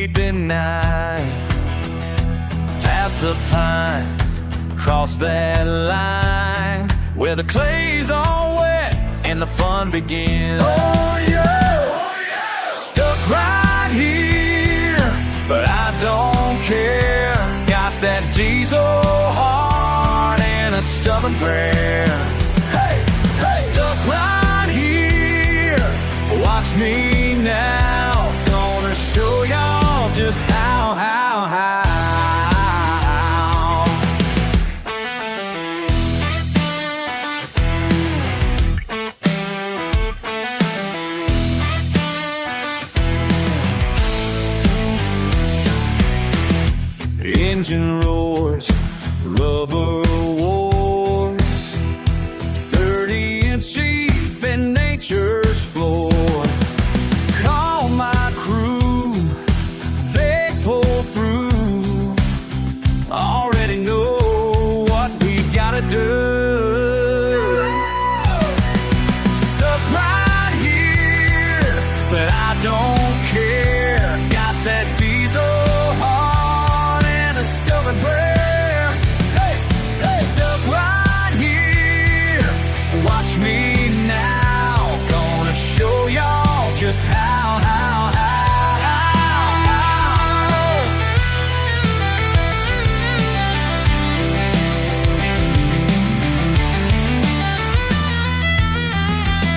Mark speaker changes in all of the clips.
Speaker 1: sleeping night. Past the pines, cross that line where the clay's all wet and the fun begins. Oh yeah, oh, yeah. Stuck right here, but I don't care. Got that diesel heart and a stubborn prayer. Hey, hey. Stuck right here, watch me now. Gonna show y'all just how. Engine roars, rubber wars, 30-inch Jeep and nature's floor. Call my crew, they pull through. Already know what we gotta do. Stuck right here, but I don't care. Got that diesel heart and a stubborn prayer. Hey, hey. Stuck right here, watch me now. Gonna show y'all just how.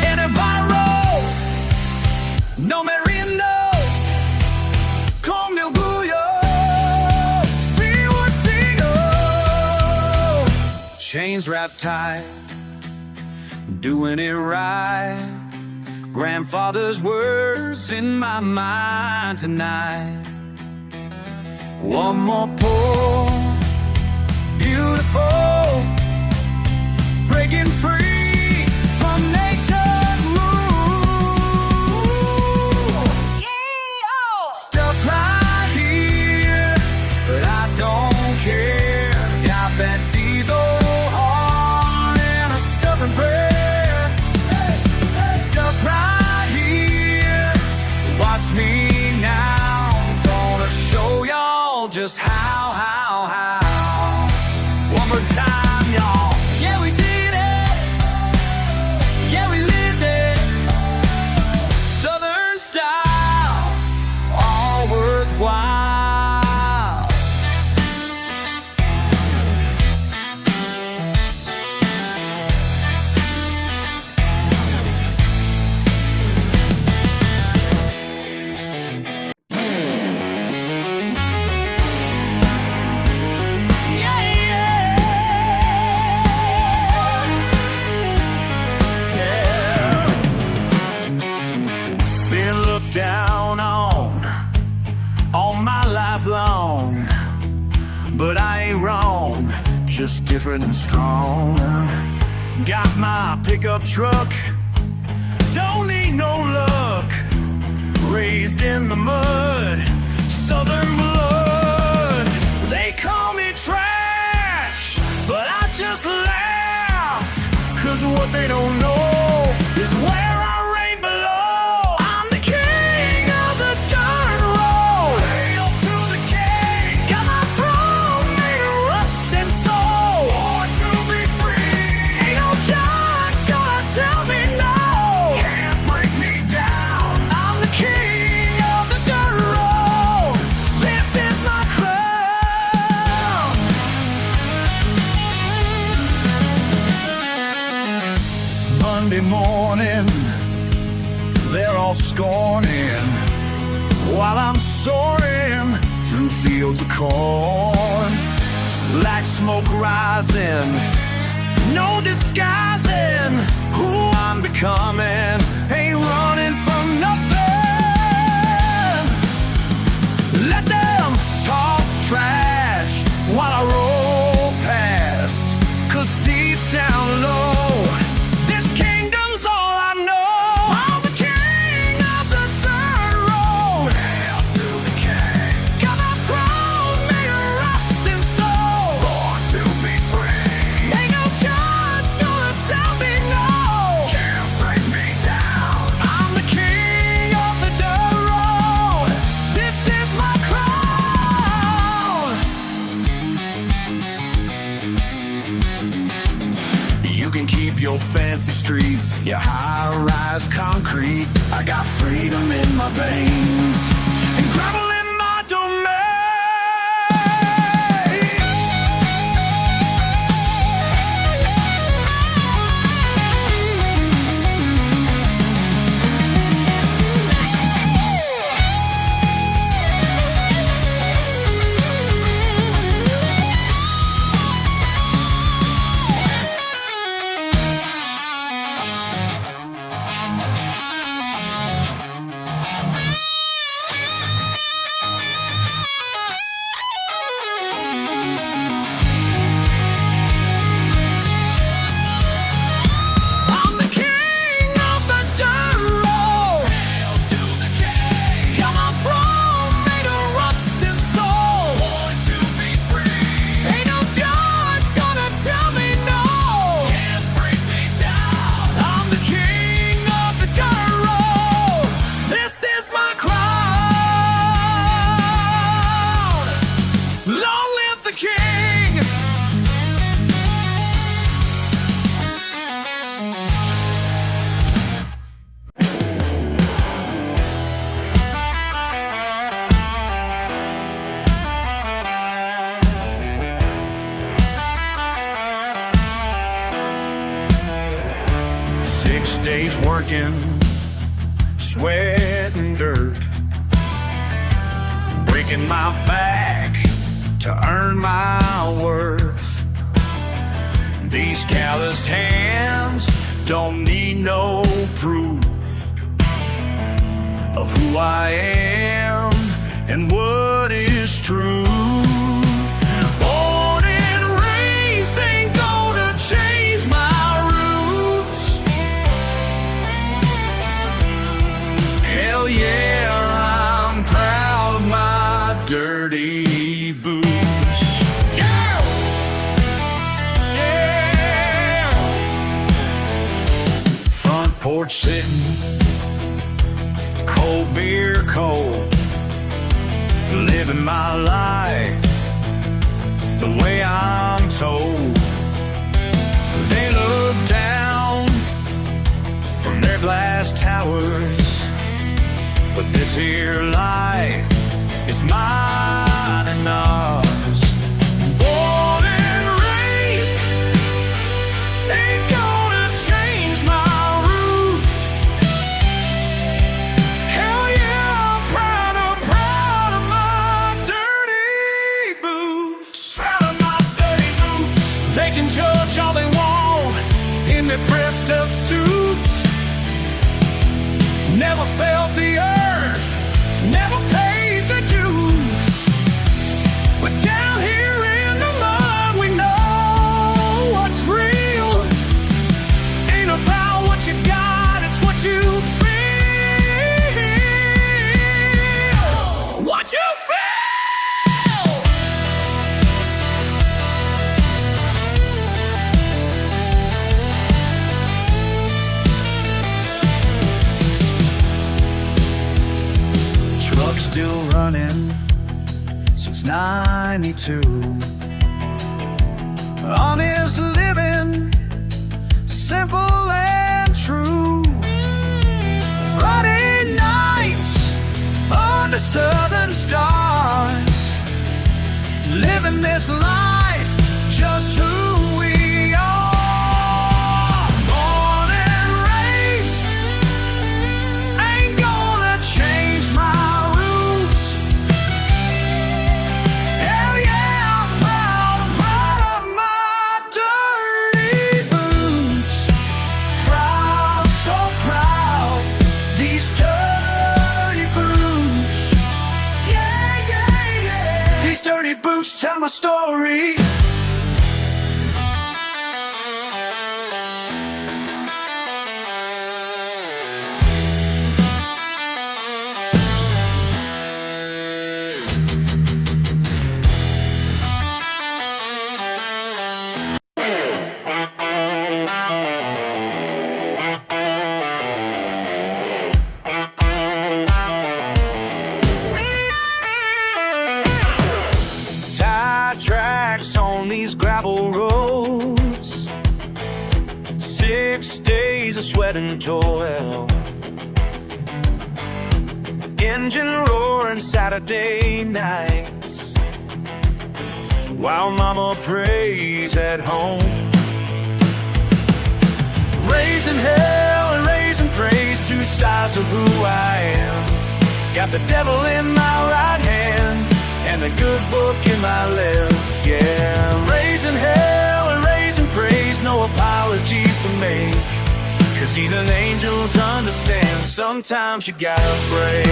Speaker 1: And if I roll, no merino, con mi orgullo, sigo. Chains wrapped tight, doing it right. Grandfather's words in my mind tonight. One more pull, beautiful, breaking free from nature's rule. Stuck right here, but I don't care. Got that diesel heart and a stubborn prayer. Right here, watch me now. Gonna show y'all just how. One more time, y'all. Yeah, we did it. Yeah, we lived it. Southern style, all worthwhile. Down on all my life long, but I ain't wrong, just different and strong. Got my pickup truck, don't need no luck. Raised in the mud, southern blood. They call me trash, but I just laugh, 'cause what they don't know is where I reign below. Monday morning, they're all scorning, while I'm soaring through fields of corn. Like smoke rising, no disguising who I'm becoming. Ain't running from nothing. Let them talk trash while I roll past, 'cause deep down low, tell me no. Can't break me down. I'm the king Yeah, high-rise concrete, I got freedom in my veins and gravel in my domain. 6 days working, sweat and dirt, breaking my back to earn my worth. These calloused hands don't need no proof of who I am and what is true. Born and raised ain't gonna change my roots. Hell yeah, I'm proud of my dirty boots. Yeah! Yeah! Front porch sitting, cold beer cold, living my life the way I'm told. They look down from their glass towers, but this here life is mine and ours. Born and raised, ain't gonna change my roots. Hell yeah, I'm proud of my dirty boots. Proud of my dirty boots. They can judge all they want in their pressed up suits. Never felt the earth, never paid the dues. But down here in the mud, we know what's real. Ain't about what you got, it's what you feel. What you feel. Truck's still running since '92. Honest living, simple and true. Friday nights under southern stars, living this life just who we are. Born and raised, ain't gonna change my roots. Hell yeah, I'm proud of my dirty boots. Proud, so proud, these dirty boots. Yeah, yeah, yeah. These dirty boots tell my story. Tire tracks on these gravel roads, 6 days days of sweat and toil, engine roaring Saturday nights, while mama prays at home. Raising hell and raising praise, two sides of who I am. Got the devil in my right hand and the good book in my left, yeah. Raising hell and raising praise, no apologies to make, 'cause even angels understand sometimes you gotta break.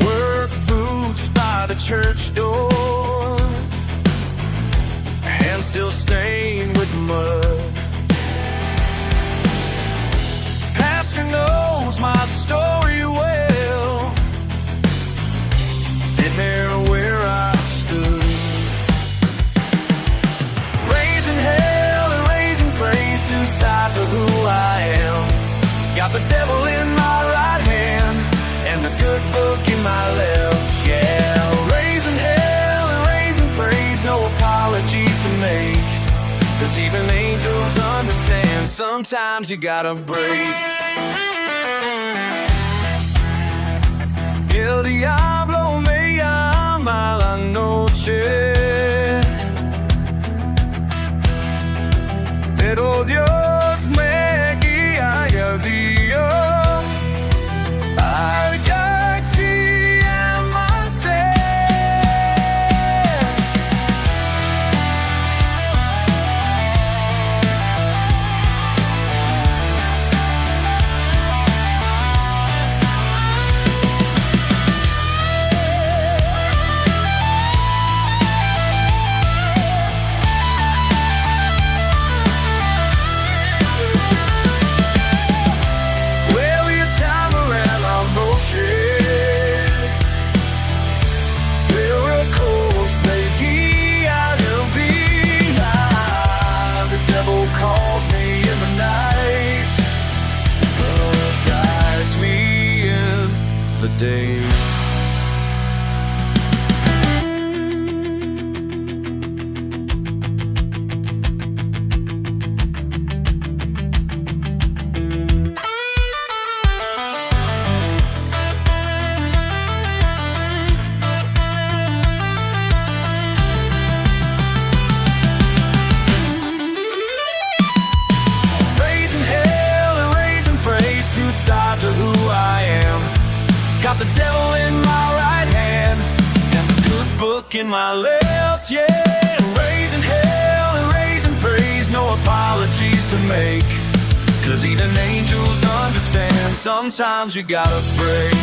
Speaker 1: Work boots by the church door, hands still stained with mud. Pastor knows my story well, been there where I stood. Raising hell and raising praise, two sides of who I am. Got the devil in my right hand and the good book in my left, yeah. Raising hell and raising praise, no apologies to make, 'cause even angels understand sometimes you gotta break. El diablo me llama a la noche, pero Dios me guía y el día. I got see and myself. Day. Raising hell and raising praise, two sides of who I am. Got the devil in my right hand and the good book in my left, yeah. Raising hell and raising praise, no apologies to make, 'cause even angels understand sometimes you gotta break.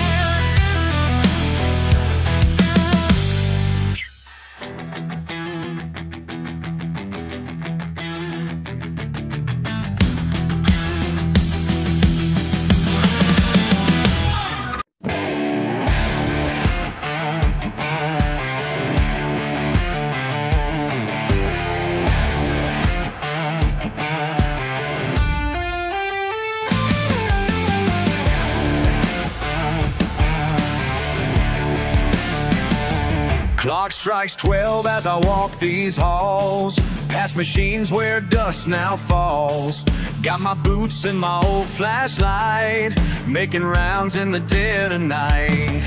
Speaker 1: Clock strikes 12 as I walk these halls, past machines where dust now falls. Got my boots and my old flashlight, making rounds in the dead of night.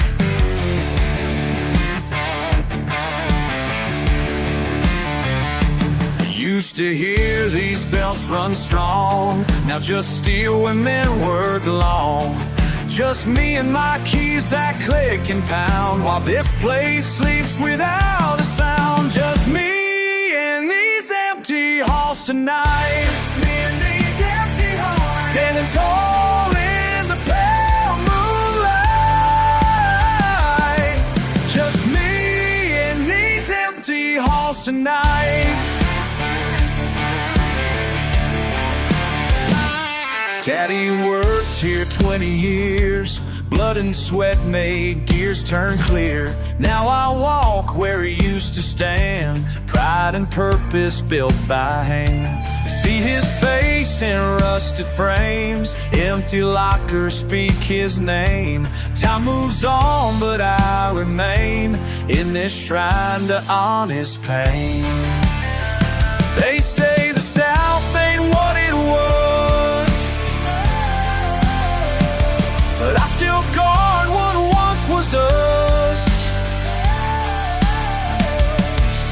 Speaker 1: Used to hear these belts run strong, now just steel women work long. Just me and my keys that click and pound, while this place sleeps without a sound. Just me and these empty halls tonight. Just me and these empty halls, standing tall in the pale moonlight. Just me and these empty halls tonight. Daddy worked here 20 years, blood and sweat made gears turn clear. Now I walk where he used to stand, pride and purpose built by hand. See his face in rusted frames, empty lockers speak his name. Time moves on, but I remain in this shrine to honest pain. They say the South ain't what it was, but I still guard what once was us.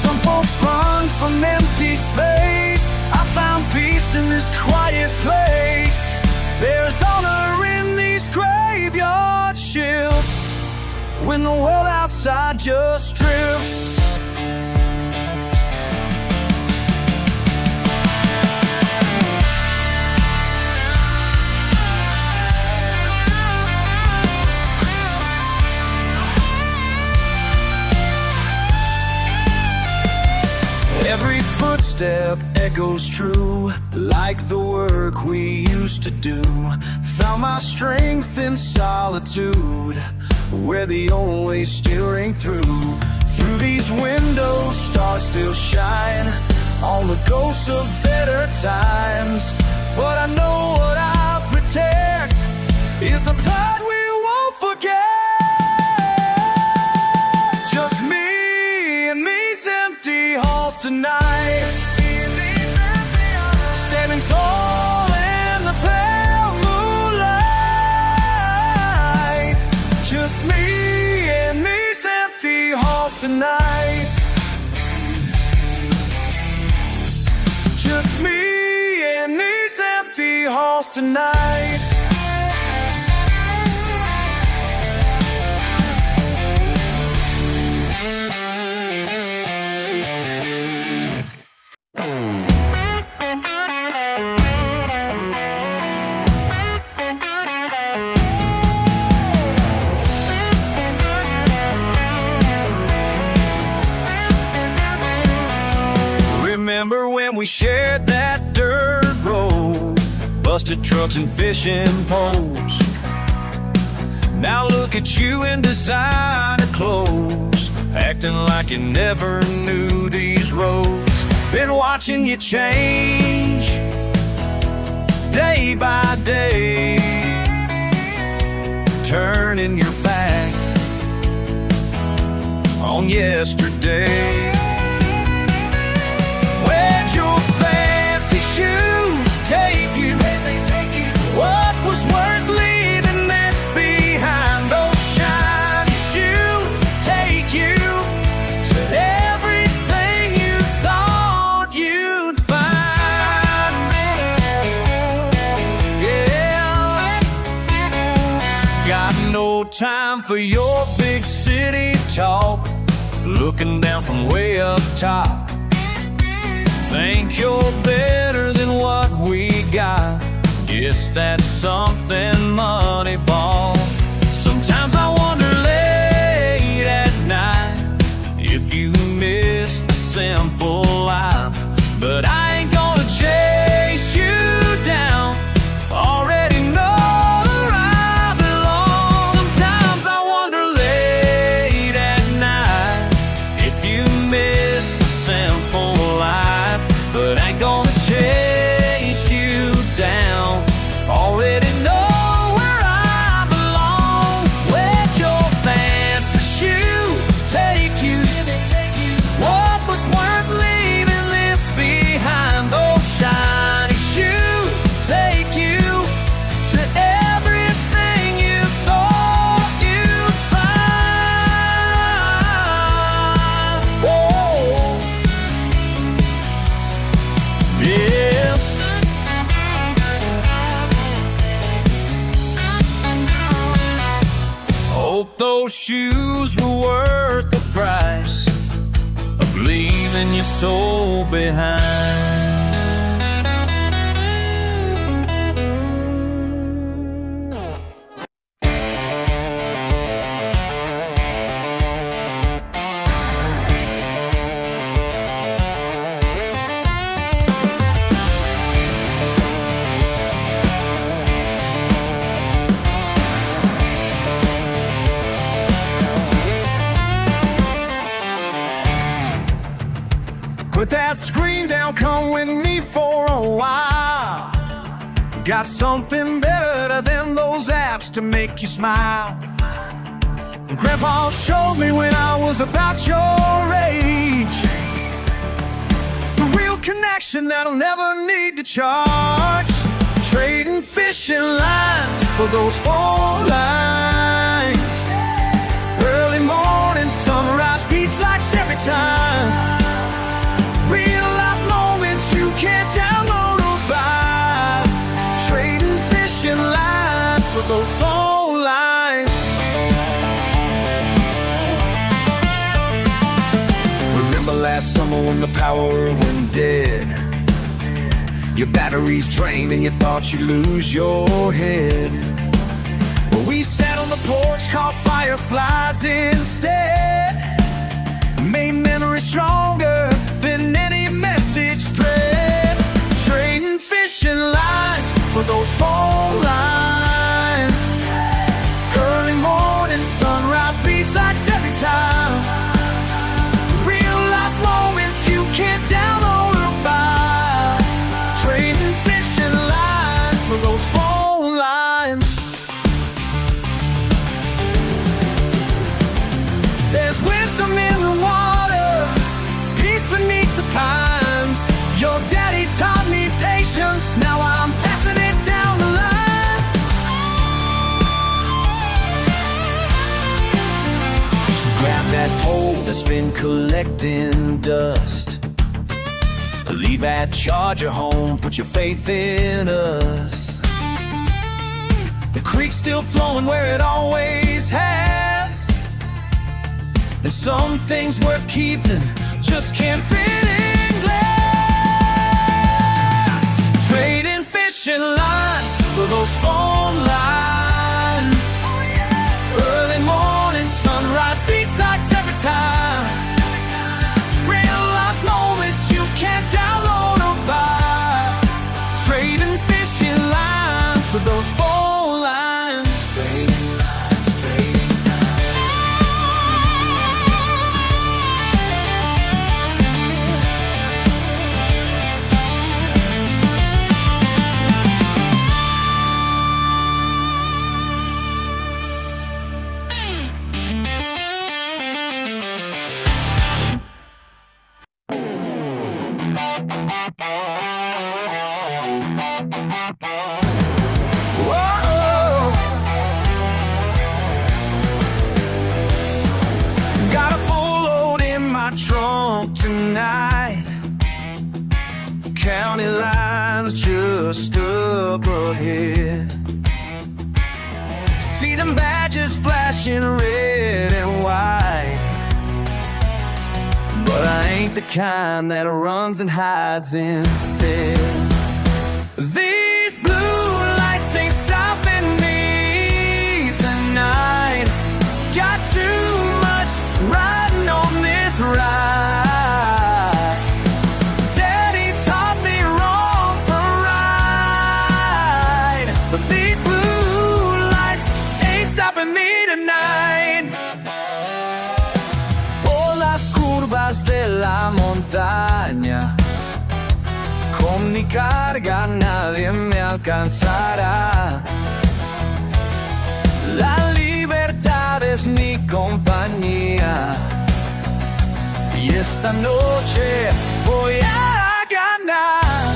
Speaker 1: Some folks run from empty space. I found peace in this quiet place. There's honor in these graveyard shifts when the world outside just drifts. Every footstep echoes true, like the work we used to do. Found my strength in solitude, where the old ways still ring through. Through these windows, stars still shine on the ghosts of better times. But I know what I'll protect is the pride we won't forget. Just me and these empty halls tonight, standing tall in the pale moonlight. Just me and these empty halls tonight. Just me and these empty halls tonight. Remember when we shared that dirt road, busted trucks and fishing poles. Now look at you in designer clothes, acting like you never knew these roads. Been watching you change day by day, turning your back on yesterday. Where'd your fancy shoes take you? What was worth leaving this behind? Those shiny shoes take you to everything you thought you'd find. Yeah, got no time for your big city talk, looking down from way up top. Think you're better than what we got. Guess that's something money bought. Sometimes I wonder late at night if you miss the simple life. But I ain't gonna chase you down, already know where I belong. Sometimes I wonder late at night if you miss the simple life. But I ain't gonna chase you down, already know where I belong. Where'd your fancy shoes take you? What was worth leaving this behind? Those shiny shoes take you to everything you thought you'd find. Whoa. Yeah. Hope those shoes were worth the price of leaving your soul behind. Put that screen down, come with me for a while. Got something better than those apps to make you smile. Grandpa showed me when I was about your age. The real connection that'll never need to charge. Trading fishing lines for those phone lines. Early morning sunrise beats like every time. Real life moments you can't download or buy. Trading fishing lines for those phone lines. Remember last summer when the power went dead? Your batteries drained and you thought you'd lose your head. Well, we sat on the porch, caught fireflies instead. Made memories stronger than any message thread. Trading fishing lines for those phone lines. Early morning sunrise beats like every time. Real life moments you can't download or buy. Trading fishing lines for those phone lines. There's wisdom in the water, peace beneath the pines. Your daddy taught me patience, now I'm passing it down the line. So grab that pole that's been collecting dust. Leave that charger home, put your faith in us. The creek's still flowing where it always has. And some things worth keeping just can't fit in glass. Trading fishing lines for those phone lines. Early morning sunrise beats like every time. Real life moments you can't download or buy. Trading fishing lines for those phone lines. Trading lines, trading time. Whoa. Got a full load in my trunk tonight. County lines just up ahead. See them badges flashing red and white. But I ain't the kind that runs and hides instead. These blue lights ain't stopping me tonight. Got too much riding on this ride. Daddy taught me wrong from right, but these blue lights ain't stopping me tonight. Por las curvas de la montaña, con mi carga nadie me alcanzará. La libertad es mi compañía y esta noche voy a ganar.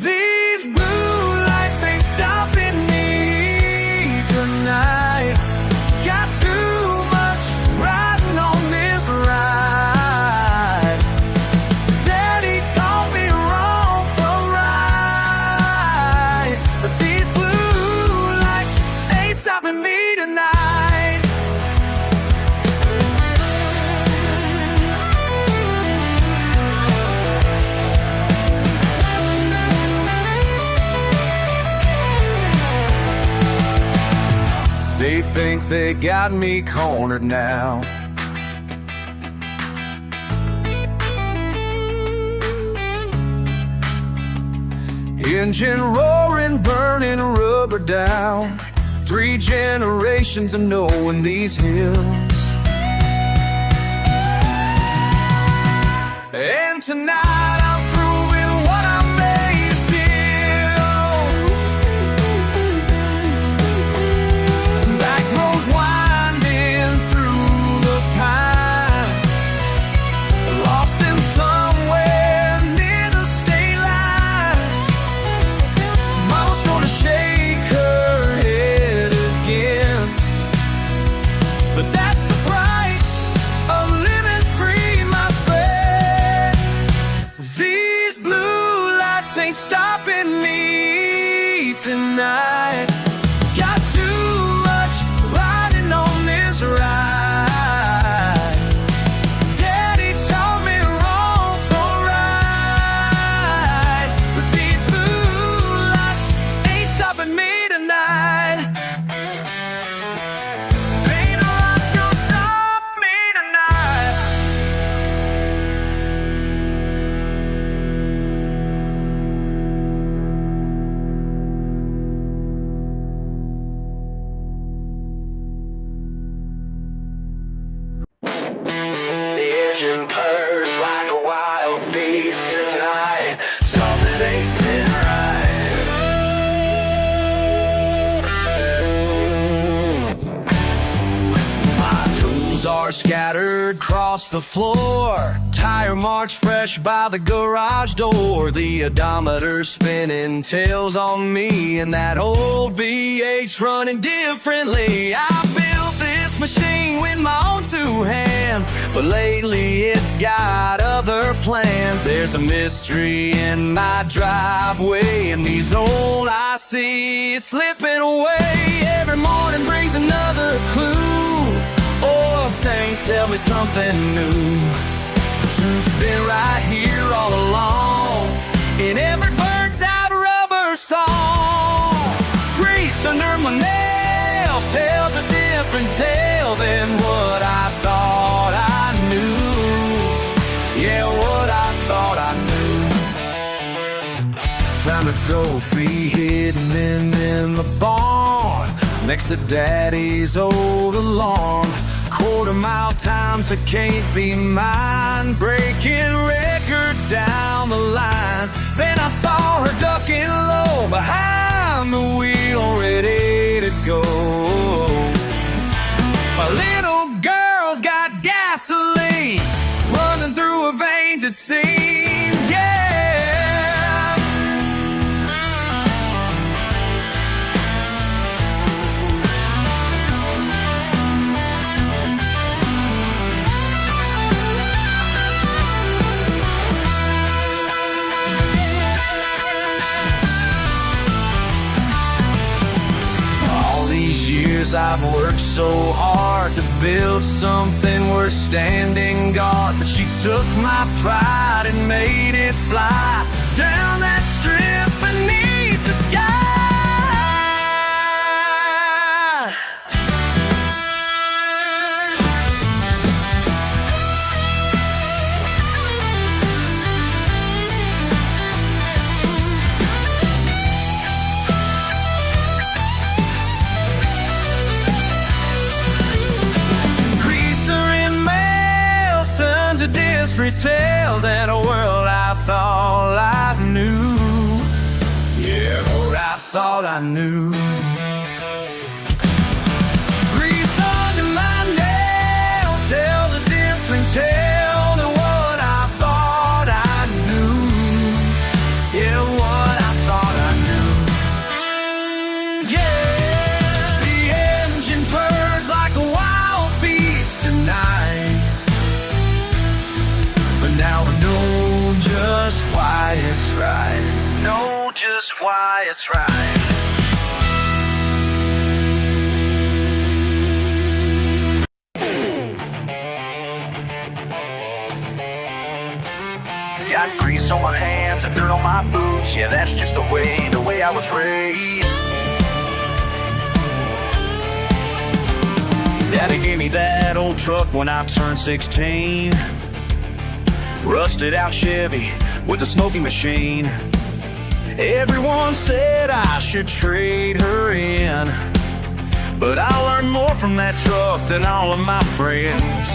Speaker 1: These blue lights ain't stopping me tonight. Got too much riding on this ride. Daddy taught me wrong from right, but these blue lights ain't stopping me tonight. They think they got me cornered now. Engine roaring, burning rubber down. 3 generations of knowing these hills. And tonight I'm proving what I'm made still. Back roads winding through the pines, lost in somewhere Cars scattered across the floor, tire march fresh by the garage door. The odometer spinning tails on me, and that old V8's running differently. I built this machine with my own two hands, but lately it's got other plans. There's a mystery in my driveway, and these old ICs slipping away. Every morning brings another clue. Oil stains tell me something new. Truth's been right here all along, in every bird's out rubber song. Grease under my nails tells a different tale than what I thought I knew. Yeah, what I thought I knew. Found a trophy hidden in the barn, next to Daddy's old alarm. Quarter-mile times that can't be mine, breaking records down the line. Then I saw her ducking low behind the wheel, ready to go. My little girl's got gasoline running through her veins, it seems, yeah. I've worked so hard to build something worth standing guard, but she took my pride and made it fly down that strip beneath the sky. Tale than a world I thought I knew. Yeah, what I thought I knew. Grease under my nails tells a different tale than what I thought I knew. Yeah, what I thought I knew. Yeah, the engine purrs like a wild beast tonight. Now I know just why it's right. Know just why it's right. Got grease on my hands and dirt on my boots. Yeah, that's just the way I was raised. Daddy gave me that old truck when I turned 16. Rusted out Chevy with a smoking machine. Everyone said I should trade her in, but I learned more from that truck than all of my friends.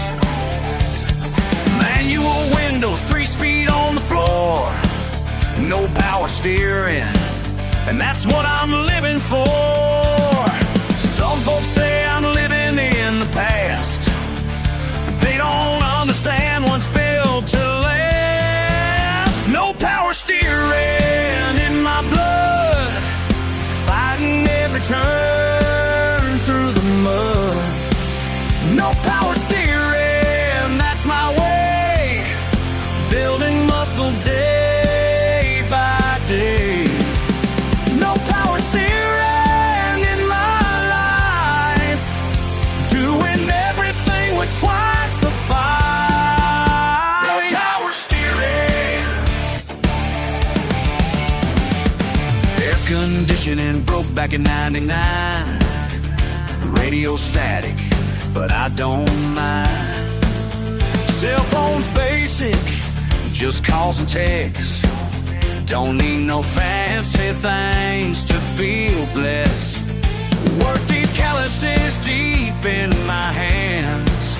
Speaker 1: Manual windows, 3-speed on the floor, no power steering, and that's what I'm living for. Some folks say I'm living in the past, but they don't understand what's built to last. No power steering in my blood, fighting every turn through the mud. No power steering, that's my way, building muscle day by day. No power steering in my life, doing everything with twice the fight. No power steering. Air conditioning broke back in '99. Radio static, but I don't mind. Cell phone's basic, just calls and texts. Don't need no fancy things to feel blessed. Work these calluses deep in my hands.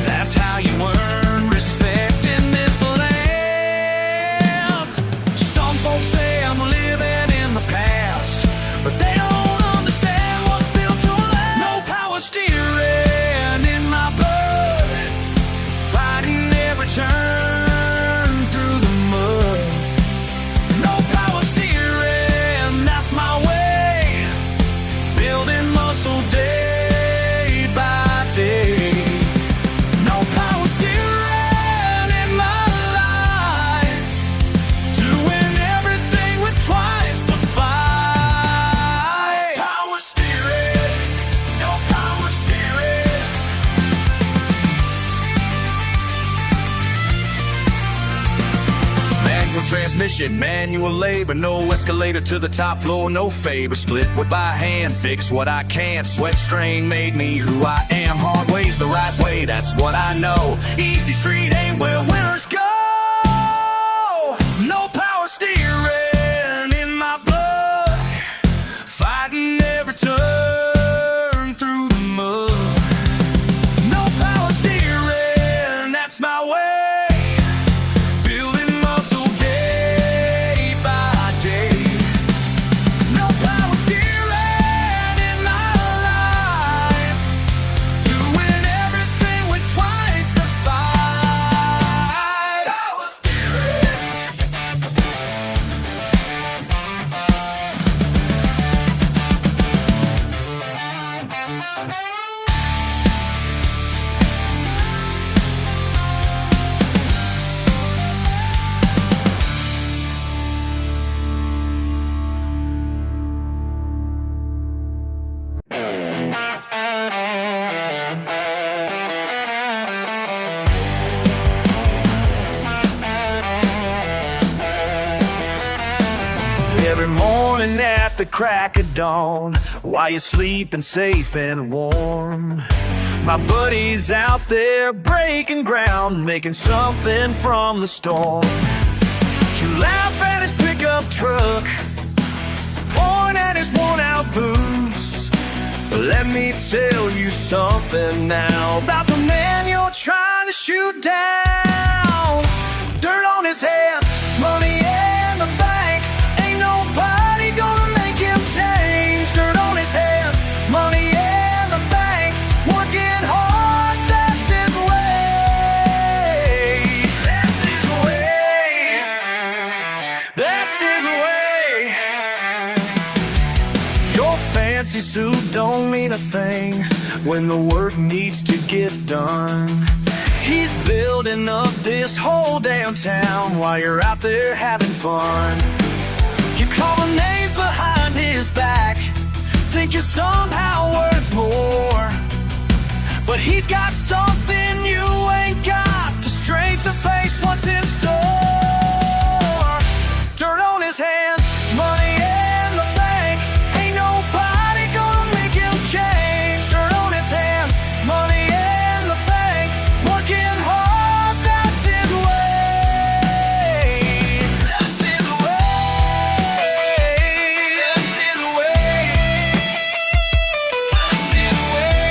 Speaker 1: That's how you earn respect in this land. Some folks say I'm living in the past, but they don't understand what's built to last. No power steering in my blood, transmission, manual labor, no escalator to the top floor, no favor. Split wood by hand, fix what I can't. Sweat strain made me who I am. Hard way's the right way, that's what I know. Easy street ain't where winners go. No power steering in my blood, fighting every turn through the mud. No power steering, that's my way. Every morning at the crack of dawn, while you're sleeping safe and warm, my buddy's out there breaking ground, making something from the storm. You laugh at his pickup truck, point at his worn-out boots. Let me tell you something now about the man you're trying to shoot down. Dirt on his hands, money in the bank, ain't nobody gonna make him change. Dirt on his hands, money in the bank, working hard, that's his way. That's his way. That's his way. Your fancy suit don't mean a thing when the work needs to get done. He's building up this whole damn town while you're out there having fun. You call the names behind his back, think you're somehow worth more, but he's got something you ain't got, the strength to face what's in store. Dirt on his hands, money in the bank, ain't nobody gonna make him change. Dirt on his hands, money in the bank, working hard, that's his way. That's his way. That's his way. That's his way.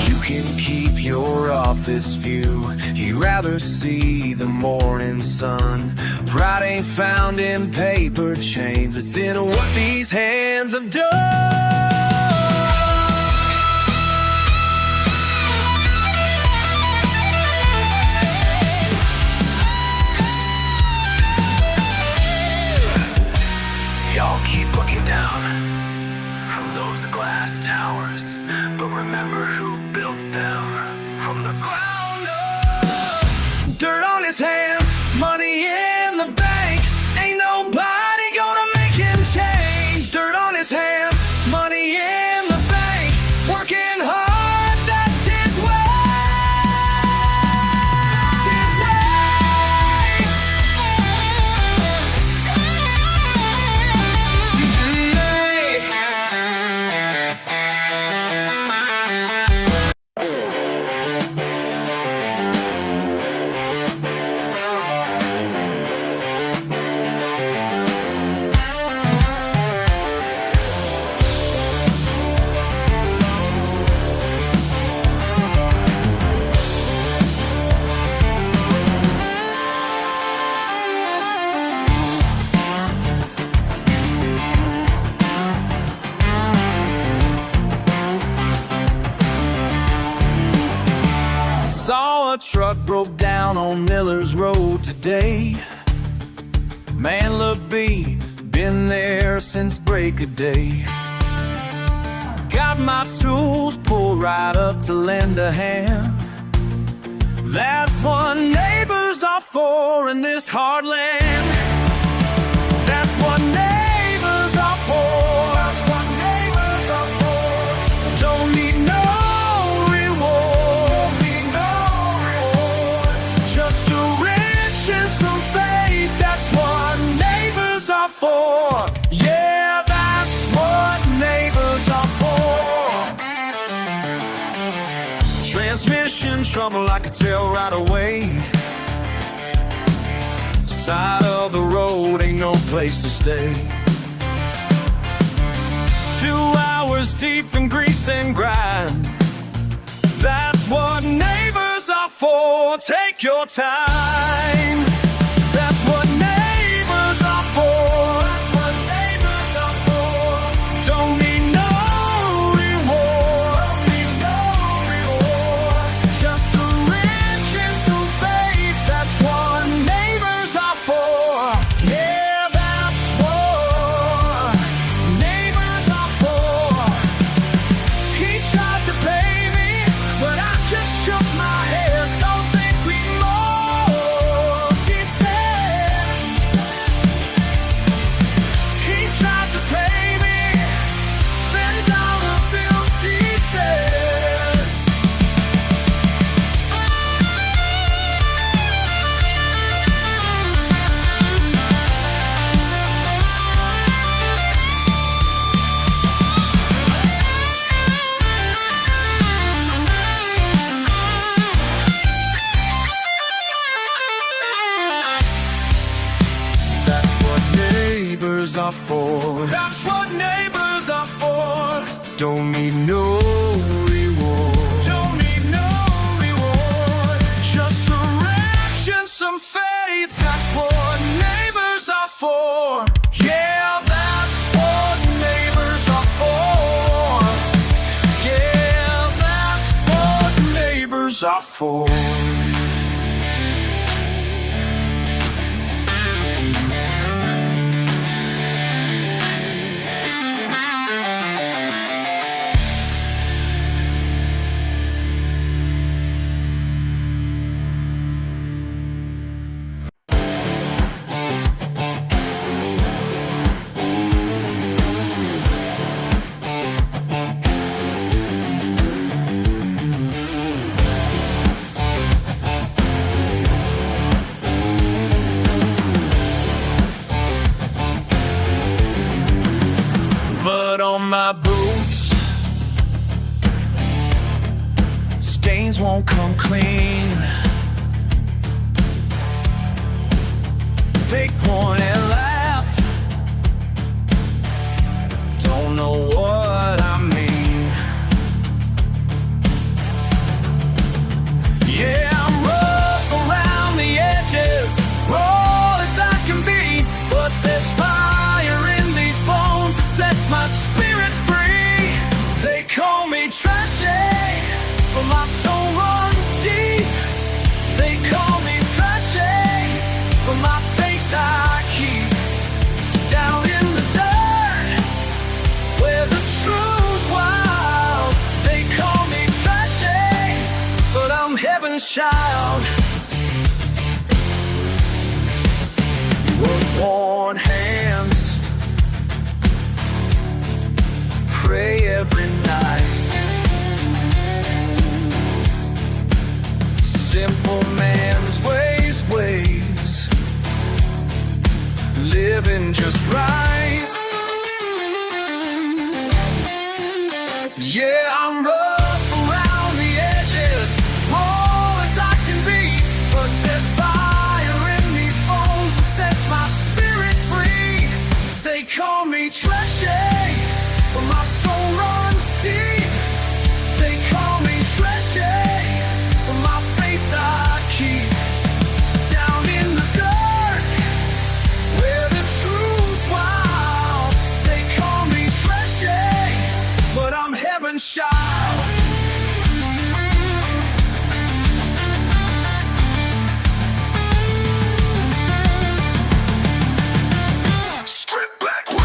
Speaker 1: You can keep your office view, he'd rather see the morning sun. Pride ain't found in paper chains, it's in what these hands have done. Y'all keep looking down from those glass towers, but remember who built them from the ground up. Dirt on his hands, money in the bank, ain't nobody gonna make him change. Dirt on his hands, money in the bank, working hard, that's his way. That's his Saw a truck broke down on Miller's Road today. Man, look, B, been there since break of day. Got my tools, pull right up to lend a hand. That's what neighbors are for in this hard land. That's what neighbors are for. That's what neighbors are for. Don't need no reward. Don't need no for. Yeah, that's what neighbors are for. Transmission trouble, I could tell right away. Side of the road ain't no place to stay. 2 hours deep in grease and grind. That's what neighbors are for. Take your time. That's what neighbors are for. That's what neighbors are for. Don't need no reward. Don't need no reward. Just a rich and some faith. That's what neighbors are for. Yeah, that's what neighbors are for. He tried to pay me, but I just shook my head. Some things we more, she said. He tried to pay me, then down the bill, she said. That's what neighbors are for. That's what neighbors are for. Don't need no reward. Don't need no reward. Just a wrench and some faith. That's what neighbors are for. Yeah, that's what neighbors are for. Yeah, that's what neighbors are for. Mud on my boots, stains won't come clean. They point and laugh, don't know what I mean. Yeah, I'm rough around the edges, raw as I can be, but there's fire in these bones that sets my spirit free. They call me trashy, but my soul runs deep. They call me trashy, but my faith I keep. Down in the dirt, where the truth's wild. They call me trashy, but I'm heaven's child. Work-worn hands, pray every night. Simple man's ways, living just right. Yeah, I'm rough around the edges, raw as I can be, but there's fire in these bones that sets my spirit free. They call me trashy, but my soul runs deep. They call me trashy, but my faith I keep. Down in the dirt, where the truth's wild. They call me trashy, but I'm heaven's child. Strip back raw.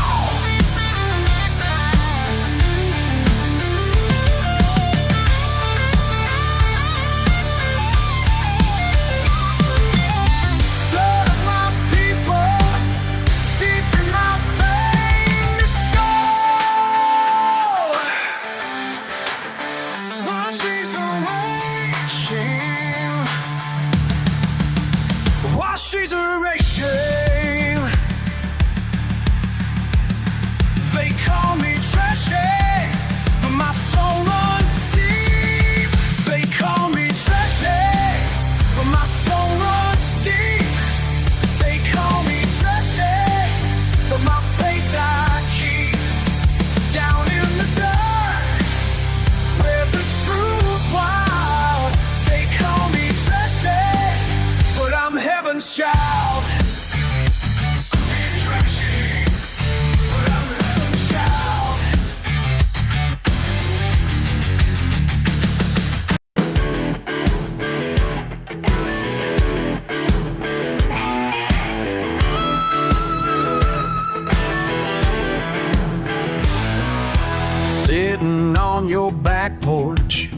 Speaker 1: on your back porch.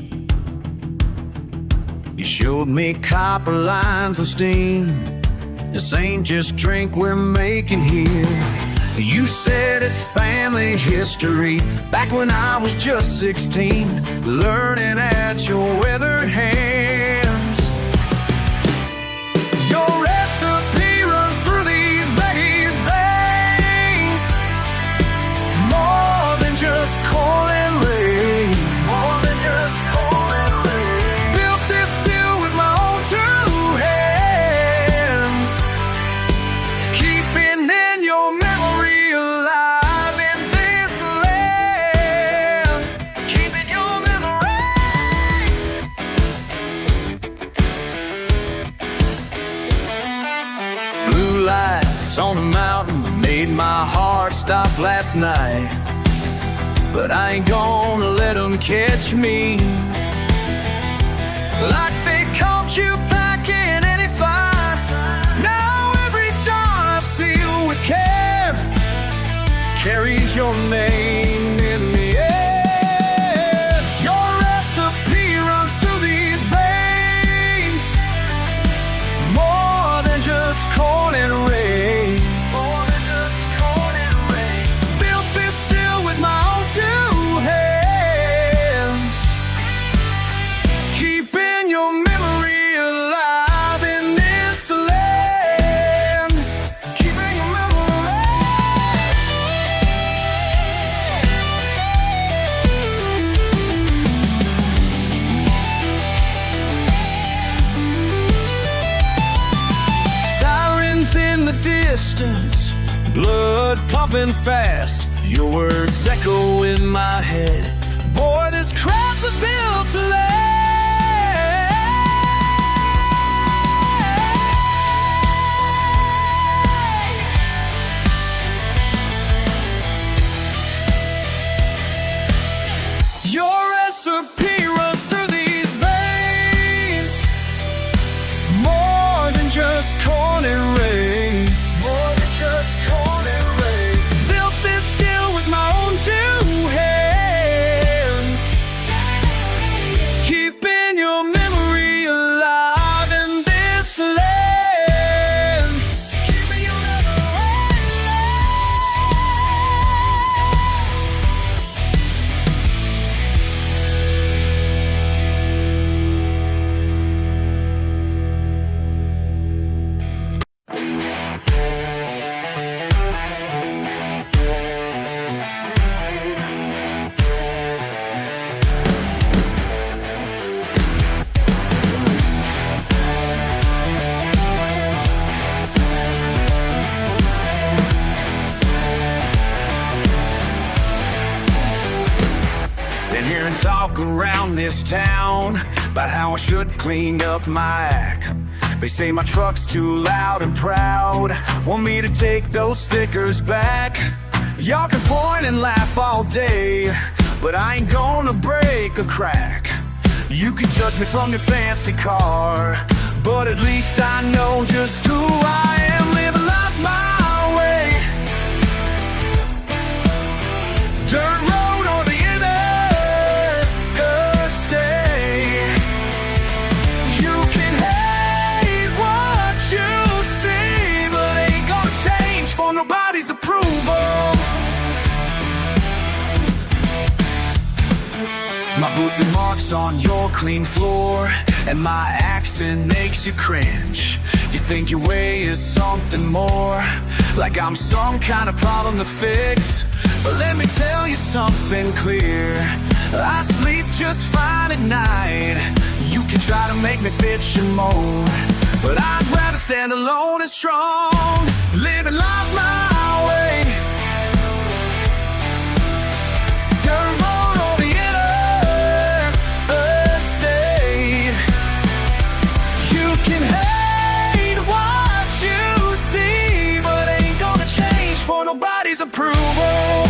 Speaker 1: You showed me copper lines of steam. This ain't just drink we're making here. You said it's family history. Back when I was just 16, learning at your weathered hands. Your recipe runs through these veins. More than just corn and rain. More than just corn and rain. Built this still with my own two hands. Keeping in your memory alive in this land. Keeping your memory. Blue lights on the mountain made my heart stop last night. But I ain't gonna let them catch me like they caught you back in '85. Now every time I see you with care, carries your name in the air. Your recipe runs through these veins. More than just corn and rain. More than just corn and rain. Built this still with my own two hands. Keeping your memory alive in this land. Keeping your memory. Sirens in the distance, blood pumping fast. Your words echo in my head. Boy, this craft was built to last. Your recipe runs through these veins. More than just corn and rain. More than just corn and rain. Built this still with my own two hands. Keeping your memory alive in this land. Keeping your memory Been hearing talk around this town about how I should clean up my act. They say my truck's too loud and proud, want me to take those stickers back. Y'all can point and laugh all day, but I ain't gonna break a crack. You can judge me from your fancy car, but at least I know just who I am. Living life my way. Dirt road or the interstate. You can hate what you see, but ain't gonna change for nobody's approval. My boots and marks on your clean floor, and my accent makes you cringe. You think your way is something more, like I'm some kind of problem to fix. But let me tell you something clear, I sleep just fine at night. You can try to make me bitch and moan, but I'd rather stand alone and strong. Living life my way. Dirt road or the interstate. You can hate what you see, but ain't gonna change for nobody's approval.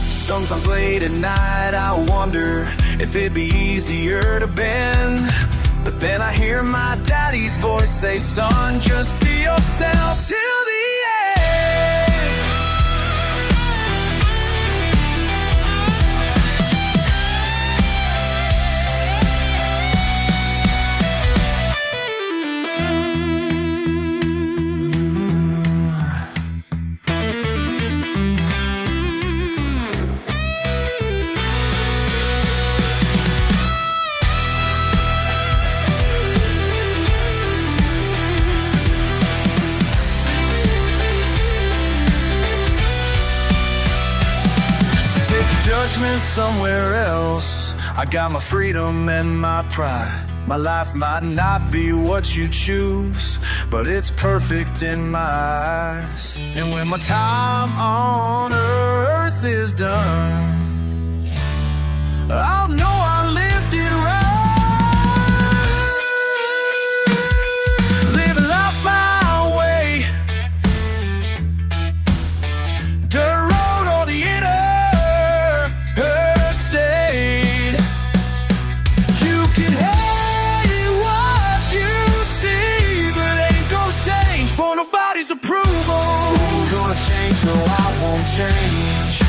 Speaker 1: Sometimes late at night I wonder if it'd be easier to bend. But then I hear my daddy's voice say, son, just be yourself till the end. Judgment somewhere else. I got my freedom and my pride. My life might not be what you choose, but it's perfect in my eyes. And when my time on earth is done, I'll know I lived it right. Living life my way, dirt road or the interstate. You can hate what you see, but ain't gonna change for nobody's approval. Ain't gonna change, no, I won't change.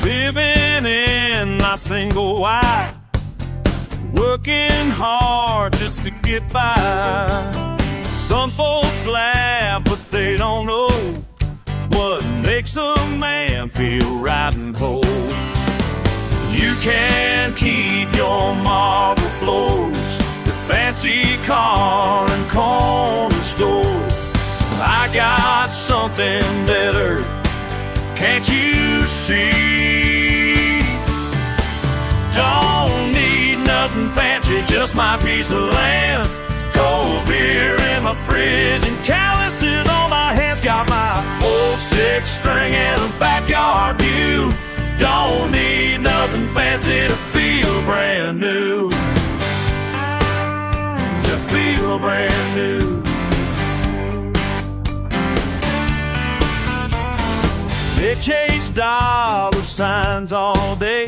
Speaker 1: Living in my single wide, working hard just to get by. Some folks laugh, but they don't know what makes a man feel right and whole. You can keep your marble floors, your fancy car and corner store. I got something better, can't you see? Don't need nothing fancy, just my piece of land. Cold beer in my fridge and calluses on my hands. Got my old six string and a backyard view. Don't need nothing fancy to feel brand new. To feel brand new. They chase dollar signs all day,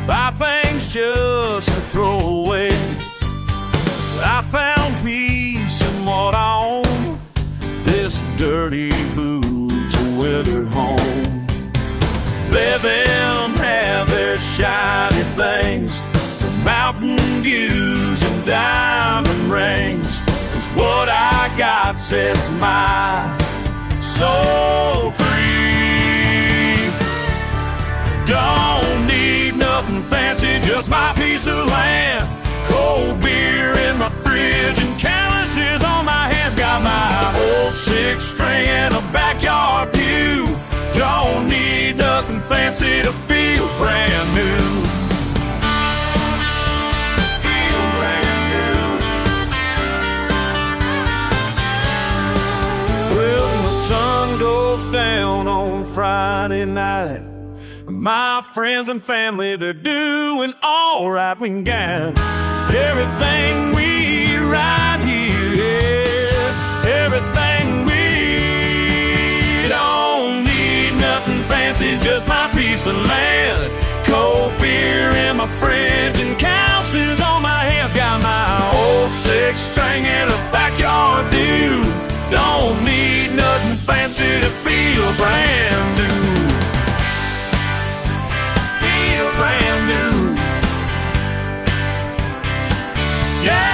Speaker 1: buy things just to throw away. I found peace in what I own, this dirty boots a withered home. Let them have their shiny things, the mountain views and diamond rings. 'Cause what I got sets my soul free. Don't need nothing fancy, just my piece of land. Cold beer in my fridge and calluses on my hands. Got my old six string and a backyard view. Don't need nothing fancy to feel brand new. Feel brand new. Well, the sun goes down on Friday night. My friends and family, they're doing all right. We got everything we right here, yeah. Everything we don't need nothing fancy, just my piece of land. Cold beer in my fridge and calluses on my hands. Got my old six string and a backyard view. Don't need nothing fancy to feel brand new. Brand new. Yeah.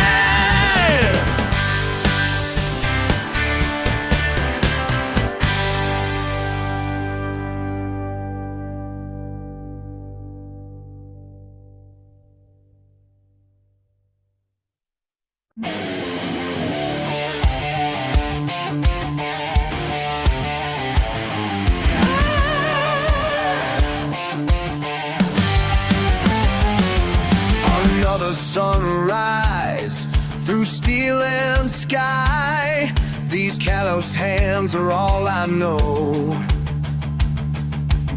Speaker 1: Another sunrise through steel and sky. These callous hands are all I know.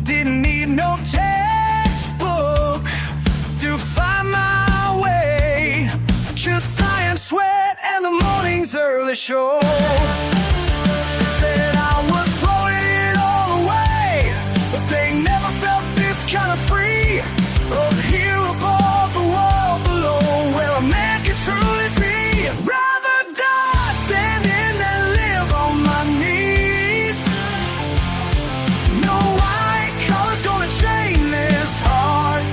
Speaker 1: Didn't need no textbook to find my way. Just iron sweat and the morning's early show. Said I was throwing it all away, but they never felt this kind of free. Up here above the world below, where a man can truly be. Rather die standing than live on my knees. No white collar's gonna chain this heart.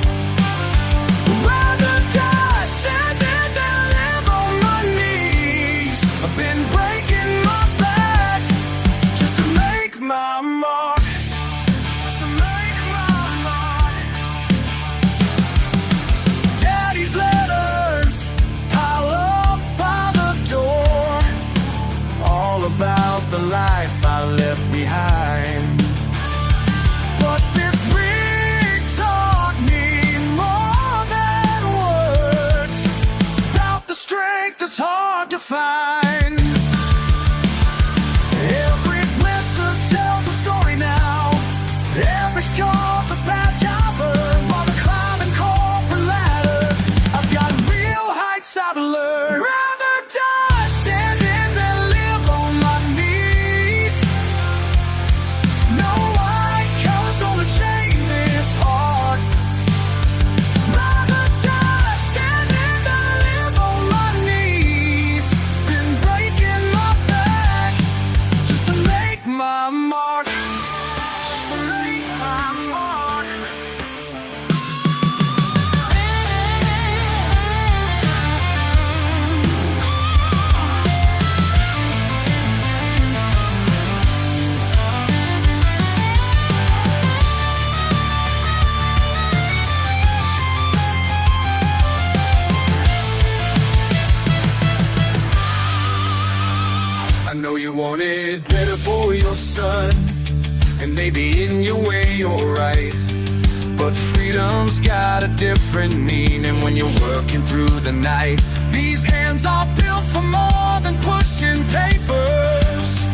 Speaker 1: there for your son, and maybe in your way you're right. But freedom's got a different meaning when you're working through the night. These hands are built for more than pushing papers.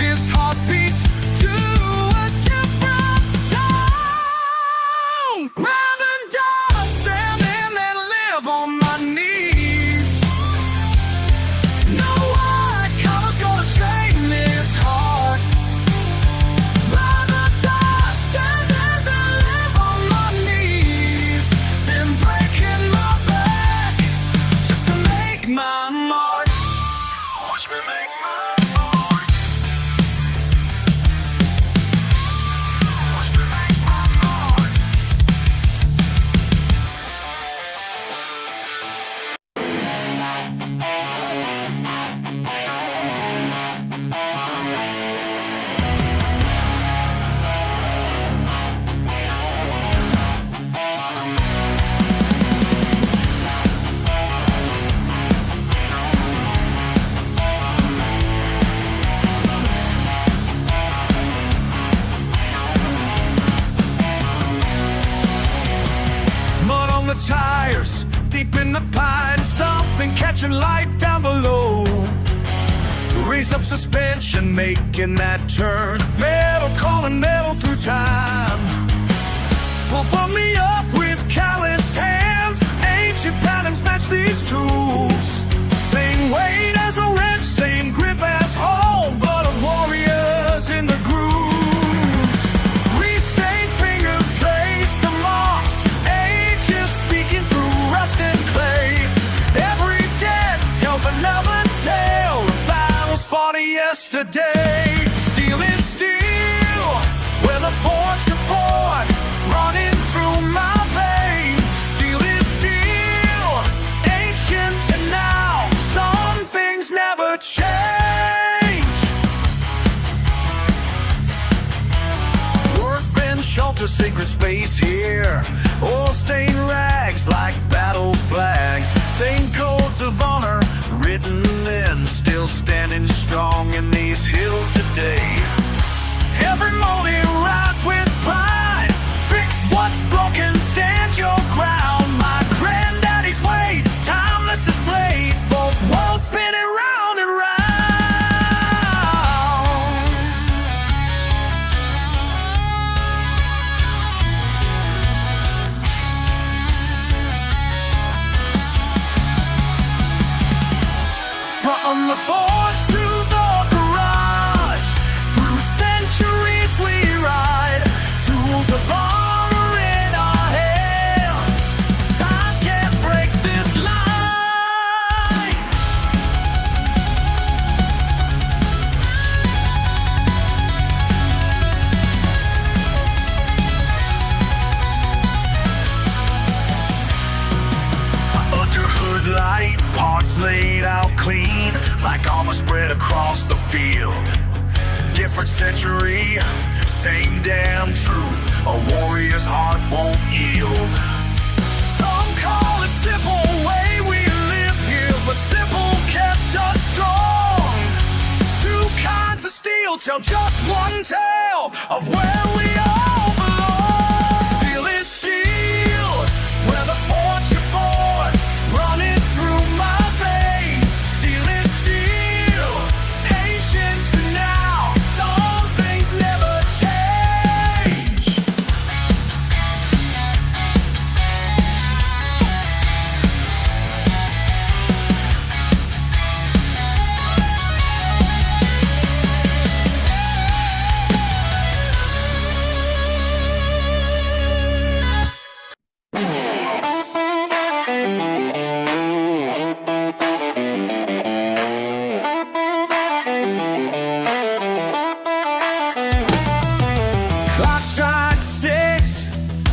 Speaker 1: This heart beats to a different sound. Rather die standing than live on my knees. No white collar's gonna train this heart. Rather die standing than live on my knees than breaking my back just to make my mark. Watch me make my mark. Watch me make my mark. Mud on the tires, deep in the pines, something catching light down below. Raise up suspension, making that turn. Metal calling metal through time. Pull from me up with callous hands. Ancient patterns match these tools. Same weight as a wrench, same grip as home. Blood of warriors in the grooves. Restained fingers trace the marks. Ages speaking through rust and clay. Every dead tells another tale of battles fought yesterday. Steel is steel, where the forged are fought, running through my veins. Steel is steel, ancient to now. Some things never change. Workbench, shelter, sacred space here. Oil-stained rags like battle flags. Same codes of honor written in, still standing strong in these hills today. Every morning rise with pride. Fix what's broken, stand your ground. My granddaddy's ways, timeless as blades. Both worlds spinning round and round. From the forge to the garage, through centuries we ride. Tools of honor in our hands. Time can't break this line. Under hood light, parts laid out clean, like armor spread across the field. Different century, same damn truth. A warrior's heart won't yield. Some call it simple way we live here, but simple kept us strong. Two kinds of steel tell just one tale of where we all belong. Steel is steel, where the forged are fought, running through my veins. Steel is steel, ancient to now. Some things never change.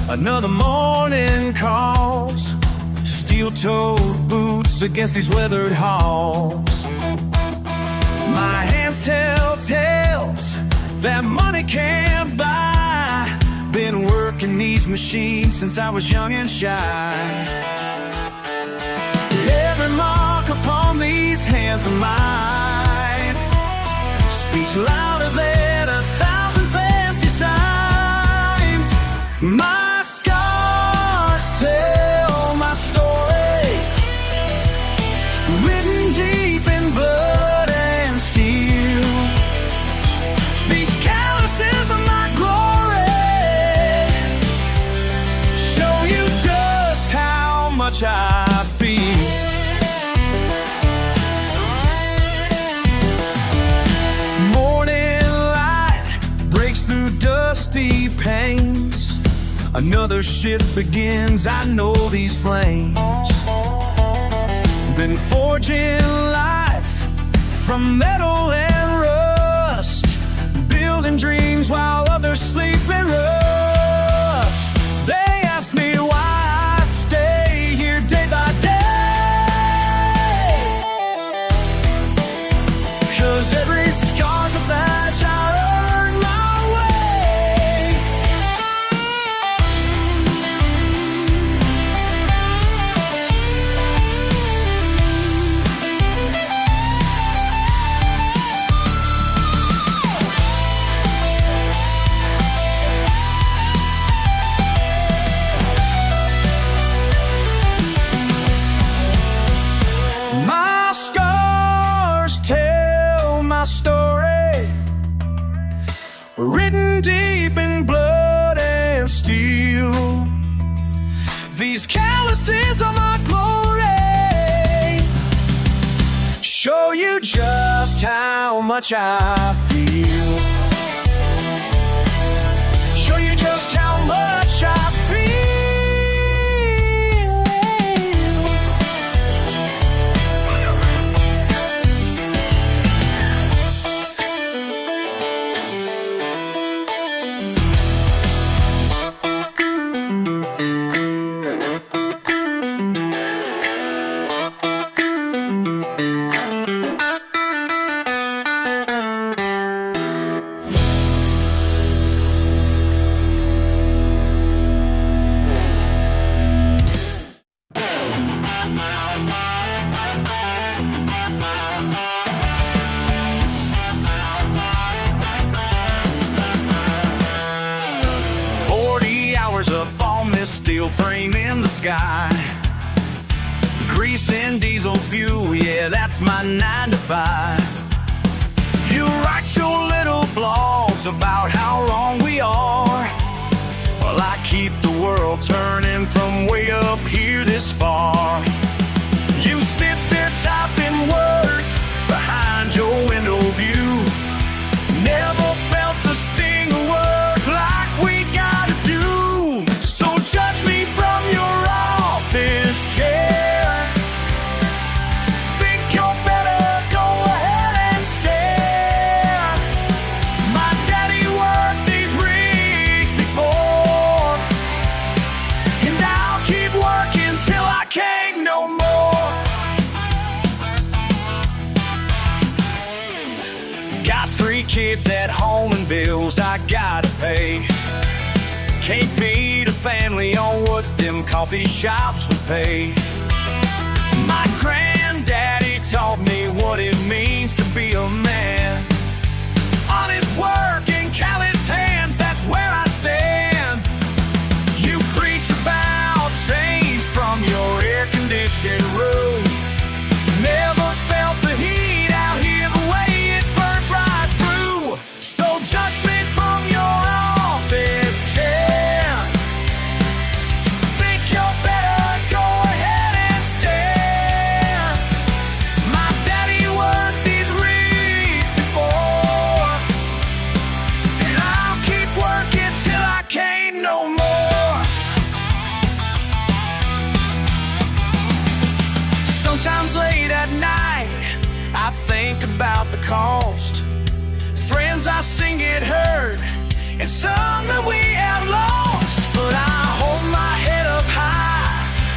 Speaker 1: Another morning calls, steel-toed boots against these weathered halls. My hands tell tales that money can't buy. Been working these machines since I was young and shy. Every mark upon these hands of mine speaks louder than 1,000 fancy signs. My scars tell my story, written deep in blood and steel. These calluses are my glory, show you just how much I feel. Morning light breaks through dusty panes. Another shift begins, I know these flames. Been forging life from metal and rust, building dreams while others sleep in rust. They ask me why I stay here day by day, 'cause every scar's a badge I earned my way. My scars tell my story, written deep in blood and steel. These calluses are my glory, show you just how much I feel. Show you just how much I feel. 40 hours up on this steel frame in the sky, grease and diesel fuel, yeah, that's my 9 to 5. You write your little blogs about how wrong we are, well, I keep the world turning from way up here this far. You sit there typing words behind your window view, never felt the sting of work like we gotta do. So judge me from your office chair, think you're better, go ahead and stare. My daddy worked these rigs before, and I'll keep working till I can't no more. Got 3 kids at home and bills I gotta pay. Can't feed a family on what them coffee shops would pay. My granddaddy taught me what it means to be a man. Honest work and callous hands, that's where I stand. You preach about change from your air-conditioned room, never felt the heat out here the way it burns right through. So judge me from your office chair, think you're better, go ahead and stare. My daddy worked these rigs before, and I'll keep working till I can't no more. Sometimes late at night I think about the cost, friends I've seen get hurt, and some that we have lost. But I hold my head up high,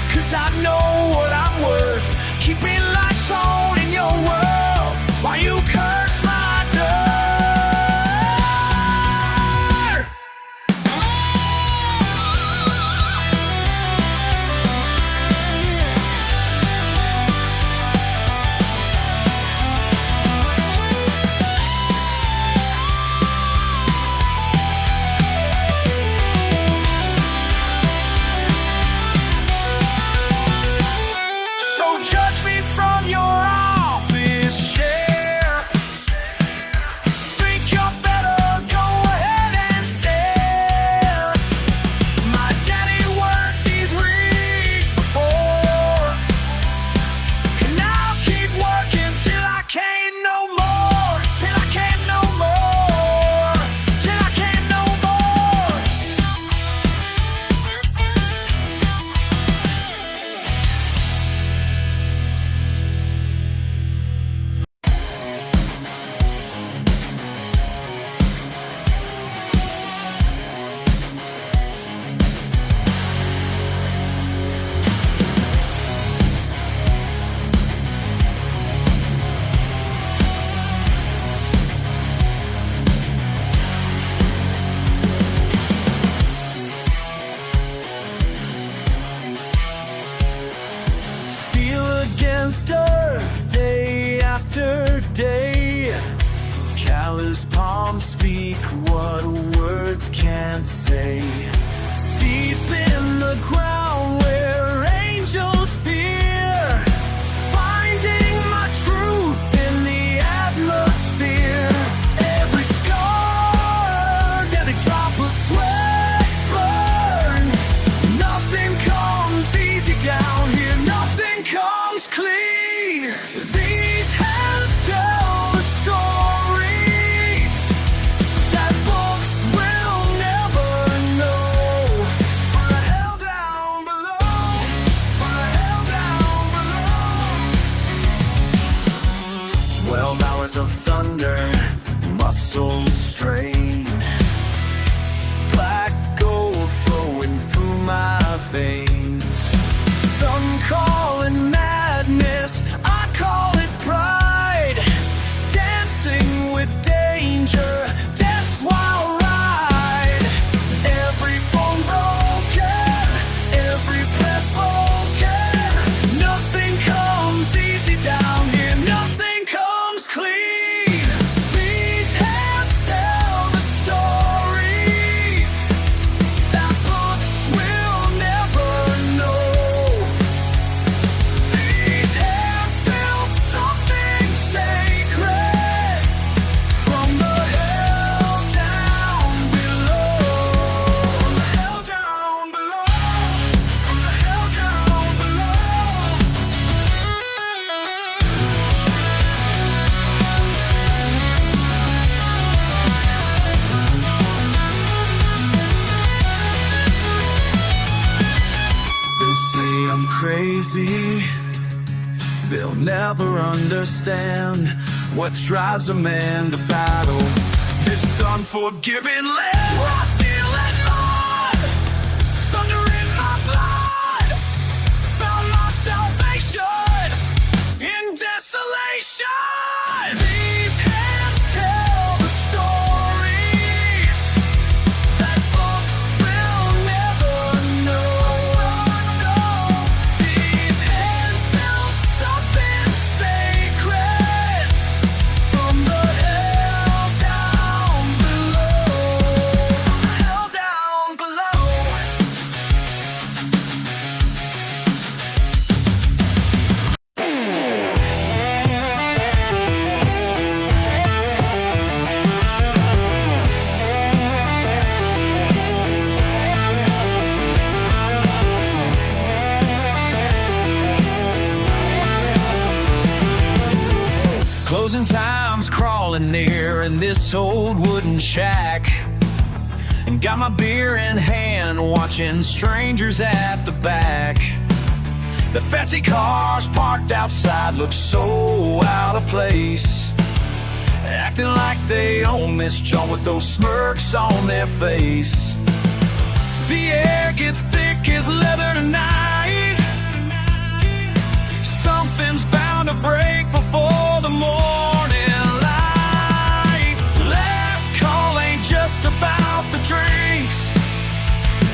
Speaker 1: 'cause I know what I'm worth. Keeping lights on in your world while you curse my dirt. arms speak what words can't say. Deep in the ground where angels fear, finding my truth in the atmosphere. Every scar, every drop of sweat burn. Nothing comes easy down here, nothing comes clean. These hands tell the stories that books will never know. For the hell down below, for the hell down below. 12 hours of thunder, muscles strain, black gold flowing through my veins. Some call it madness, I call it pride. Dancing with danger, death's wild ride. Every bone broken, every press broken. Nothing comes easy down here, nothing comes clean. These hands tell the stories that books will never know. These hands built something sacred from the hell down below. From the hell down below. From the hell down below. They say I'm crazy, they'll never understand what drives a man to battle. This unforgiving land where I still let mud, thunder in my blood. Found my salvation in desolation. These hands tell the stories that books will never know. These hands built something sacred from the hell down below. From the hell down below. Closing time's crawling near in this old wooden shack, and got my beer in hand, watching strangers at the back. The fancy cars parked outside look so out of place, acting like they own this joint with those smirks on their face. The air gets thick as leather tonight. Something's bound to break before the morning light. Last call ain't just about the drinks.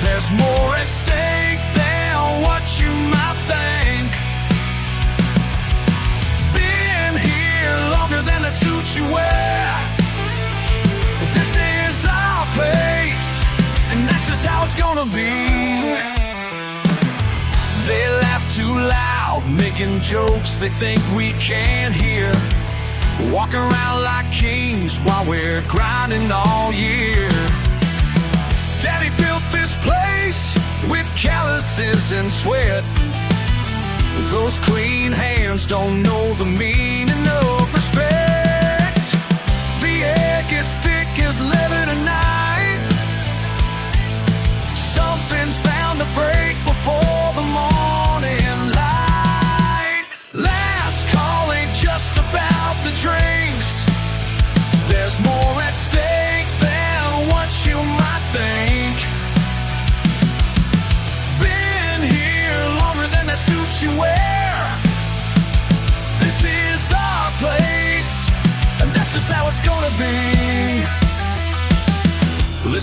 Speaker 1: There's more at stake than what you might think. Been here longer than the suit you wear. This is our place, and that's just how it's gonna be. They laugh too loud, making jokes they think we can't hear. Walk around like kings while we're grinding all year. Daddy built this place with calluses and sweat. Those clean hands don't know the meaning of respect. The air gets thick as leather tonight. Something's bound to break before the morning light. Last call ain't just about the drinks. There's more at stake than what you might think. Been here longer than that suit you wear. This is our place, and that's just how it's gonna be.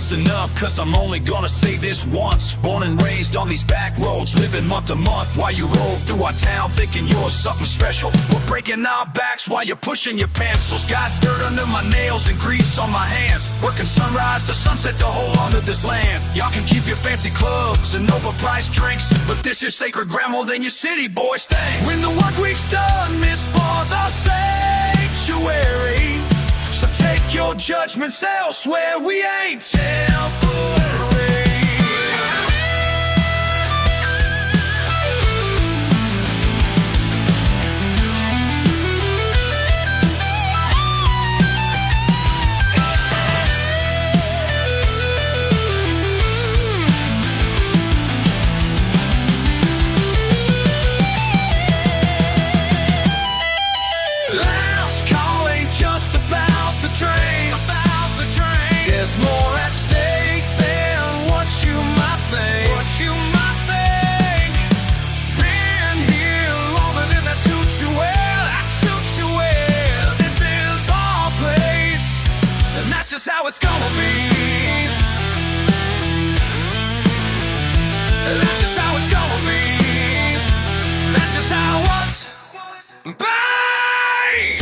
Speaker 1: listen up, cause I'm only gonna say this once. Born and raised on these back roads, living month to month, while you roll through our town thinking you're something special. We're breaking our backs while you're pushing your pencils. Got dirt under my nails and grease on my hands, working sunrise to sunset to hold on to this land. Y'all can keep your fancy clubs and overpriced drinks, but this is sacred ground more than your city boys think. When the work week's done, this bar's our sanctuary, so take your judgments elsewhere. We ain't temporary. There's more at stake than what you might think. Been here longer than that suits you well. This is our place, and that's just how it's gonna be. That's just how it's gonna be. That's just how what's bang!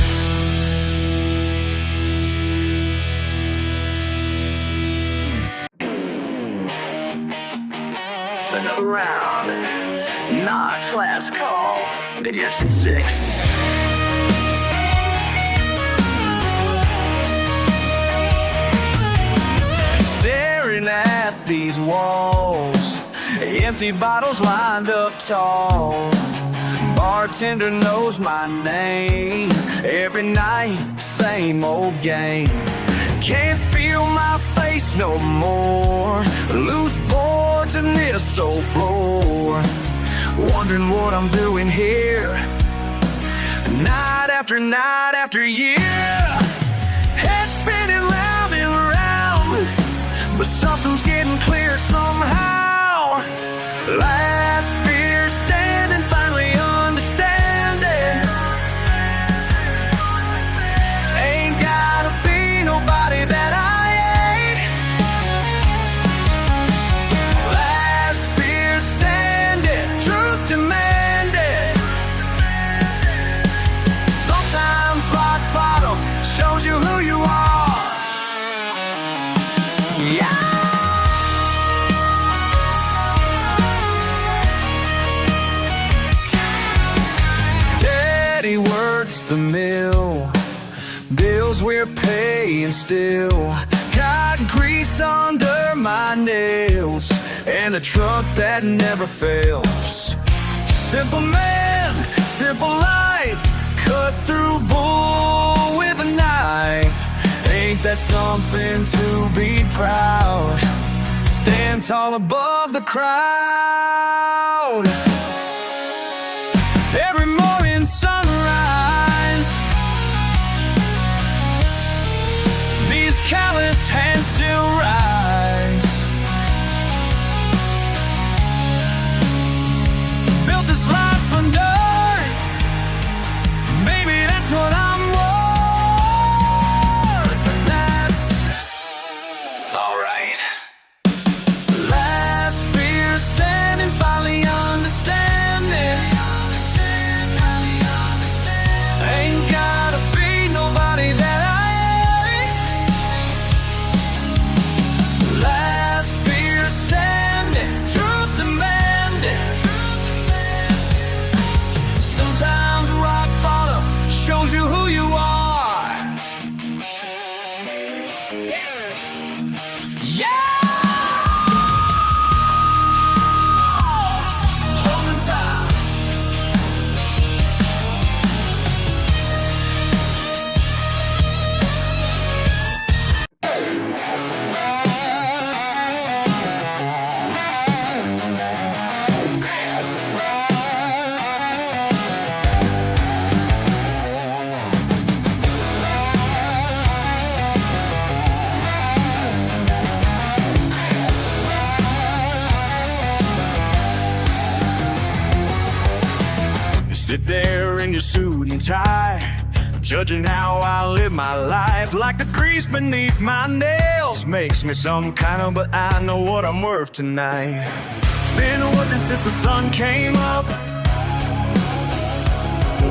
Speaker 1: Another round, Knox last call, yes at 6. Staring at these walls, empty bottles lined up tall. Bartender knows my name, every night, same old game. Can't feel my face no more, loose boards in this old floor. Wondering what I'm doing here, night after year. Head spinning round and round, but something's getting clear somehow. Last beer standing, finally understanding. Ain't gotta be nobody that I ain't. Last beer standing, truth demanding. Sometimes rock bottom shows you who you are. Yeah. Daddy works the mill, bills we're paying still. Got grease under my nails, and a truck that never fails. Simple man, simple life, cut through bull with a knife. Ain't that something to be proud? Stand tall above the crowd. Every morning sunrise, these calloused hands still rise. Built this life from dirt, maybe that's what I'm worth, and that's alright. Last beer standing, finally understanding. Ain't gotta be nobody that I ain't. Last beer standing, truth demanding. Sometimes rock bottom shows you who you are. Yeah! Closing time. Sit there in your suit and tie, judging how I live my life, like the grease beneath my nails. applause makes me some kind of, but I know what I'm worth tonight. Been working since the sun came up,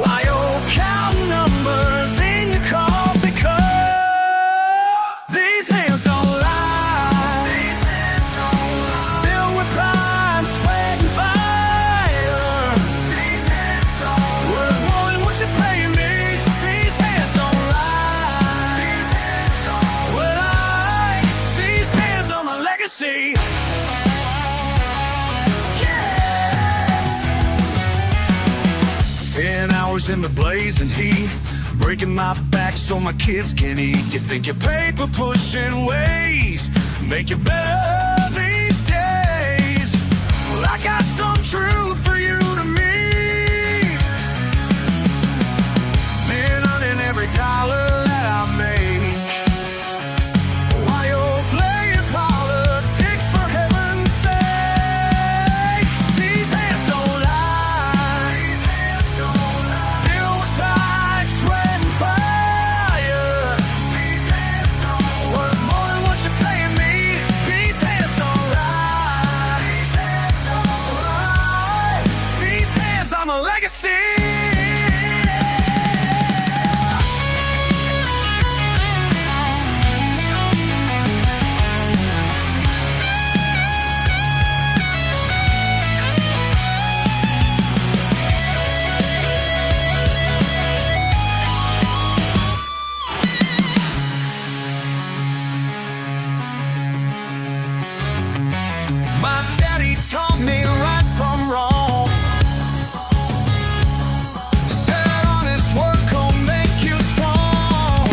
Speaker 1: while you're counting numbers in your coffee cup. These hands don't lie. These hands don't lie. Filled with pride, sweat, and fire. These hands don't lie. Worth more than what you're paying me. These hands don't lie. These hands don't lie. These hands are my legacy. 10 hours in the blazing heat, breaking my back so my kids can eat. You think your paper pushing ways make you better these days? Well, I got some truth for you to meet. Been earning every dollar that I make, while you're playing politics, for heaven's sake. These hands don't lie. These hands don't lie. Filled with pride, sweat, and fire. These hands don't worth more than what you're paying me. These hands don't lie. These hands don't lie. These hands are my legacy. My daddy taught me right from wrong. Said honest work will make you strong.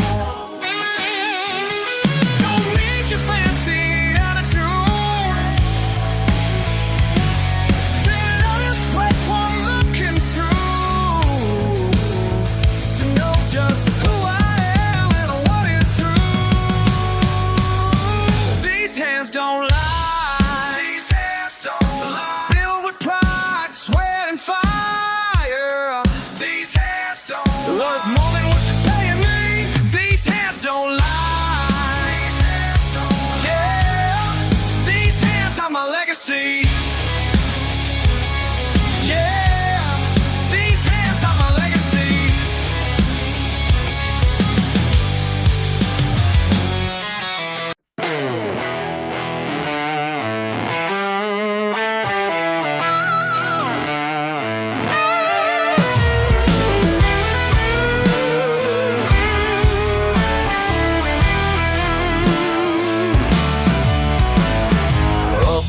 Speaker 1: Don't need your fancy attitude. Said honest sweat one looking through, to know just who I am and what is true. These hands don't lie. Worth more than what you're paying me. These hands don't lie. These hands don't lie. Yeah, these hands are my legacy. Yeah, these hands are my legacy.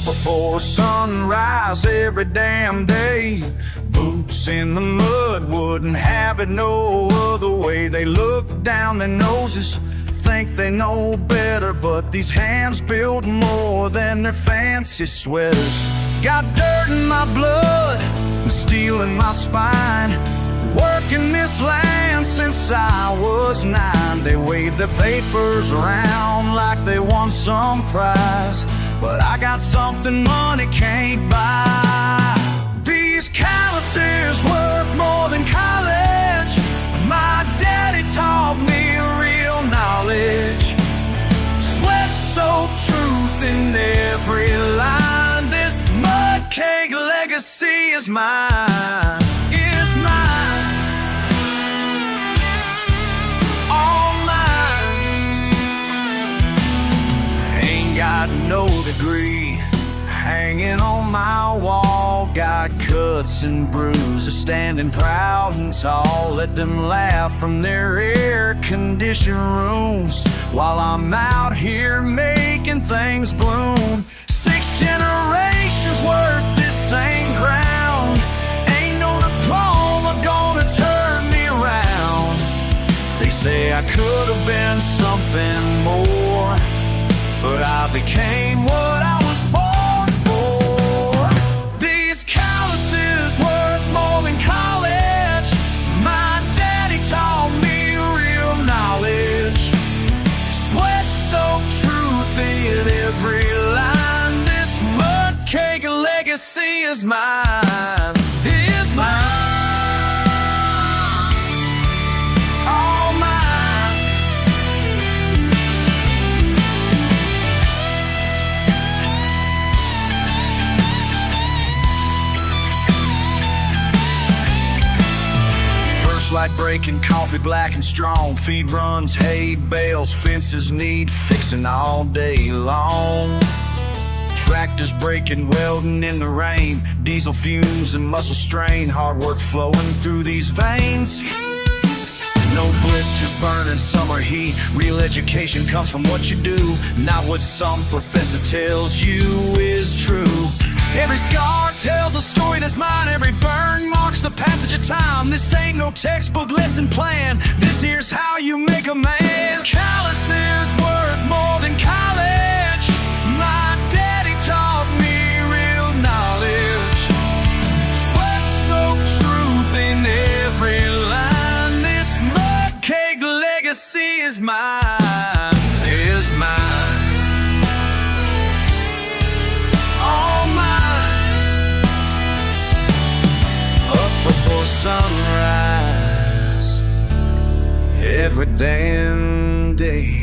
Speaker 1: Before sunrise every damn day, boots in the mud, wouldn't have it no other way. They look down their noses, think they know better, but these hands build more than their fancy sweaters. Got dirt in my blood and steel in my spine, working this land since I was 9. They wave their papers around like they won some prize, but I got something money can't buy. These calluses worth more than college. My daddy taught me real knowledge. Sweat-soaked truth in every line. This mud cake legacy is mine. Is mine. All mine. Ain't got no degree hanging on my wall. Got cuts and bruises, standing proud and tall. Let them laugh from their air-conditioned rooms while I'm out here making things bloom. 6 generations worth this same ground. Ain't no diploma gonna turn me around. They say I could have been something more, but I became what I was born for. These calluses worth more than college. My daddy taught me real knowledge. Sweat-soaked truth in every line. This mud cake legacy is mine. Is mine. All mine. breaking, coffee black and strong. Feed runs, hay bales, fences need fixing all day long. Tractors breaking, welding in the rain. Diesel fumes and muscle strain. Hard work flowing through these veins. No blisters burning summer heat. Real education comes from what you do, not what some professor tells you is true. Every scar tells a story that's mine. Every burn marks the passage of time. This ain't no textbook lesson plan. This here's how you make a man. Callous is worth more than college. My daddy taught me real knowledge. Sweat-soaked truth in every line. This mud cake legacy is mine, is mine. Before sunrise, every damn day.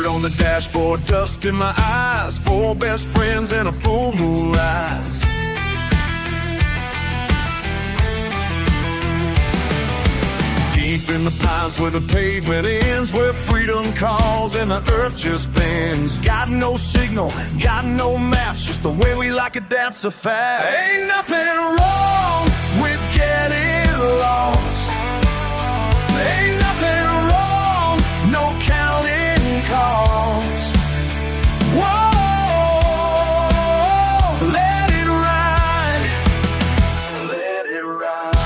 Speaker 1: On the dashboard, dust in my eyes. 4 best friends and a full moon rise. Deep in the pines where the pavement ends, where freedom calls and the earth just bends. Got no signal, got no maps, just the way we like it, that's a fact. Ain't nothing wrong with getting lost. Ain't nothing wrong, no counting cost. Whoa, let it ride, let it ride.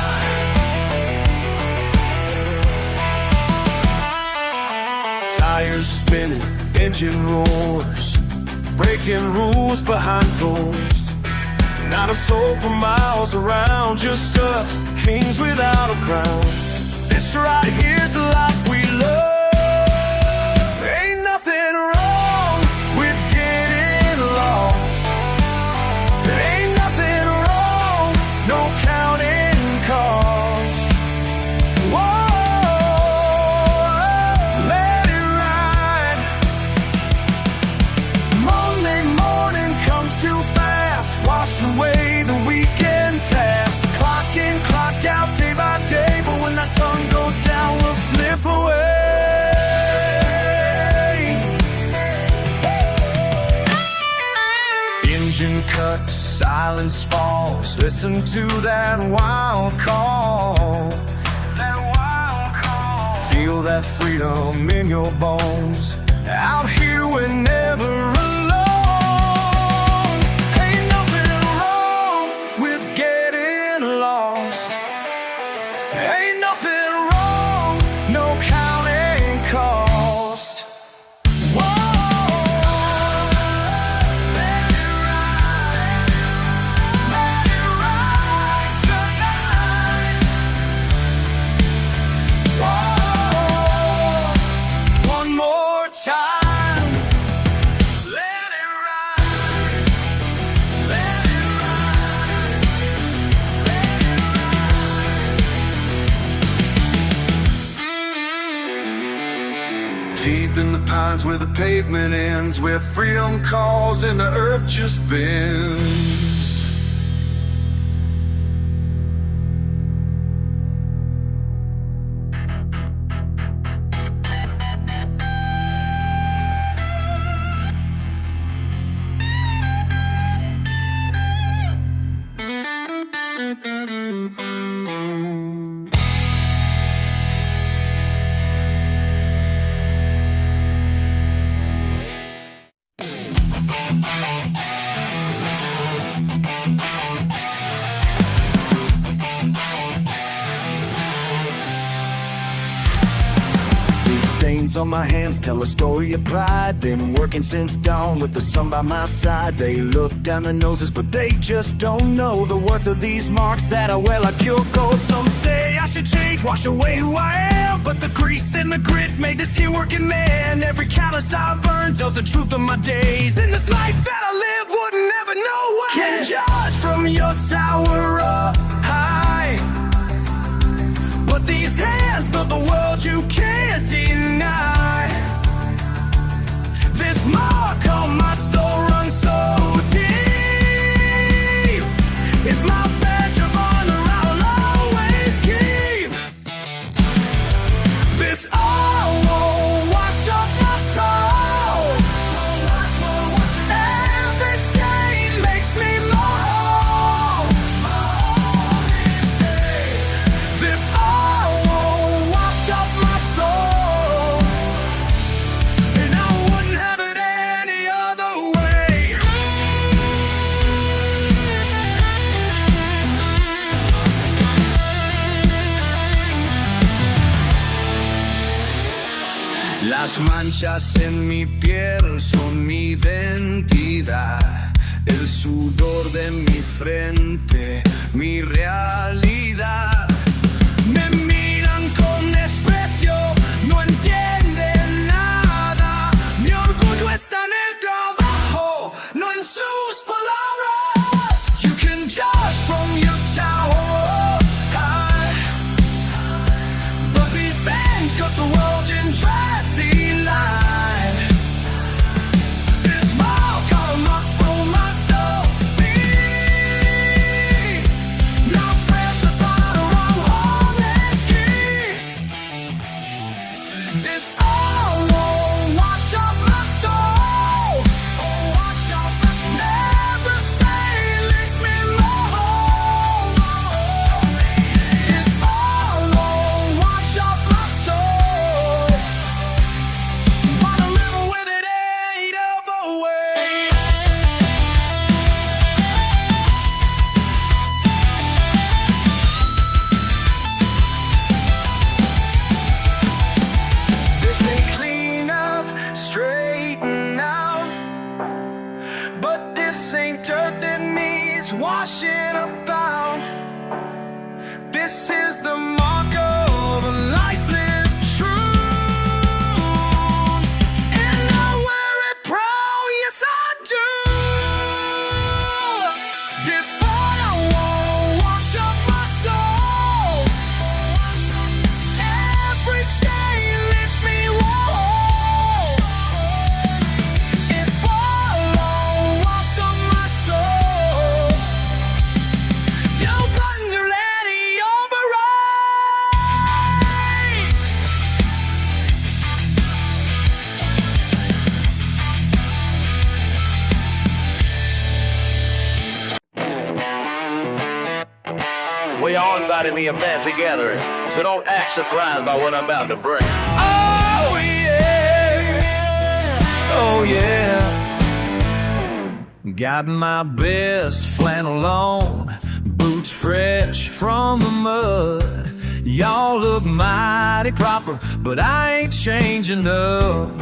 Speaker 1: Tires spinning, engine roars, breaking rules behind closed. Not a soul for miles around, just us, kings without a crown. This right here's the life we love. Sun goes down, we'll slip away. Engine cut, silence falls. Listen to that wild call. That wild call. Feel that freedom in your bones. Out here we're never alone. Ain't nothing wrong with getting lost. Ain't nothing wrong, no counting cost. Whoa, let it ride tonight. Whoa, one more time. Let it ride, let it ride, let it ride. Deep in the pines where the pavement ends, where freedom calls and the earth just bends. scars on my hands tell a story of pride. Been working since dawn with the sun by my side. They look down their noses, but they just don't know the worth of these marks that I wear like pure gold. Some say I should change, wash away who I am, but the grease and the grit made this here working man. Every callous I've earned tells the truth of my days. In this life that I live, wouldn't ever know why. Can judge from your tower up high, but these hands built the world you can't deny. This mark on my soul runs so deep. It's my badge of honor I'll always keep. This all won't wash off my soul. Every stain makes me more. This all won't wash off my soul, and I wouldn't have it any other way. Las manchas en mi piel son mi identidad. El sudor de mi frente, mi realidad. Me miran con desprecio, no entienden nada. Mi orgullo está en el trabajo, no en sus palabras. You can judge from your tower high, but be fans cause the world in tragedy line. This mark on my from my soul. No friends about a wrong honest key. This all won't wash off my soul. Wash off my soul. Never say leaves me more. This all won't wash off my soul. Wanna live with it ain't over way. This ain't clean up, straighten out, but this ain't dirt that needs washing about. This is the mark of a life lived true, and I wear it proud, yes I do. This part I won't wash off my soul. Every stain lifts me whole. If I won't wash off my soul, you'll wonder any override.
Speaker 2: We all invited me a fancy gathering, so don't act surprised by what I'm about to bring.
Speaker 1: Oh yeah, oh yeah. Got my best flannel on, boots fresh from the mud. Y'all look mighty proper, but I ain't changing up.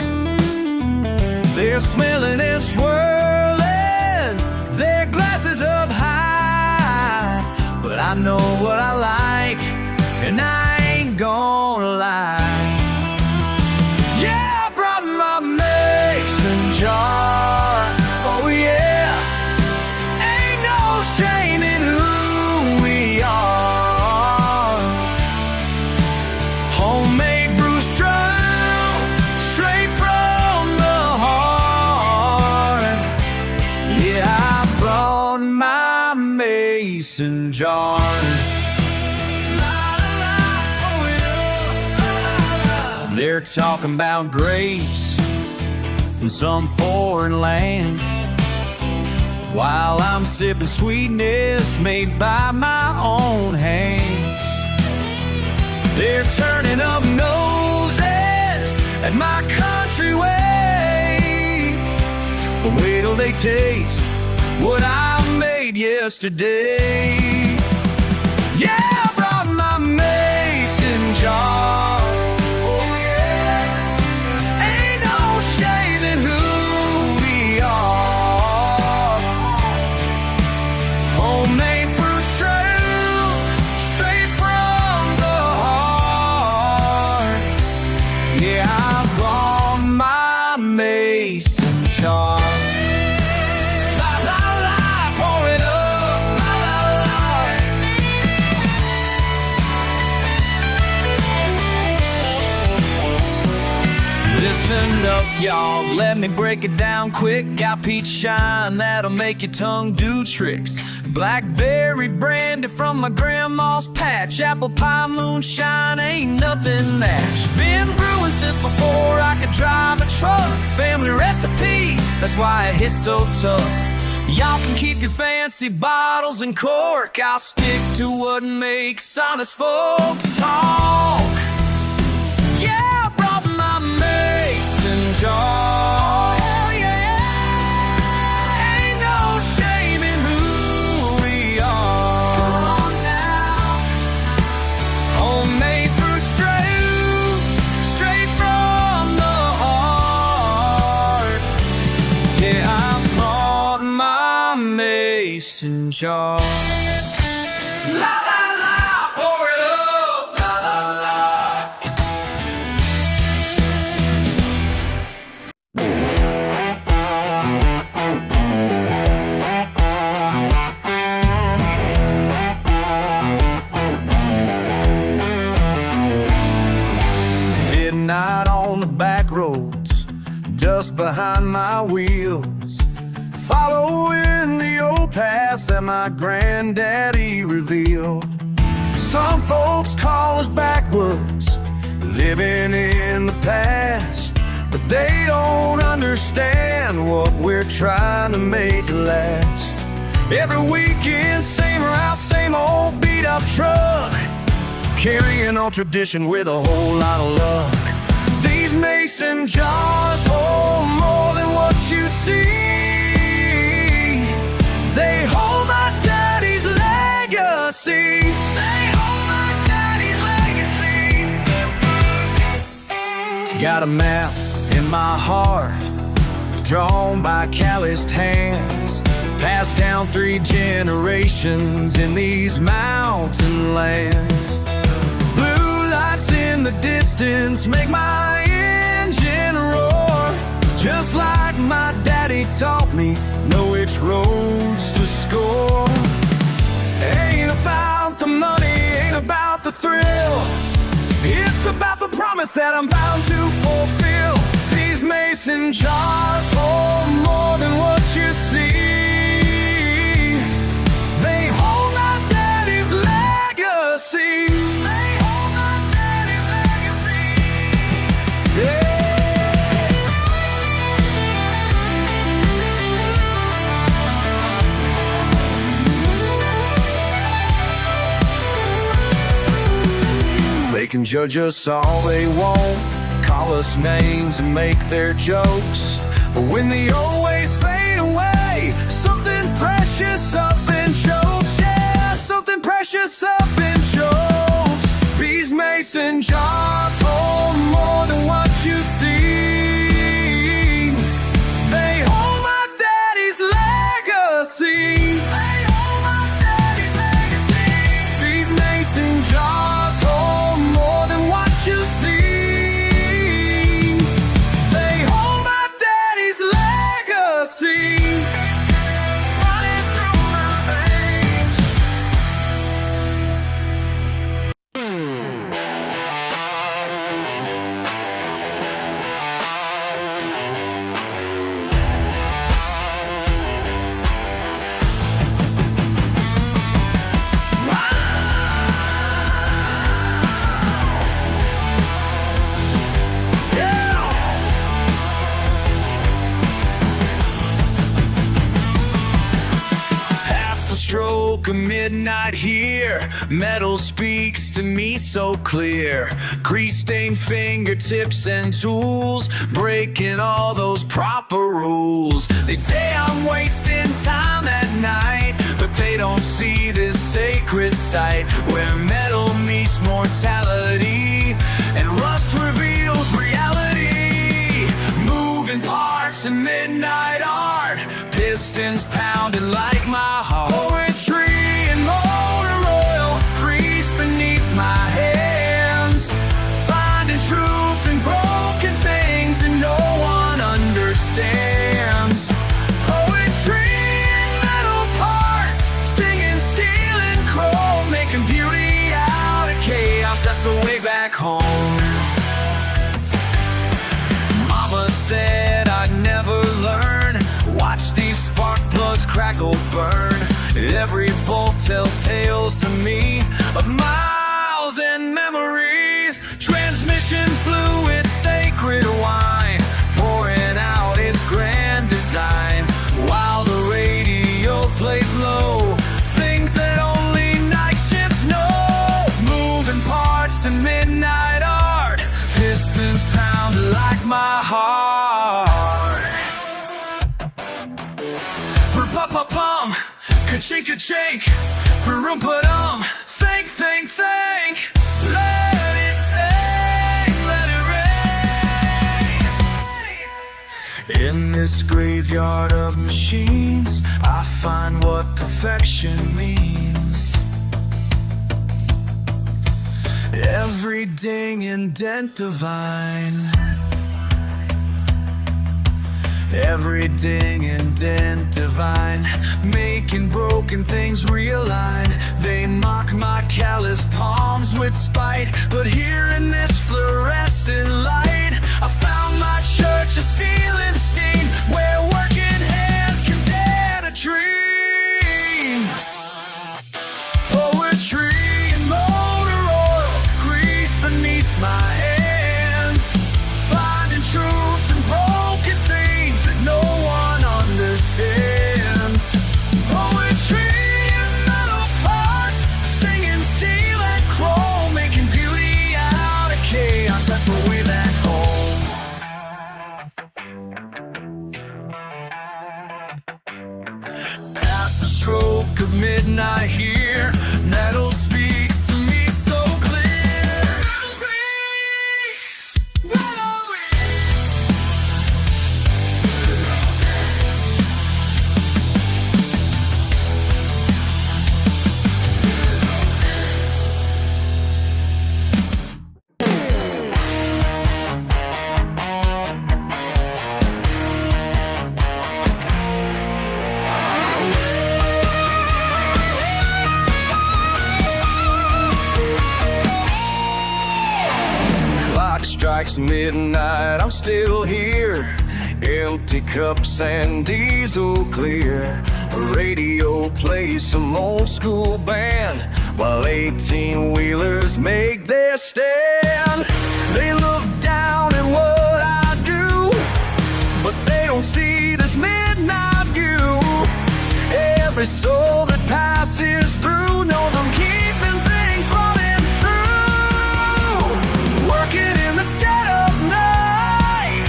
Speaker 1: They're smelling and swirling, their glasses up high, but I know what I like, and I ain't gonna lie. Yeah, I brought my mason jar. Oh yeah, ain't no shame in who we are. Homemade brew strong, straight from the heart. Yeah, I brought my mason jar. They're talking about grapes from some foreign land, while I'm sipping sweetness made by my own hands. They're turning up noses at my country way, but wait till they taste what I made yesterday. Yeah, I brought my mason jar. Oh yeah, y'all, let me break it down quick. Got peach shine that'll make your tongue do tricks. Blackberry brandy from my grandma's patch. Apple pie moonshine, ain't nothing matched. Been brewing since before I could drive a truck. Family recipe, that's why it hits so tough. Y'all can keep your fancy bottles and cork. I'll stick to what makes honest folks talk. Yeah, I brought my mason jar. Oh, yeah. Ain't no shame in who we are. Come on now. Homemade brew straight from the heart. Yeah, I brought my mason jar. La la la, pour it up. La la la. Midnight on the back roads, dust behind my wheels, following the old paths that my granddaddy revealed. Some folks call us backwards, living in the past, but they don't understand what we're trying to make last. Every weekend, same route, same old beat-up truck, carrying on tradition with a whole lot of luck. These mason jars hold more than what you see. They hold my daddy's legacy. They hold my daddy's legacy. Got a map in my heart, drawn by calloused hands, passed down 3 generations in these mountain lands. Blue lights in the distance make my engine roar, just like my daddy taught me, know which roads to score. Ain't about the money, ain't about the thrill, it's about the promise that I'm bound to fulfill. These mason jars hold more than what you see. They hold my daddy's legacy. They hold my daddy's legacy. Yeah. They can judge us all they want, call us names and make their jokes, but when the old ways fade away, something precious up in jokes. Yeah, something precious up in jokes. These mason jars hold more than what you see. They hold my daddy's legacy. They hold my daddy's legacy. These mason jars hold more than what you see. They hold my daddy's legacy. Running through my veins. Stroke of midnight here, metal speaks to me so clear. Grease-stained fingertips and tools, breaking all those proper rules. They say I'm wasting time at night, but they don't see this sacred site where metal meets mortality and rust reveals reality. Moving parts and midnight art, pistons pounding like my heart. Poetry and motor oil crease beneath my hands, finding truth in broken things that no one understands. Poetry in metal parts, singing steel and chrome, making beauty out of chaos. That's the way back home. Mama said spark plugs crackle, burn. Every bolt tells tales to me of miles and memories. Transmission fluid, sacred wine, pouring out its grand design, while the radio plays low things that only night shifts know. Moving parts and midnight art, pistons pound like my heart. For pa-pa-pum, ka-chink, for room-pa-dum, think, let it sing, let it rain. In this graveyard of machines, I find what perfection means. Every ding and dent divine, every ding and dent divine, making broken things realign. They mock my callous palms with spite, but here in this fluorescent light, I found my church of steel and steam, where working hands can dare to dream. Poetry and motor oil, grease beneath my hands, finding truth in broken things that no one understands. Poetry in metal parts, singing steel and chrome, making beauty out of chaos. That's the way back home. Past the stroke of midnight here, metal speaks to me so clear. Metal speaks, metal strikes midnight, I'm still here. Empty cups and diesel clear. A radio plays some old school band, while 18-wheelers make their stand. They look down at what I do, but they don't see this midnight view. Every soul that passes through knows I'm keeping things running true. Working in the dead of night,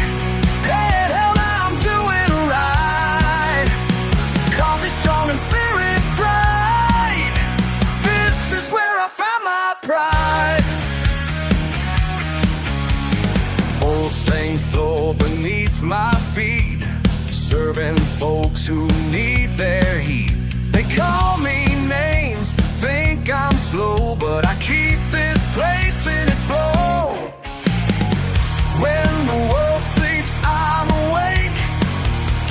Speaker 1: head held, I'm doing right. Coffee strong and spirit bright, this is where I found my pride. Old stained floor beneath my feet, serving folks who need their heat. They call me names, think I'm slow, but I keep this place in its flow. When the world sleeps, I'm awake,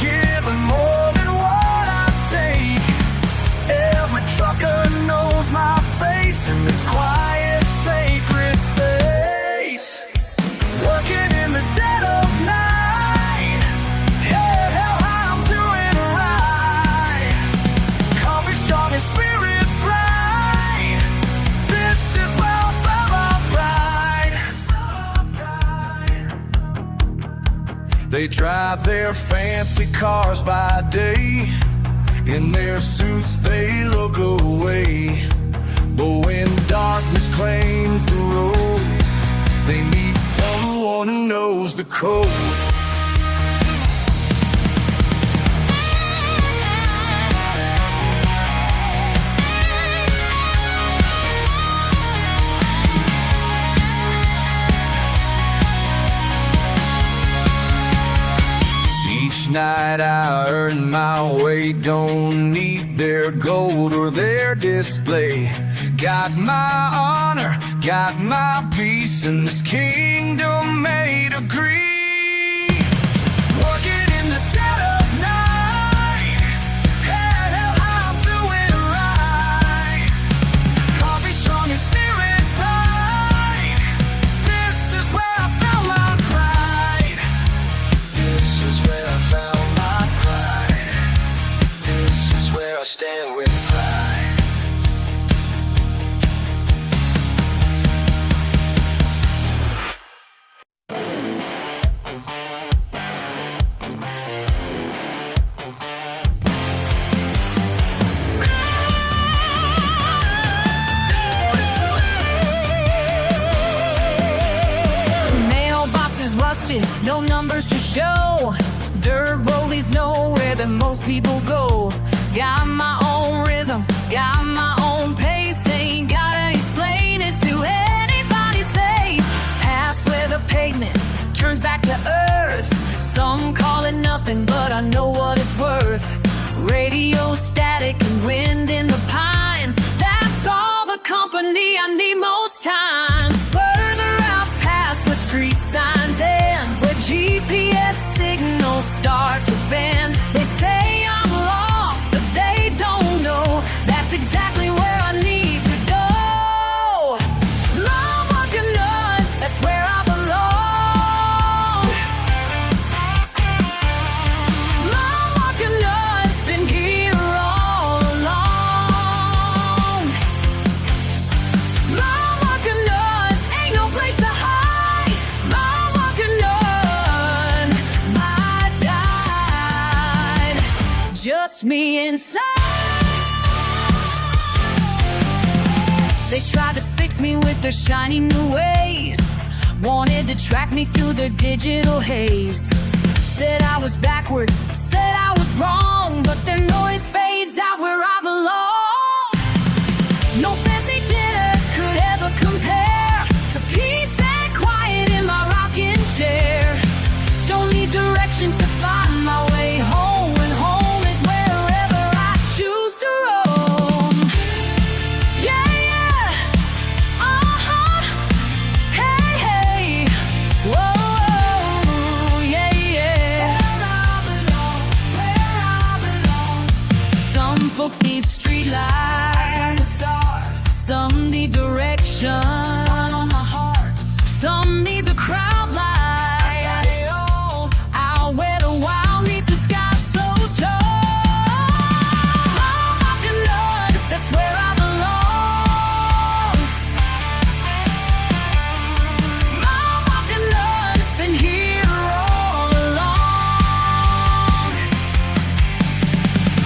Speaker 1: giving more than what I take. Every trucker knows my face in this quiet, sacred space. Working in the dead of night, head held high, I'm doing right. Coffee strong and spirit bright, this is where I found my pride. They drive their fancy cars by day, in their suits they look away. But when darkness claims the roads, they meet someone who knows the code. Each night I earn my way, don't need their gold or their display. Got my honor, got my peace, in this kingdom made of grease. Working in the dead of night, head held high, I'm doing right. Coffee strong and spirit bright, this is where I found my pride. This is where I found my pride. it with pride.
Speaker 3: No numbers to show. Dirt road leads nowhere that most people go. Got my own rhythm, got my own pace. Ain't gotta explain it to anybody's face. Past where the pavement turns back to earth. Some call it nothing, but I know what it's worth. Radio static and wind in the pines. That's all the company I need most times. Further out past where street signs end, where GPS signals start to bend. They say I'm lost, but they don't know that's exactly where I need to go. Long walking on, that's where I belong. Long walking on, been here all along. Long walking on, ain't no place to hide. Long walking on, I died. Just me inside. They tried to fix me with their shiny new ways. Wanted to track me through their digital haze. Said I was backwards, said I was wrong, but their noise fades out where I belong. No fancy dinner could ever compare to peace and quiet in my rocking chair. Don't need directions to find my way home, and home is wherever I choose to roam. Yeah, yeah, uh-huh, hey, hey, whoa, yeah, yeah. Where I belong. Some folks need street lights, some need direction, some need the crowd light. Out where the wild meets the sky so tall. Long walking on, that's where I belong. Long walking on, been here all along.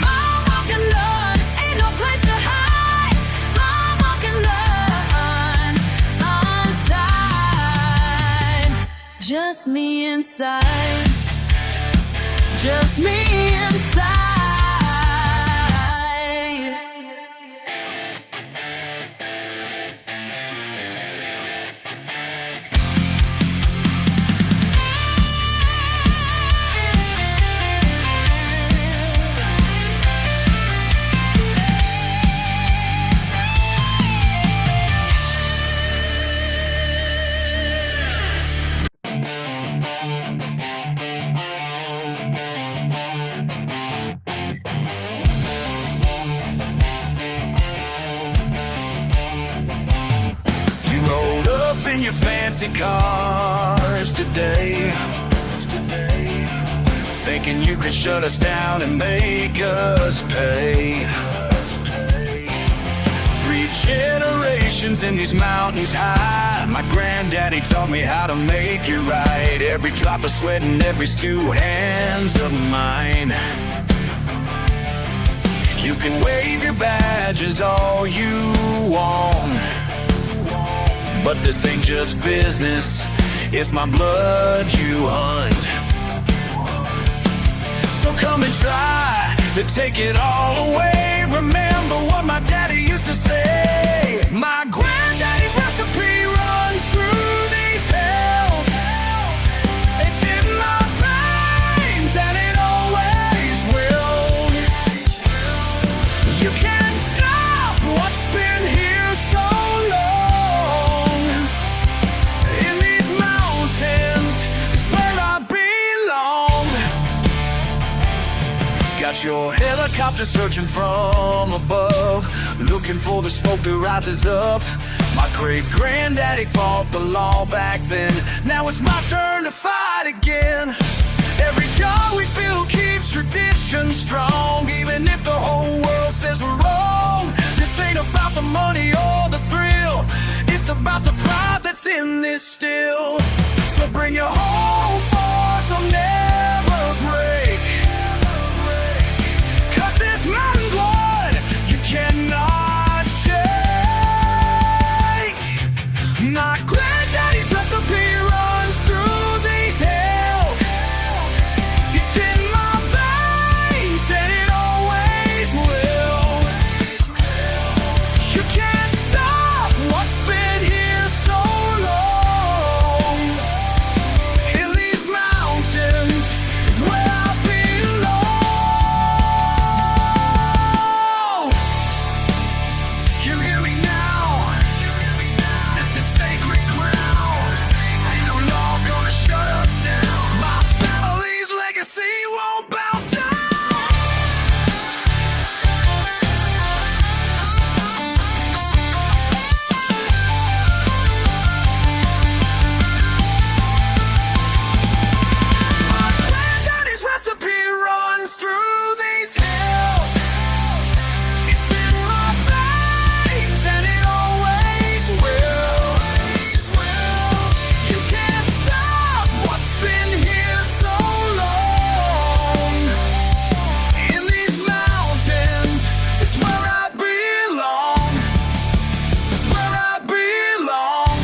Speaker 3: Long walking on, ain't no place to hide. Long walking on, inside. Just me inside. Just me inside.
Speaker 1: You rolled up in your fancy cars today, thinking you could shut us down and make us pay. 3 generations in these mountains high. My granddaddy taught me how to make it right. Every drop of sweat and every 2 hands of mine. You can wave your badges all you want, but this ain't just business, it's my blood you hunt. So come and try to take it all away. Remember what my daddy used to say. My granddaddy's recipe runs through these hills. It's in my veins and it always will. You can't stop what's been here so long. In these mountains is where I belong. Got your helicopter searching from above, looking for the smoke that rises up. My great-granddaddy fought the law back then. Now it's my turn to fight again. Every jar we fill keeps tradition strong, even if the whole world says we're wrong. This ain't about the money or the thrill, it's about the pride that's in this still. So bring your whole force, I'll never break. 'Cause this mountain blood you cannot shake. My granddaddy's recipe runs through these hills. It's in my veins and it always will. You can't stop what's been here so long. In these mountains is where I belong. You hear me now? This is sacred ground. Ain't no law gonna shut us down. My family's legacy won't bow down. My granddaddy's recipe runs through these hills. It's in my veins and it always will. You can't stop what's been here so long. In these mountains, it's where I belong. It's where I belong.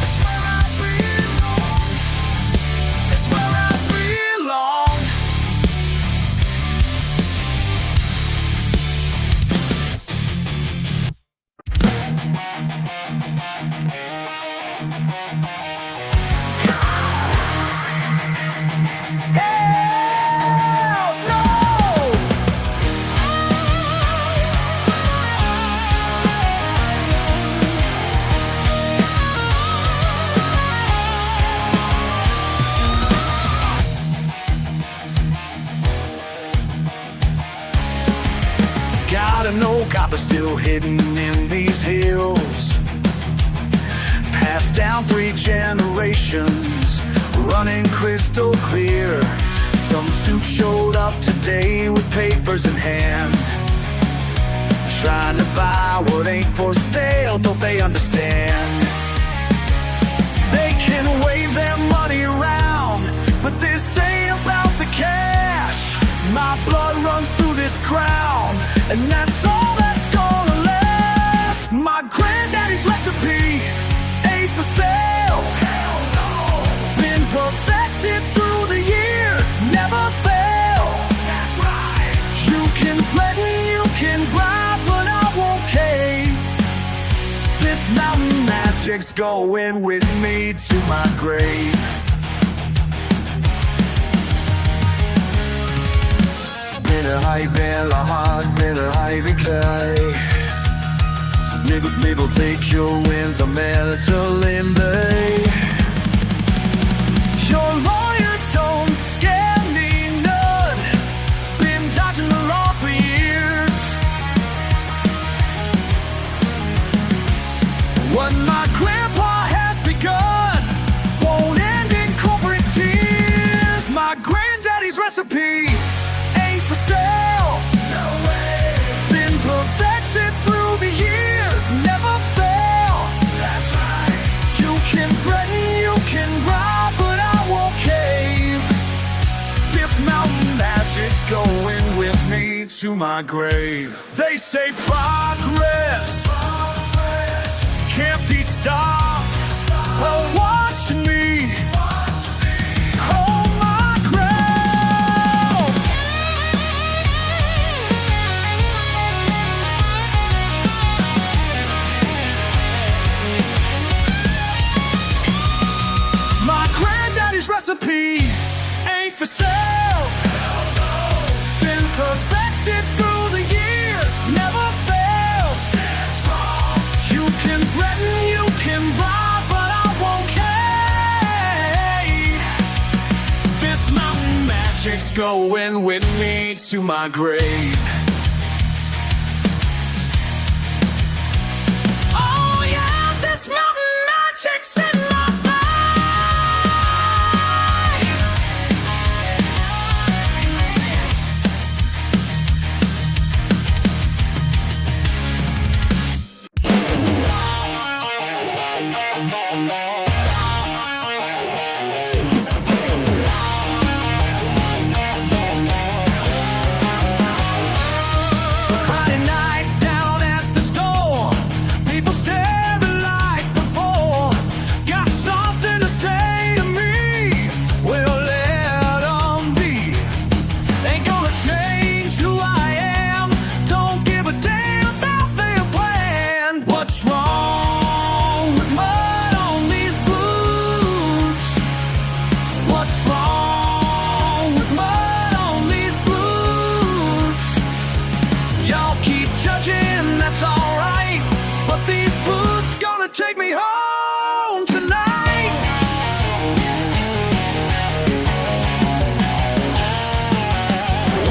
Speaker 1: It's where I belong. It's where I belong. Hell no! Gotta know, copper still hidden in these hills. Passed down 3 generations, running crystal clear. Some suit showed up today with papers in hand, trying to buy what ain't for sale, don't they understand? They can wave their money around, but this ain't about the cash. My blood runs through this crown, and that's all that's gonna last. My granddaddy's recipe ain't for sale. Hell no. Been perfected through the years, never fail. That's right. You can threaten, you can bribe, but I won't cave. This mountain magic's going with me to my grave. Bitter high bell, hard bitter high clay. Never think you'll win the metal in bay. Your lawyers don't scare me none. Been dodging the law for years. What my grandpa has begun won't end in corporate tears. My granddaddy's recipe ain't for sale. No way. Been perfected through the years, never fail. That's right. You can threaten, you can bribe, but I won't cave. This mountain magic's going with me to my grave. They say progress can't be stopped. Well, watching me hold my ground. My granddaddy's recipe ain't for sale. Been perfected through the years, never fails. You can threaten, you can bribe, but I won't cave. This mountain magic's going with me to my grave. Oh yeah, this mountain magic's in my veins. judging, that's alright. But these boots gonna take me home tonight.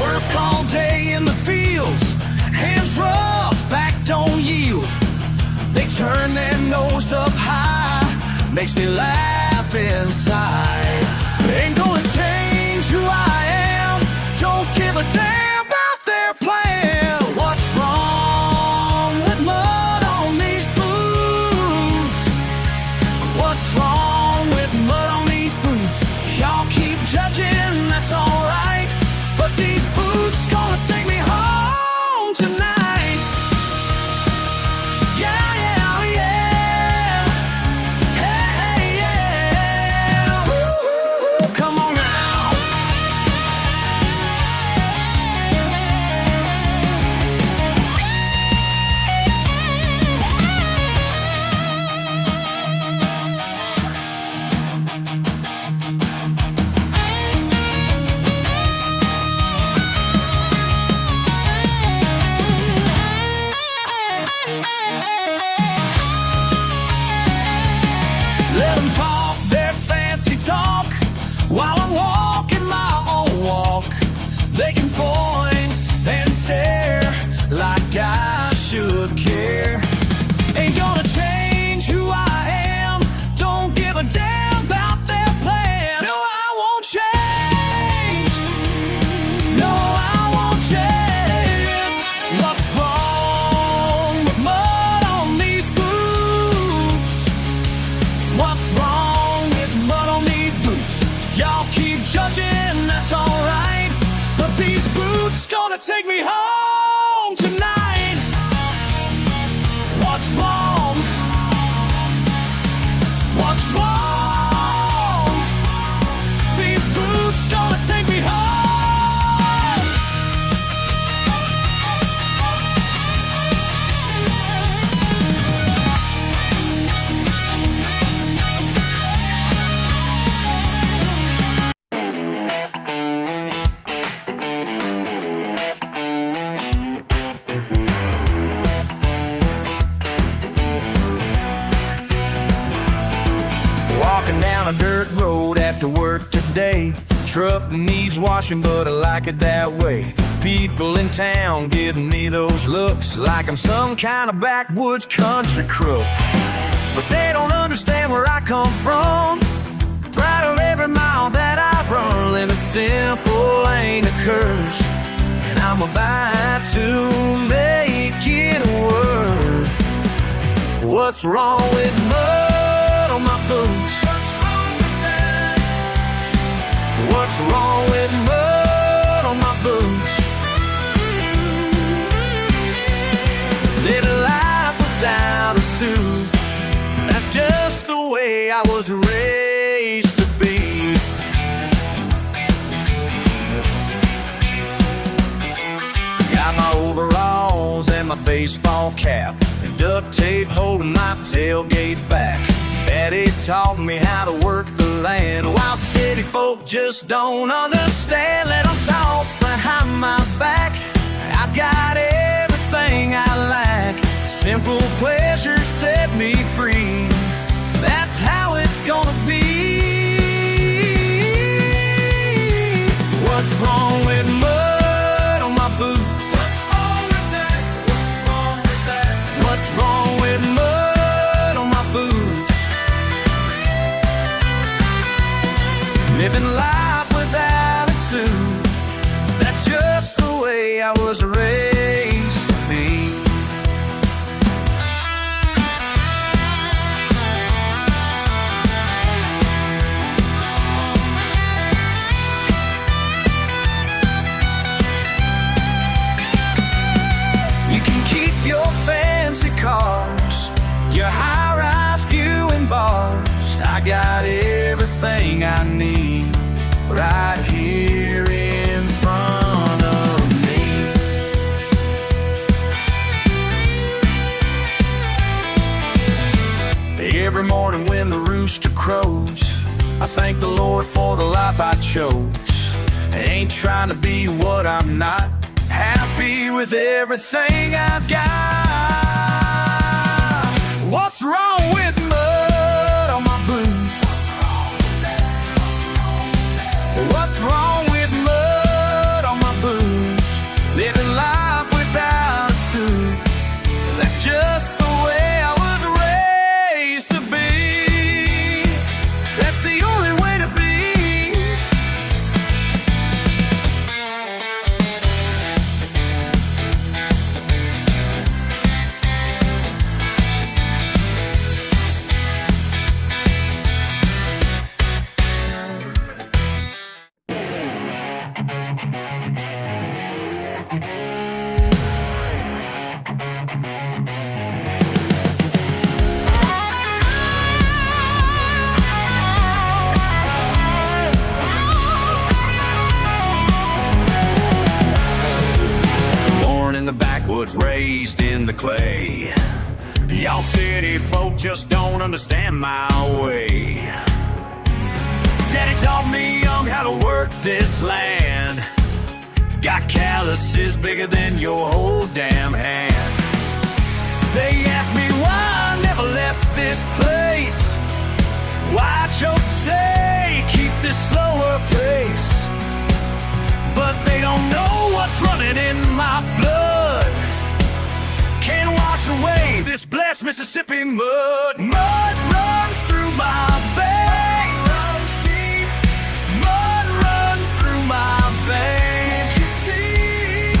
Speaker 1: Work all day in the fields, hands rough, back don't yield. They turn their nose up high, makes me laugh inside. Ain't gonna change who I am, don't give a damn about their plan. What's wrong with mud on these boots? What's wrong with mud on these boots? Y'all keep judging, that's alright. But these boots gonna take me home tonight. Yeah, yeah, yeah. Hey, hey, yeah. Woo, come on now. Let them talk their fancy talk while I'm walking my own walk. They can point and stare like I should care. Ain't gonna change who I am, don't give a damn about their plan. No, I won't change. No, I won't change. What's wrong with mud on these boots? What's wrong with mud on these boots? Y'all keep judging, that's alright. But these boots gonna take me home tonight. What's wrong? What's wrong? These boots gonna take me home. Walking down a dirt road after work today. Truck needs washing, but I like it that way. People in town giving me those looks like I'm some kind of backwoods country crook. But they don't understand where I come from. Proud of every mile that I've run. Living simple ain't a curse, and I'm about to make it work. What's wrong with mud on my boots? What's wrong with mud on my boots? Living life without a suit, that's just the way I was raised to be. Got my overalls and my baseball cap, and duct tape holding my tailgate back. Daddy taught me how to work the land, while city folk just don't understand. Let them talk behind my back. I've got everything I lack. Simple pleasures set me free. That's how it's gonna be. What's wrong with mud on my boots? What's wrong with that? What's wrong with that? What's wrong with mud on my boots? Living life without a suit, that's just the way I was raised to be. You can keep your fancy cars, your high-rise viewing bars. I got everything I need right here in front of me. Every morning when the rooster crows, I thank the Lord for the life I chose. I ain't trying to be what I'm not, happy with everything I've got. What's wrong with mud on my boots? What's wrong with mud on my boots? Living life without a suit. That's just the way I was raised to be. That's the only way to be. Was raised in the clay. Y'all city folk just don't understand my way. Daddy taught me young how to work this land. Got calluses bigger than your whole damn hand. They asked me why I never left this place, why I chose to stay, keep this slower pace. But they don't know what's running in my blood. Can't wash away this blessed Mississippi mud. Mud runs through my veins. Mud runs deep. Mud runs through my veins. Can't you see?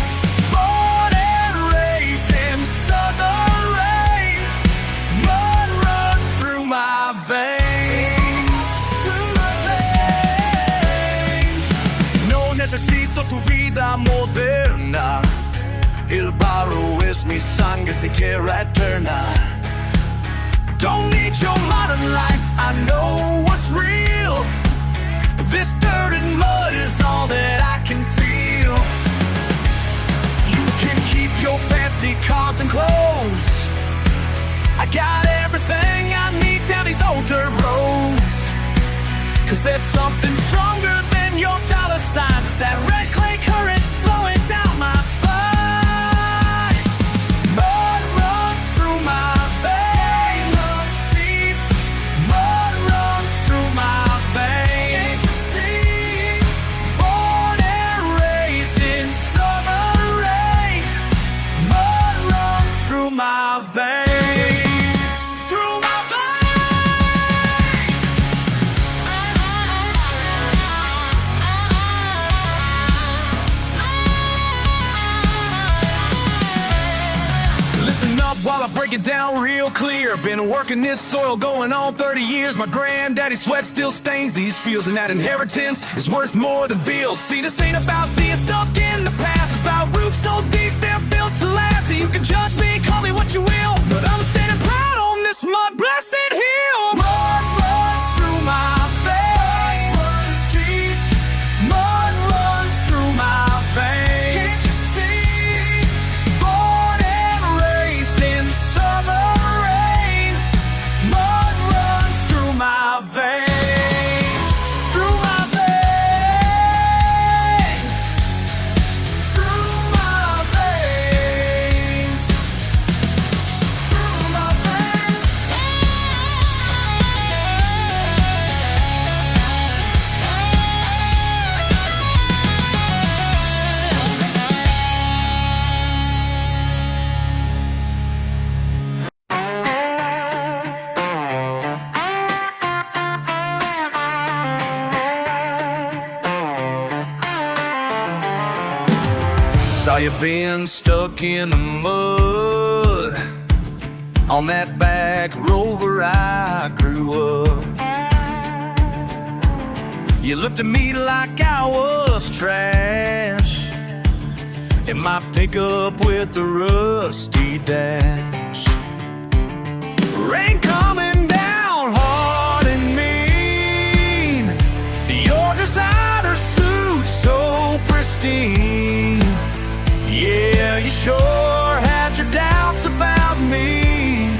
Speaker 1: Born and raised in southern rain. Mud runs through my veins. Through my veins. No necesito tu vida moderna. El barro es mi sangre, es mi tierra eterna. Don't need your modern life, I know what's real. This dirt and mud is all that I can feel. You can keep your fancy cars and clothes. I got everything I need down these old dirt roads. Cause there's something stronger than your dollar signs. It's that red clay current flowing down my spine. While I break it down real clear, been working this soil going on 30 years. My granddaddy's sweat still stains these fields, and that inheritance is worth more than bills. See, this ain't about being stuck in the past, it's about roots so deep they're built to last. So you can judge me, call me what you will, but I'm standing proud on this mud blessed hill. Mud runs through my veins. Mud runs deep. Mud runs through my veins. Can't you see? Born and raised in summer rain. Mud runs through my veins. Through my veins. Through my veins. Through my veins. Saw you been stuck in the mud on that back road where I grew up. You looked at me like I was trash in my pickup with the rusty dash. Rain coming down hard and mean. Your designer suit so pristine. Yeah, you sure had your doubts about me,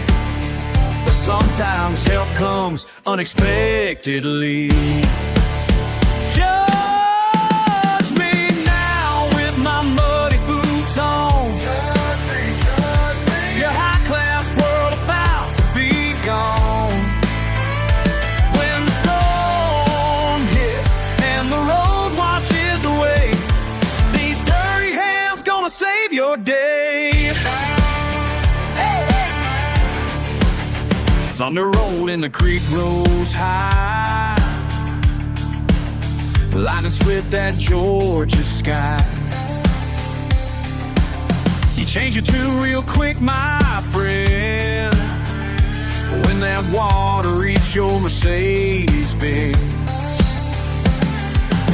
Speaker 1: but sometimes help comes unexpectedly. Judge me now with my muddy boots. Thunder rolling, the creek rose high, lightning split that Georgia sky. You change your tune real quick, my friend, when that water reached your Mercedes-Benz.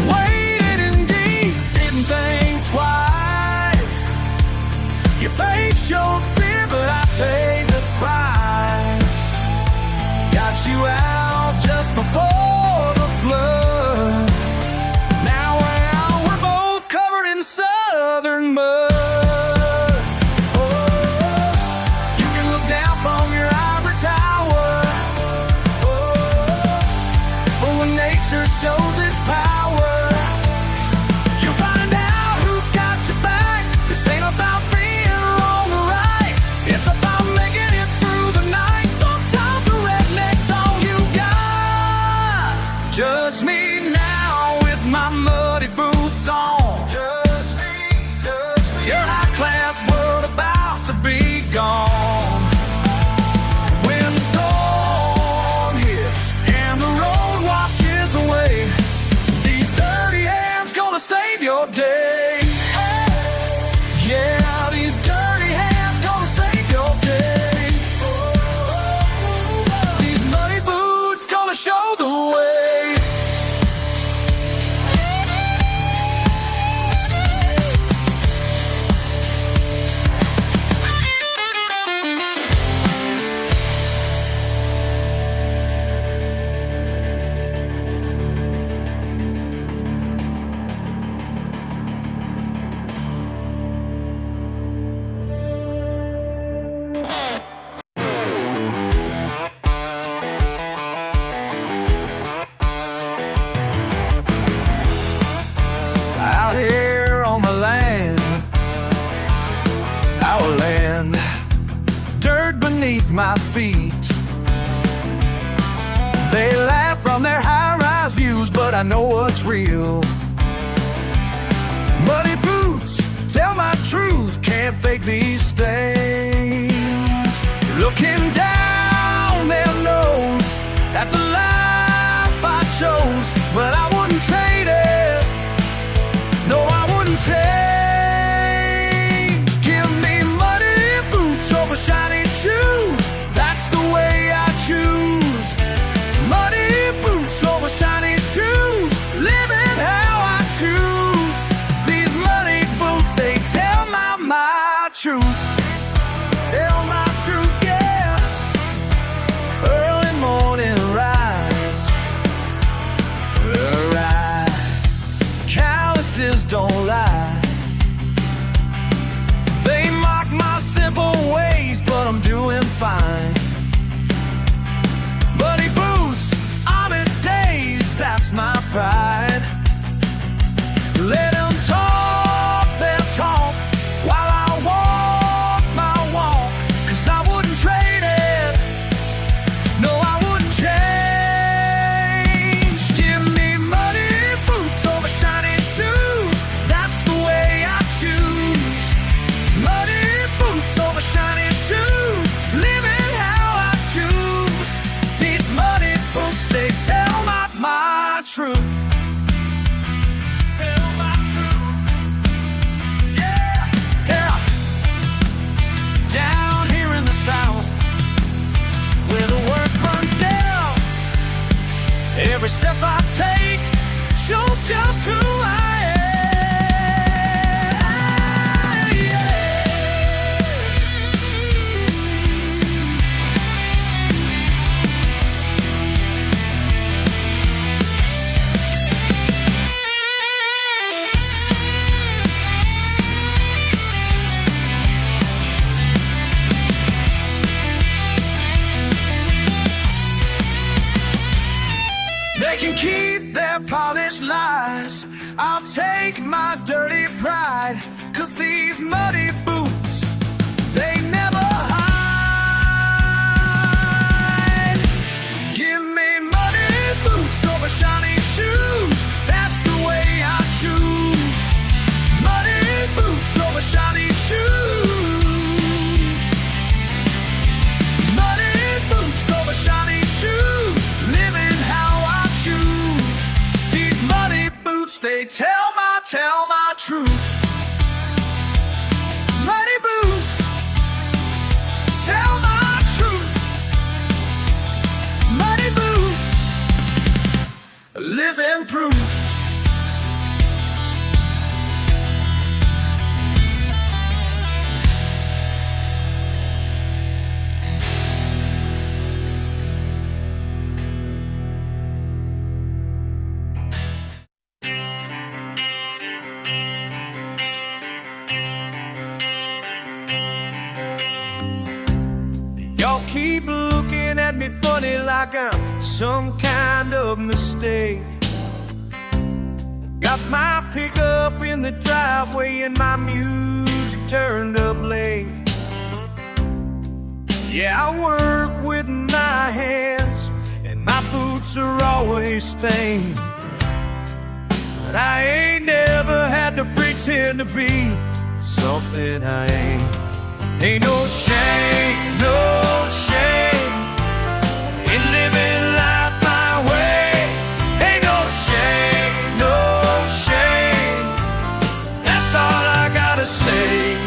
Speaker 1: Waded in deep, didn't think twice. Your face showed fear, but I paid the price. Got you out just before the flood. Now we're both covered in southern mud. Shows its power. You'll find out who's got your back. This ain't about being wrong or right. It's about making it through the night. Sometimes a redneck's all you got. Judge me now with my muddy boots on. Judge me. Your high-class world about to be gone. When the storm hits and the road washes away, these dirty hands gonna save your day. Yeah, these dirty hands gonna save your day. These muddy boots gonna show the way. Out here on the land, our land, dirt beneath my feet. They laugh from their high-rise views, but I know what's real. Muddy boots tell my truth, can't fake these stains. Looking down their nose at the life I chose, but I wouldn't trade it. No, I wouldn't change. Give me muddy boots over shiny shoes. That's the way I choose. Muddy boots over shiny shoes. Living how I choose. These muddy boots, they tell my truth. Tell my truth, yeah. Early morning rise. Right. Calluses don't lie. They mock my simple ways, but I'm doing fine. Muddy boots, honest days, that's my pride. Let them talk their talk while I walk my walk, 'cause I wouldn't trade it. No, I wouldn't change. Give me muddy boots over shiny shoes. That's the way I choose. Muddy boots over shiny shoes. Living how I choose. These muddy boots, they tell my truth. Tell my truth. Yeah, yeah. Down here in the South, where the work burns down, every step I take shows just who I am. Yeah. They can keep their polished lies. I'll take my dirty pride, 'cause these muddy boots, they never hide. Give me muddy boots over shiny shoes. That's the way I choose. Muddy boots over shiny shoes. Muddy boots over
Speaker 4: keep looking at me funny like I'm some kind of mistake. Got my pickup in the driveway and my music turned up late. Yeah, I work with my hands and my boots are always stained. But I ain't never had to pretend to be something I ain't. Ain't no shame, no shame in living life my way. Ain't no shame, no shame. That's all I gotta say.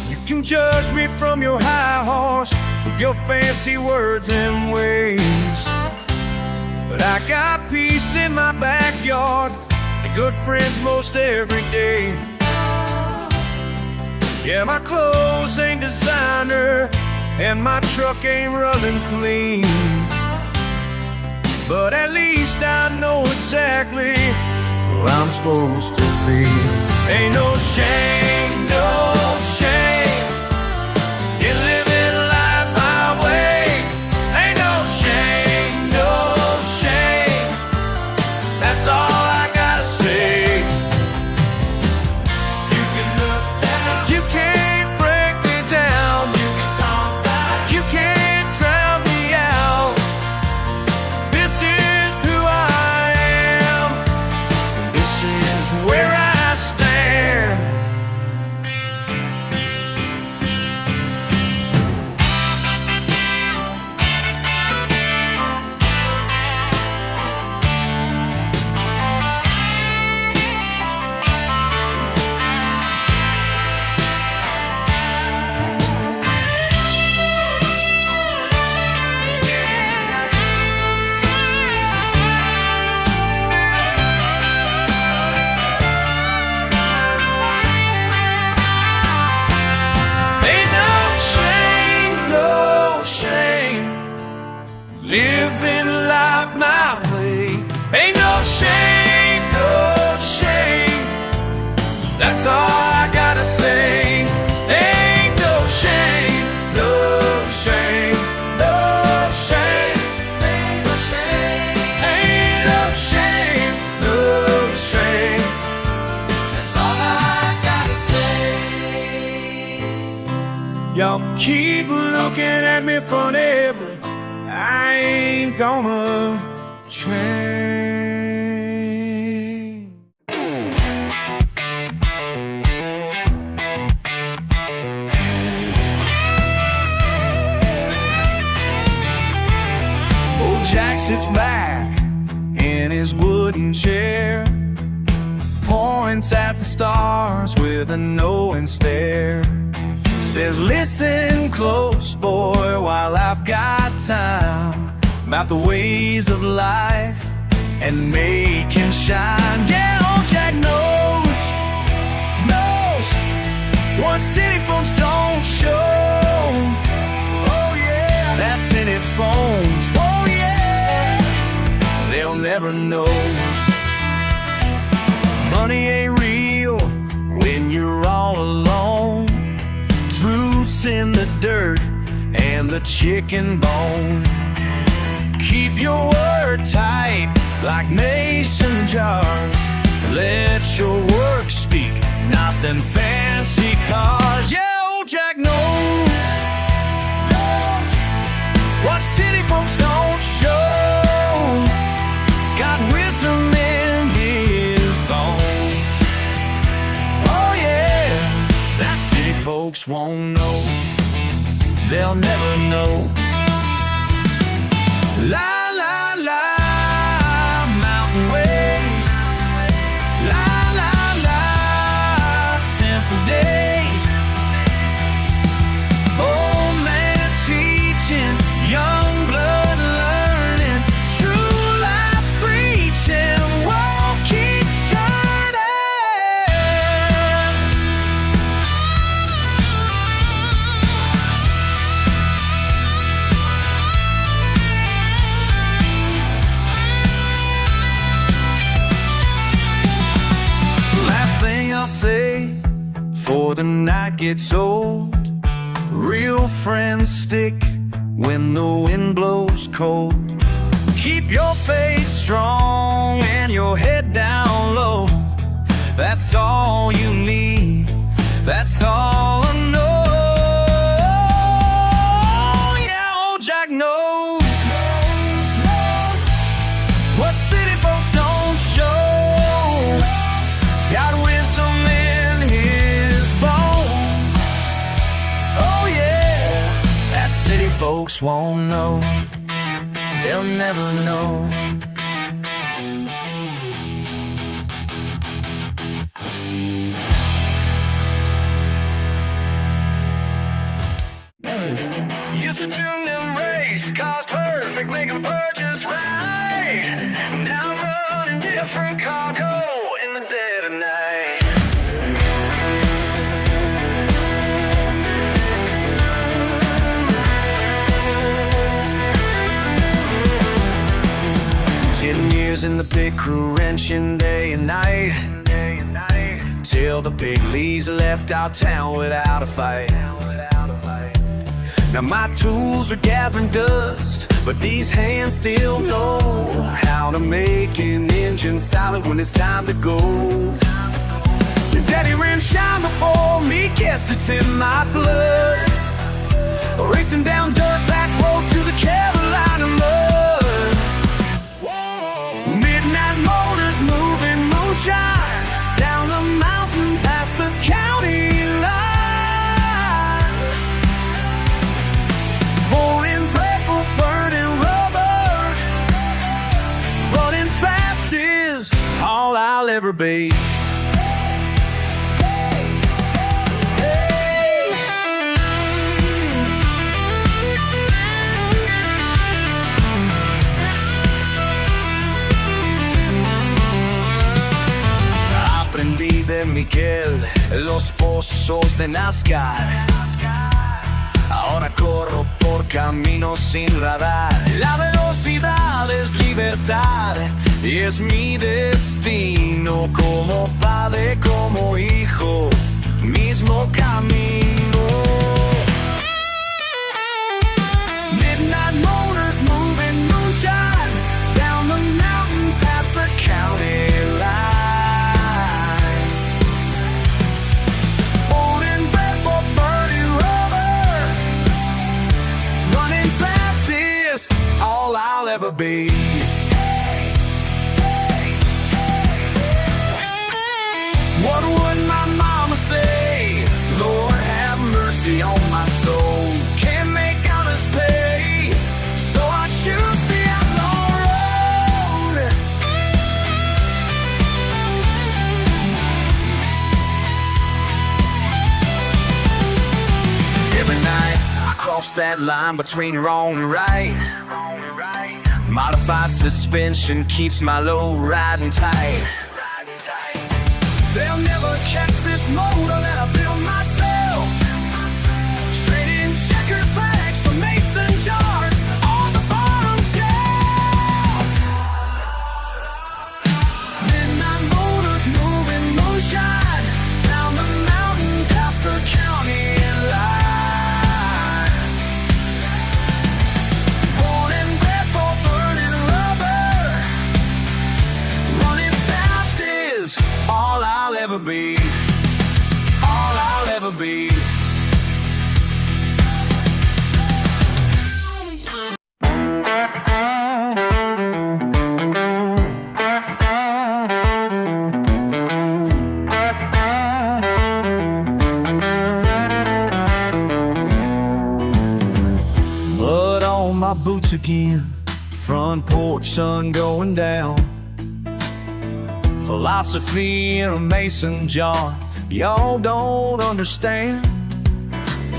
Speaker 4: You can judge me from your high horse with your fancy words and ways, but I got peace in my backyard and good friends most every day. Yeah, my clothes ain't designer and my truck ain't running clean, but at least I know exactly who I'm supposed to be. Ain't no shame, no shame in living life my way. Ain't no shame, no shame. That's all I gotta say. You can look down, you can't break me down. You can talk back, you can't drown me out. This is who I am, and this is where I stand. Ain't no shame, no shame living life my way. Ain't no shame, no shame. That's all I gotta say. Ain't no shame, no shame, no shame. Ain't no shame, ain't no shame, no shame. That's all I gotta say. Y'all keep looking at me funny, but I ain't gonna change. Old Jack sits back in his wooden chair, points at the stars with a knowing stare. Says, listen close, boy, while I've got time, about the ways of life and make him shine. Yeah, old Jack knows what city phones don't show. Oh yeah, that city phones, oh yeah, they'll never know. Money ain't real when you're all alone. Truth's in the dirt and the chicken bone. Keep your word tight like mason jars. Let your work speak, not them fancy cars. Yeah, old Jack knows what city folks don't show. Got wisdom in his bones. Oh yeah, that city folks won't know. They'll never know. La la la, mountain ways. La la la, simple days. Old man teaching, young blood learning, true life preaching, world keeps turning. Last thing I'll say before the night gets old, Real friends stick when the wind blows cold. Keep your faith strong and your head down low. That's all you need, that's all I know. Yeah, old Jack knows what city folks don't show. Got wisdom in his bones. Oh yeah, that city folks won't know. They'll never know. Used to tune them race, cars perfect, make them purchase right. Now I'm running different cargo in the dead of night. 10 years in the pit crew, wrenching day and night, till the big leagues left our town without a fight. Now my tools are gathering dust, but these hands still know how to make an engine silent when it's time to go. Your daddy ran shine before me, guess it's in my blood. Racing down dirt back roads through the Carolina mud. Midnight motors moving moonshine down the mountain past the county line. Pouring breath for burning rubber. Running fast is all I'll ever be. Aprendí de Miguel los fosos de NASCAR. Ahora corro por caminos sin radar. La velocidad es libertad y es mi destino. Como padre, como hijo, mismo camino. Midnight motors moving moonshine down the mountain past the county line. All I'll ever be. What would my mama say? Lord have mercy on my soul. Can't make honest pay, so I choose the outlaw road. Every night I cross that line between wrong and right. Modified suspension keeps my low riding tight. They'll never catch this motor that I built myself. Trading checkered flags for mason jars on the bottom shelf. Midnight motors moving moonshine down the mountain past the county line. All I'll ever be, all I'll ever be. Mud on my boots again, front porch sun going down. Philosophy in a mason jar, y'all don't understand.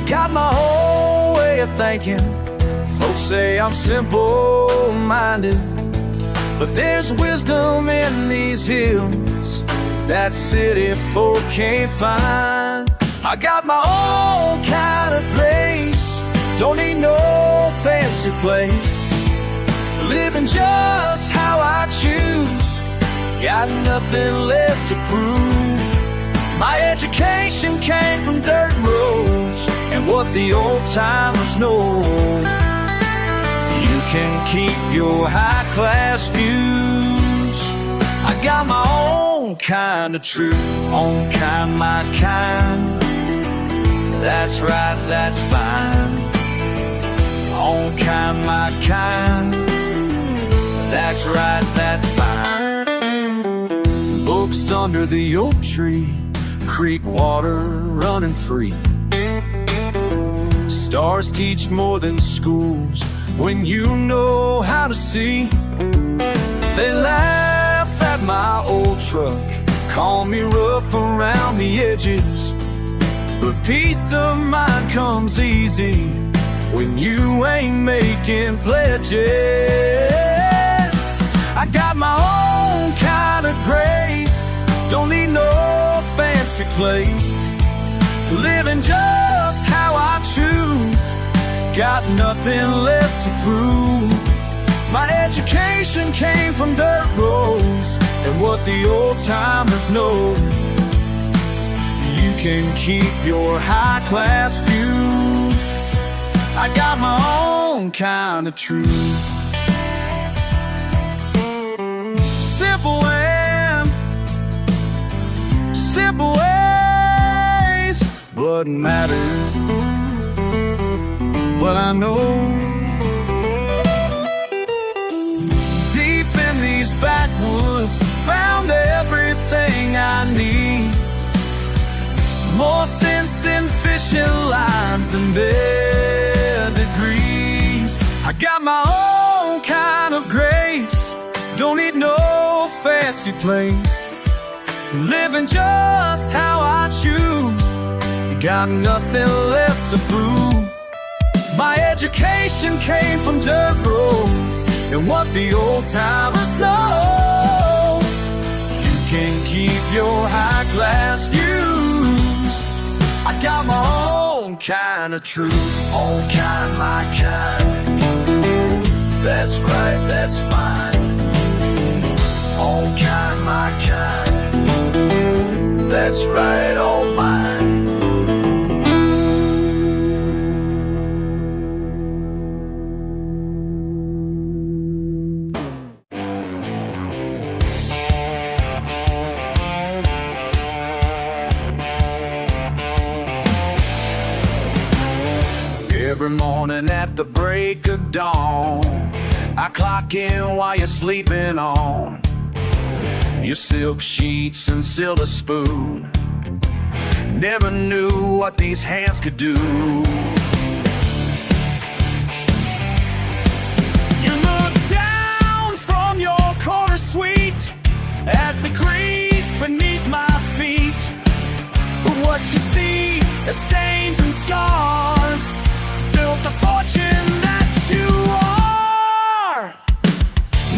Speaker 4: Got my whole way of thinking. Folks say I'm simple-minded, but there's wisdom in these hills that city folk can't find. I got my own kind of place, don't need no fancy place. Living just how I choose, got nothing left to prove. My education came from dirt roads and what what the old timers know. You can keep your high-class views. I got my own kind of truth, own kind, my kind. That's right, that's fine. Own kind, my kind. That's right, that's fine. Books under the oak tree, creek water running free. Stars teach more than schools when you know how to see. They laugh at my old truck, call me rough around the edges, but peace of mind comes easy when you ain't making pledges. I got my own kind of grace, don't need no fancy place, living just how I choose, got nothing left to prove. My education came from dirt roads and what the old timers know. You can keep your high-class view. I got my own kind of truth. Simple ways, but matters. Well, I know deep in these backwoods, found everything I need. More sense in fishing lines and their degrees. I got my own kind of grace, don't need no fancy place, living just how I choose, got nothing left to prove. My education came from dirt roads and what the old timers know. You can keep your high-class views. I got my own kind of truth, own kind, my kind. That's right, that's fine. Own kind, my kind. That's right, all mine. Every morning at the break of dawn, I clock in while you're sleeping on your silk sheets and silver spoon. Never knew what these hands could do. You look down from your corner suite at the grease beneath my feet, but what you see is stains and scars, built the fortune that you are.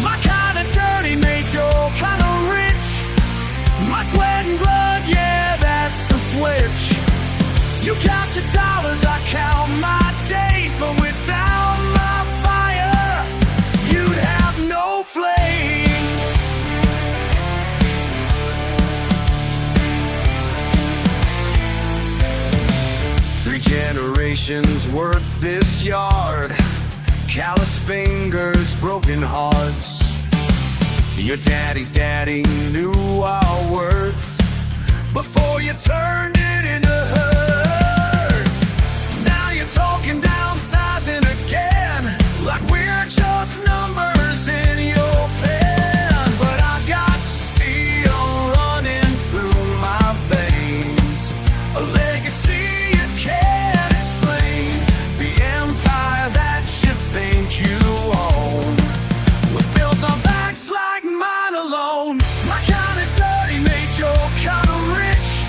Speaker 4: My kind of dirty made your kind of rich. My sweat and blood, yeah, that's the switch. You count your dollars, I count my days, but without my fire, you'd have no flames. Three generations worked this yard, callous fingers, broken hearts. Your daddy's daddy knew our worth before you turned it into hers. Now you're talking downsizing again, like we're just numbers in your pen. But I got steel running through my veins, a legacy you can't explain. The empire that you think you own was built on backs like mine alone. My kind of dirty made your kind of rich.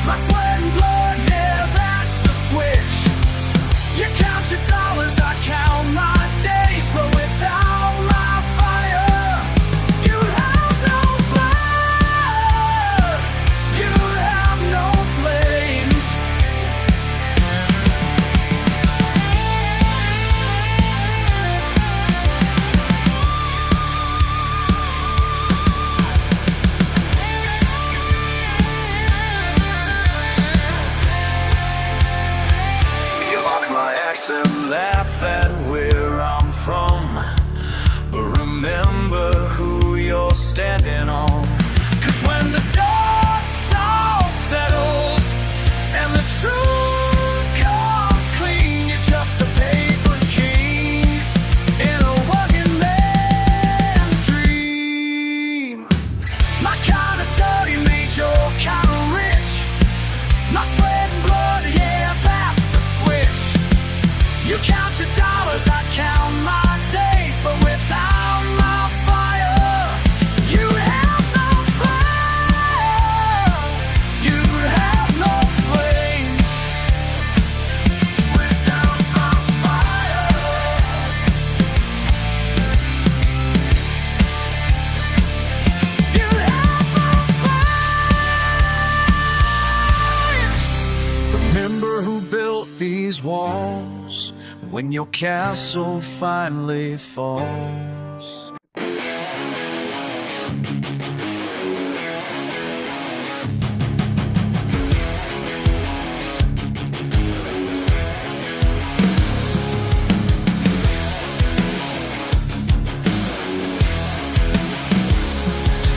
Speaker 4: My sweat and blood,
Speaker 1: fuss and laugh at where I'm from, but remember who you're standing on. 'Cause when the dust all settles and the truth comes clean, you're just a paper king in a working man's dream. My kind of dirty made your kind of rich. My sweat and blood, yeah, that's the switch. You count your dollars, I count my days, but without my fire, you'd have no fire. You'd have no flames. Without my fire, you'd have no fire. Remember who built these walls when your castle finally falls.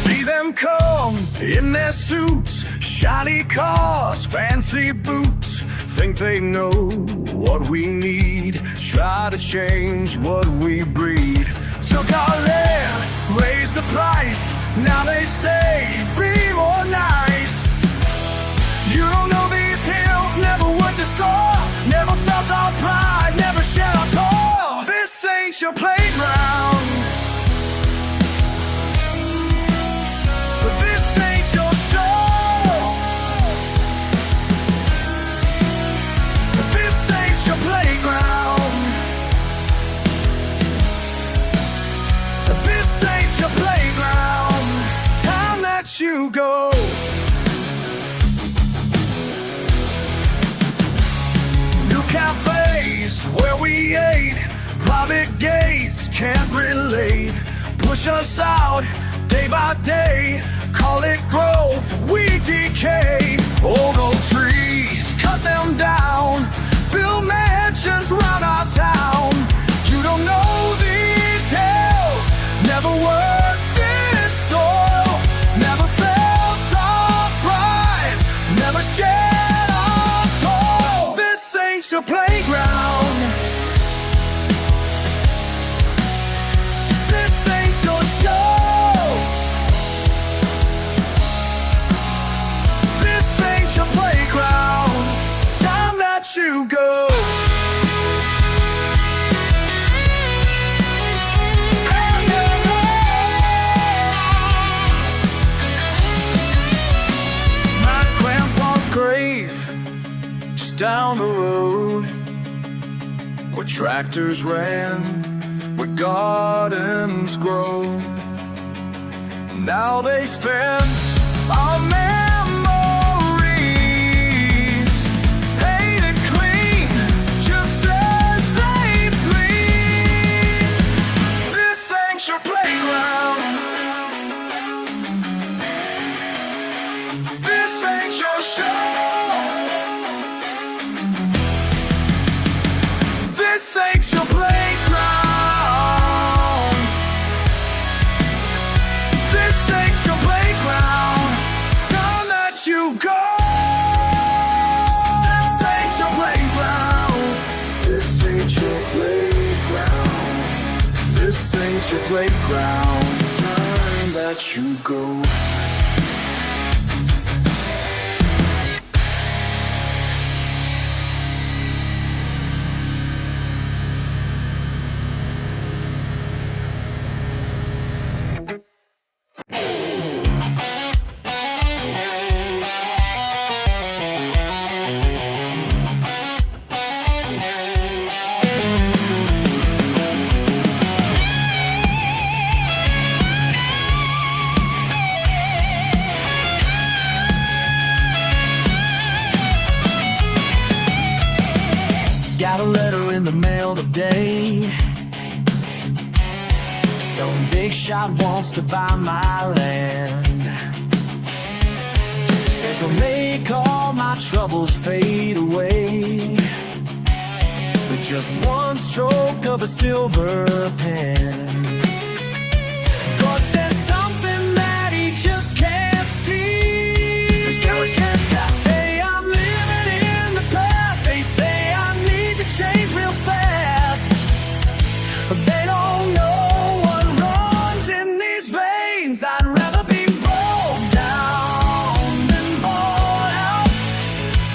Speaker 1: See them come in their suits, shiny cars, fancy boots. Think they know what we need, try to change what we breed. Took our land, raised the price, now they say be more nice. You don't know these hills, never would to soar, never felt our pride, never shared our toil. This ain't your playground, but this ain't your show. Your playground. This ain't your playground. Time that you go. New cafes where we ate, private gates can't relate. Push us out day by day, call it growth, we decay. Old oak trees, cut them down, build mansions round our town. You don't know these hills, never worked this soil, never felt our pride, never shared our toil. This ain't your playground. This ain't your show. This ain't your playground. Time that you go. My grandpa's grave just down the road, where tractors ran, where gardens grow. Now they fence our memories, painted clean, just as they please. This ain't your playground. This ain't your show. This ain't your playground. This ain't your playground. Time that you go. This ain't your playground. This ain't your playground. This ain't your playground. Time that you go. Got a letter in the mail today. Some big shot wants to buy my land. Says he'll make all my troubles fade away. But
Speaker 3: with just one stroke of a silver pen. But there's something that he just can't see. His careless hands say I'm living in the past. They say I need to change real fast, but they don't know what runs in these veins. I'd rather be broke down than bought out.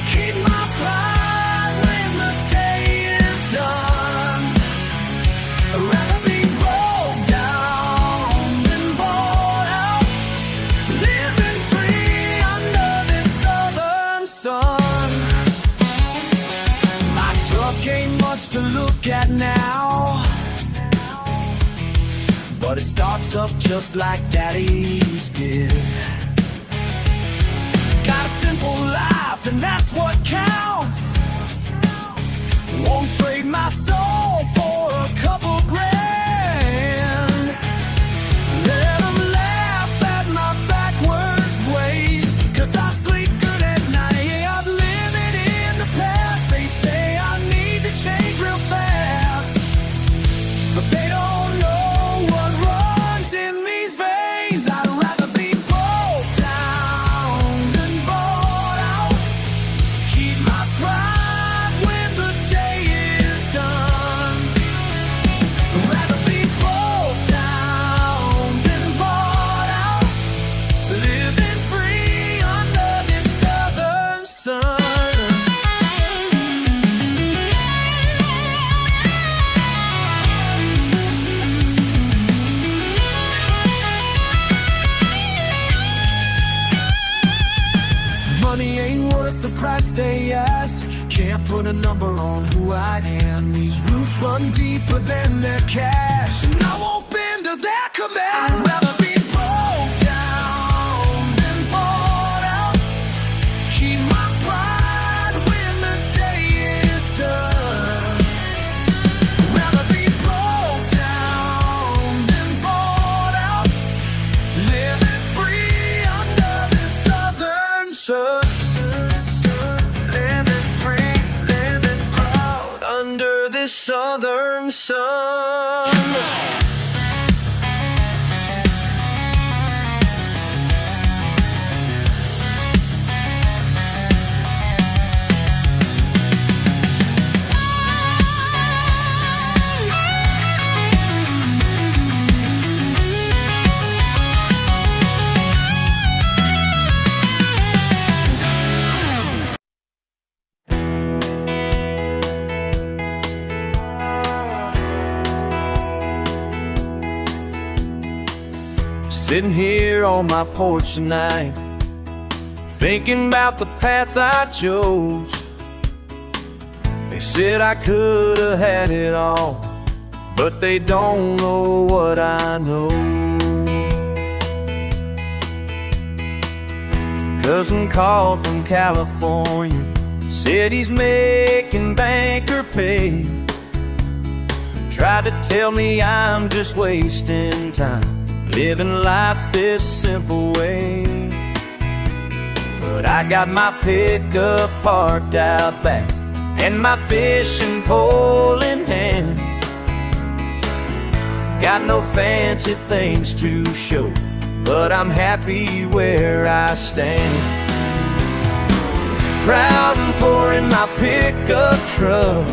Speaker 3: Keep my pride when the day is done. I'd rather be broke down than bought out. Living free under this southern sun. My truck ain't much to look at now, but it starts up just like Daddy's did. Got a simple life and that's what counts. Won't trade my soul for a couple grand. Let 'em laugh at my backwards ways, 'cause I sleep good at night. I'm living in the past. They say I need to change real fast, but they don't know what runs in these veins. I'd rather be broke down than bought out. Keep my pride when the day is done. I'd rather be broke down than bought out. Living free under this southern sun. Money ain't worth the price they ask. Can't put a number on who I am. These roots run deeper than their cash, and I won't bend to their command. I'd rather be broke down than bought out. Keep my pride when the day is done. I'd rather be broke down than bought out. Living free under this southern sun. Living free, living proud under this southern sun.
Speaker 1: Sitting here on my porch tonight, thinking about the path I chose. They said I could have had it all, but they don't know what I know. Cousin called from California, said he's making banker pay. Tried to tell me I'm just wasting time, living life this simple way. But I got my pickup parked out back and my fishing pole in hand. Got no fancy things to show, but I'm happy where I stand. Proud and poor in my pickup truck,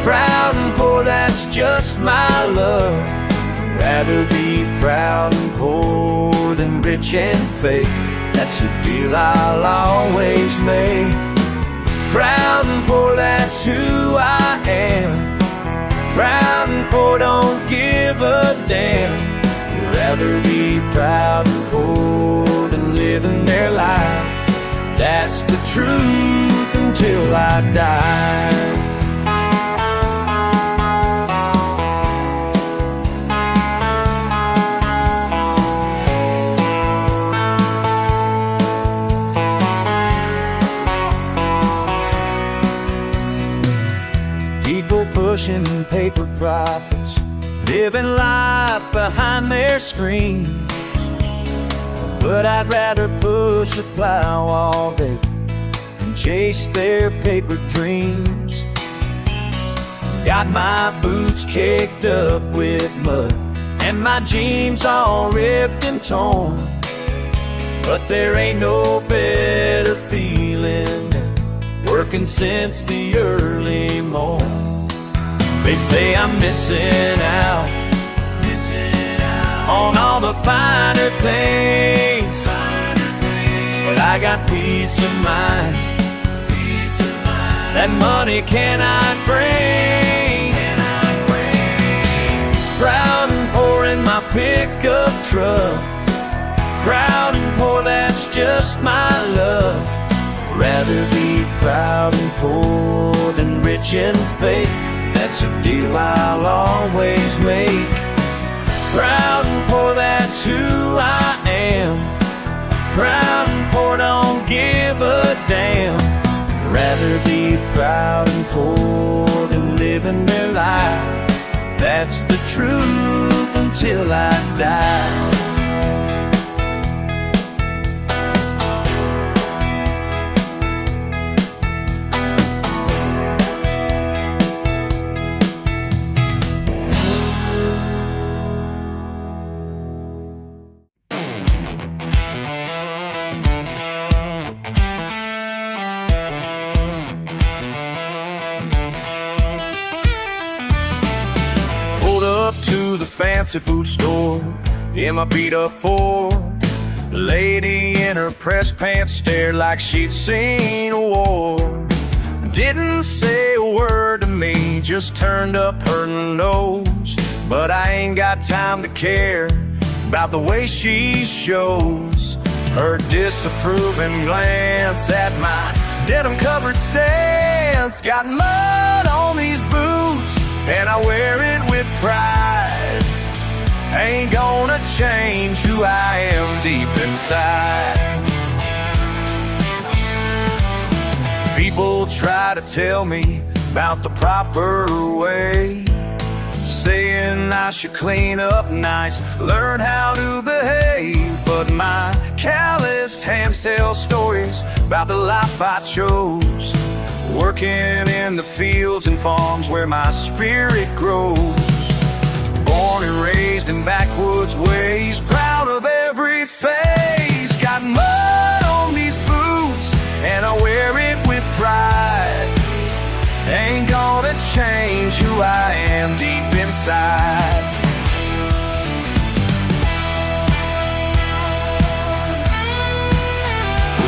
Speaker 1: proud and poor, that's just my luck. Rather be proud and poor than rich and fake. That's a deal I'll always make. Proud and poor, that's who I am. Proud and poor, don't give a damn. Rather be proud and poor than living their life. That's the truth until I die. Pushing paper profits, living life behind their screens. But I'd rather push a plow all day and chase their paper dreams.
Speaker 4: Got my boots kicked up with mud, and my jeans all ripped and torn. But there ain't no better feeling than working since the early morn. They say I'm missing out on all the finer things, but I got peace of mind that money cannot bring. Proud and poor in my pickup truck, proud and poor, that's just my luck. Rather be proud and poor than rich and fake. That's a deal I'll always make. Proud and poor, that's who I am. Proud and poor, don't give a damn. Rather be proud and poor than living their life. That's the truth until I die. To the fancy food store in my beat-up Ford. The lady in her press pants stared like she'd seen a war. Didn't say a word to me, just turned up her nose. But I ain't got time to care about the way she shows her disapproving glance at my denim-covered stance. Got mud on these boots and I wear it with pride. Ain't gonna change who I am deep inside. People try to tell me about the proper way, saying I should clean up nice, learn how to behave. But my calloused hands tell stories about the life I chose, working in the fields and farms where my spirit grows. Born and raised in backwoods ways, proud of every phase. Got mud on these boots and I wear it with pride. Ain't gonna change who I am deep inside.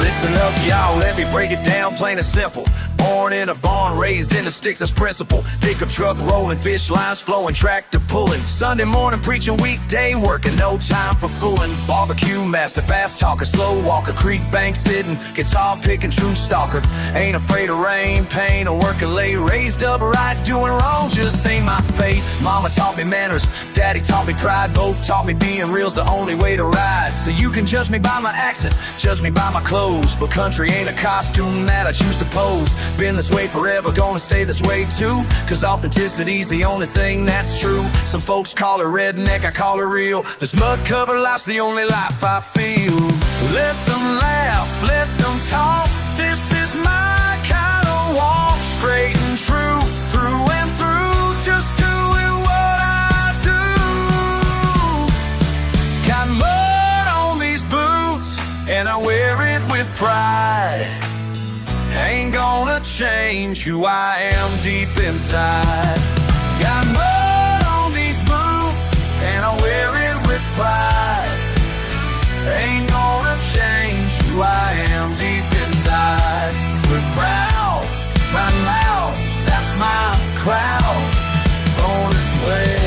Speaker 4: Listen up, y'all, let me break it down plain and simple. Born in a barn, raised in the sticks as principle. Pickup truck rolling, fish lines flowing, tractor pulling. Sunday morning preaching, weekday working, no time for fooling. Barbecue master, fast talker, slow walker, creek bank sitting, guitar picking, true stalker. Ain't afraid of rain, pain, or working late. Raised up right, doing wrong just ain't my fate. Mama taught me manners, daddy taught me pride. Both taught me being real's the only way to ride. So you can judge me by my accent, judge me by my clothes, but country ain't a costume that I choose to pose. Been this way forever, gonna stay this way too, cause authenticity's the only thing that's true. Some folks call her redneck, I call her real. This mud-covered life's the only life I feel. Let them laugh, let them talk. This is my kind of walk. Straight and true, through and through, just doing what I do. Got mud on these boots and I wear it with pride. Ain't gonna change who I am deep inside. Got mud on these boots and I wear it with pride. Ain't gonna change who I am deep inside. We're proud, proud and loud, that's my crowd. On its way.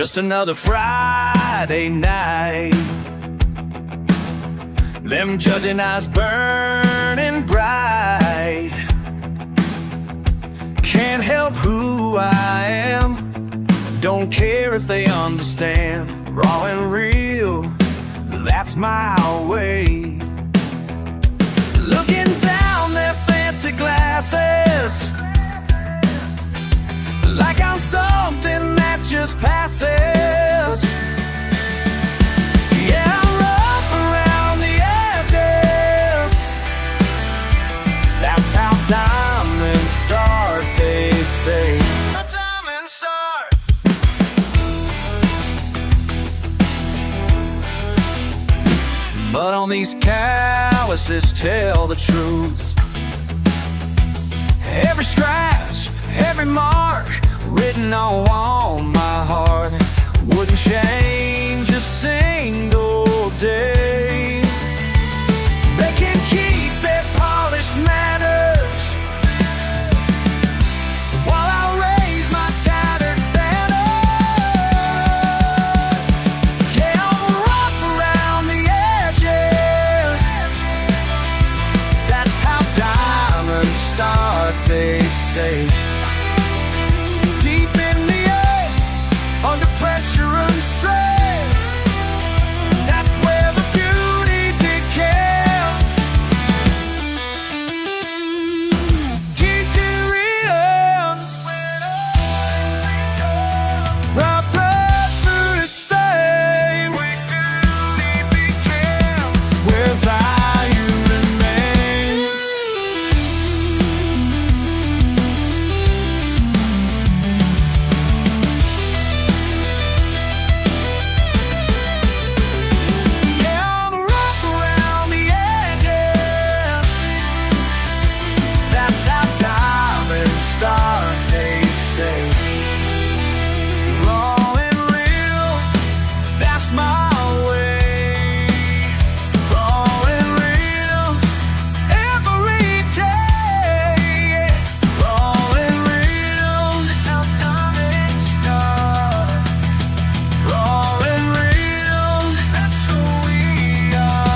Speaker 1: just another Friday night. Them judging eyes burning bright. Can't help who I am, don't care if they understand. Raw and real, that's my way. Looking down their fancy glasses, like I'm something that just passes. Yeah, I'm rough around the edges. That's how diamonds start, they say. How diamonds start. But on these calluses tell the truth. Every scratch, every mark written on my heart wouldn't change a single day. They can keep their polished manners while I raise my tattered banners. Yeah, I'm rough around the edges. That's how diamonds start, they say. Deep in the earth, under pressure and strain, that's where the beauty begins. Keep it real, my best food is safe. Where beauty begins, where value remains. Yeah, I'm rough around the edges. That's how diamonds start, they say. Raw and real, that's my way. Raw and real, every day. Raw and real, that's how diamonds start. Raw and real, that's who we are.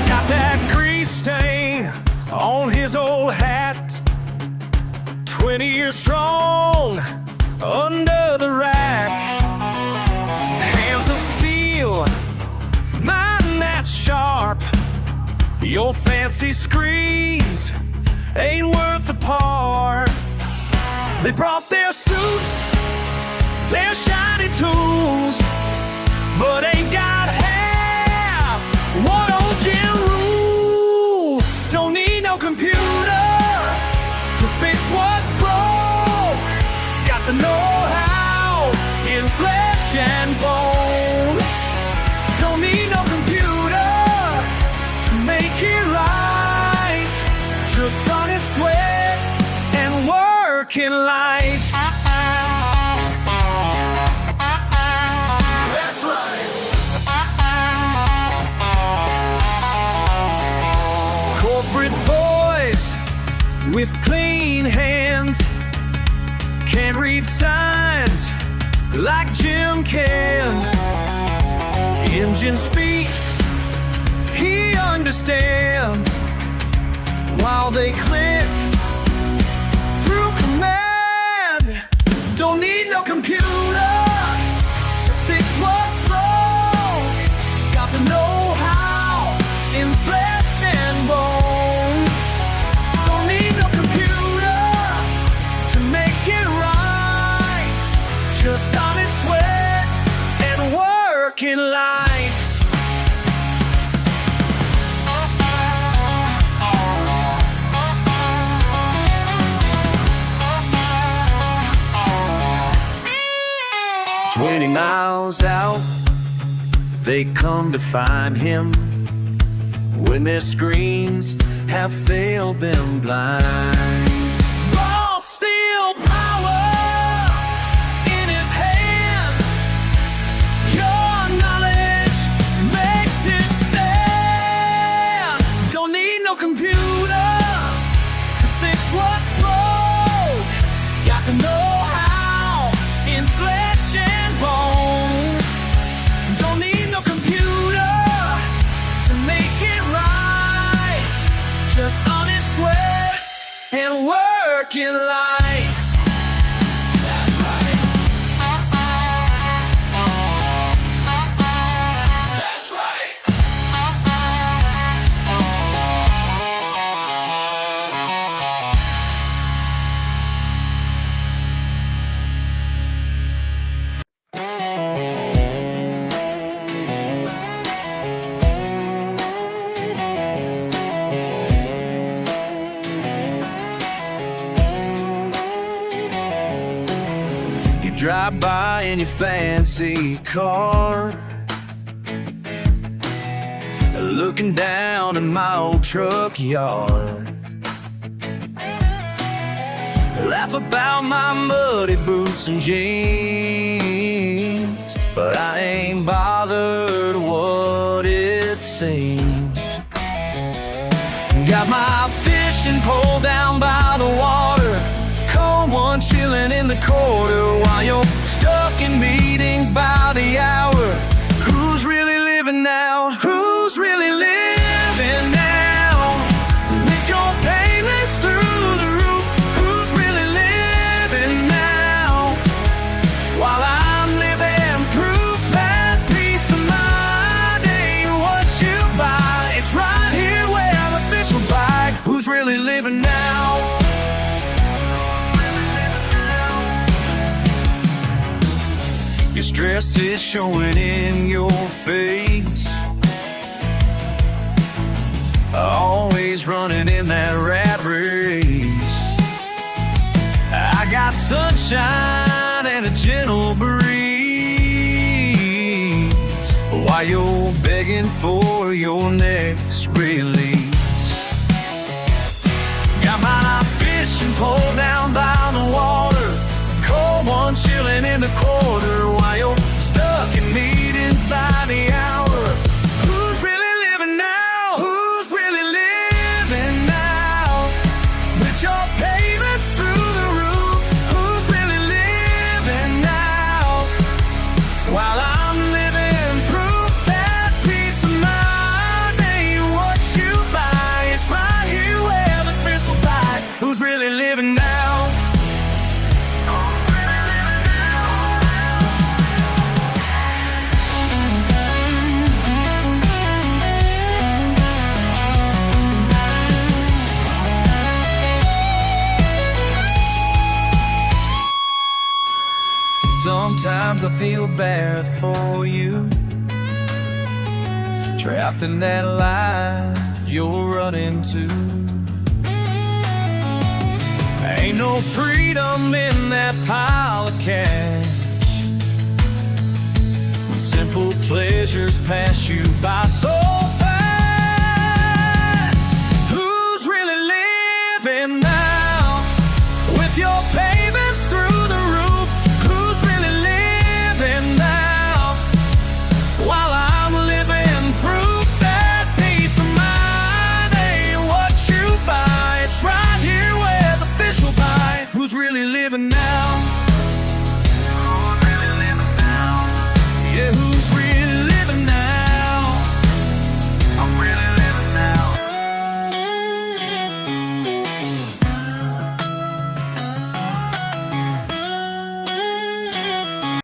Speaker 1: Got that grease stain on his old hat, 20 years strong under the rack. Hands of steel, mind that's sharp. Your fancy screens ain't worth the part. They brought their suits, their shiny tools, but ain't got half what old Jim rules. Don't need no computer to fix what's broke. Got the know-how in flesh and bone. Don't need no computer to make it right. Just honest sweat and working life. That's right. Corporate boys with clean hands can't read signs like Jim can. Engine speaks, he understands, while they click through command. Don't need no computer to fix what's broke. Got the know-how in flesh and bone. Don't need no computer to make it right. Just honest sweat and working life. "20 miles out, they come to find him, when their screens have failed them blind. Raw steel power in his hands, your knowledge makes it stand. Don't need no computer to fix what's broke. Got to know how in flesh and bone. Don't need no computer to make it right. Just honest sweat and working life. That's right. That's right. Drive by in your fancy car, looking down at my old truck yard. Laugh about my muddy boots and jeans, but I ain't bothered what it seems. Got my fishing pole down by the water, cold one chilling in the quarter, while you're stuck in meetings by the hour. Who's really living now? Who's really living now? With your payments through the roof. Who's really living now? While I'm living proof that peace of mind ain't what you buy. It's right here where the fish will bite. Who's really living now? Your stress is showing in your face, always running in that rat race. I got sunshine and a gentle breeze, while you're begging for your next release. Got my fishing pole down by the water, cold one chilling in the quarter, while you're stuck in meetings by the hour. Who's really living now? Who's really living now? With your payments through the roof. Who's really living now? While I'm living proof that peace of mind ain't what you buy. It's right here where the fish will bite. Who's really living now? Sometimes I feel bad for you, trapped in that life you're running to. Ain't no freedom in that pile of cash, when simple pleasures pass you by so fast. Who's really living now? With your payments through the roof. Who's really living now? While I'm living proof that peace of mind ain't what you buy. It's right here where the fish will bite. Who's really living now?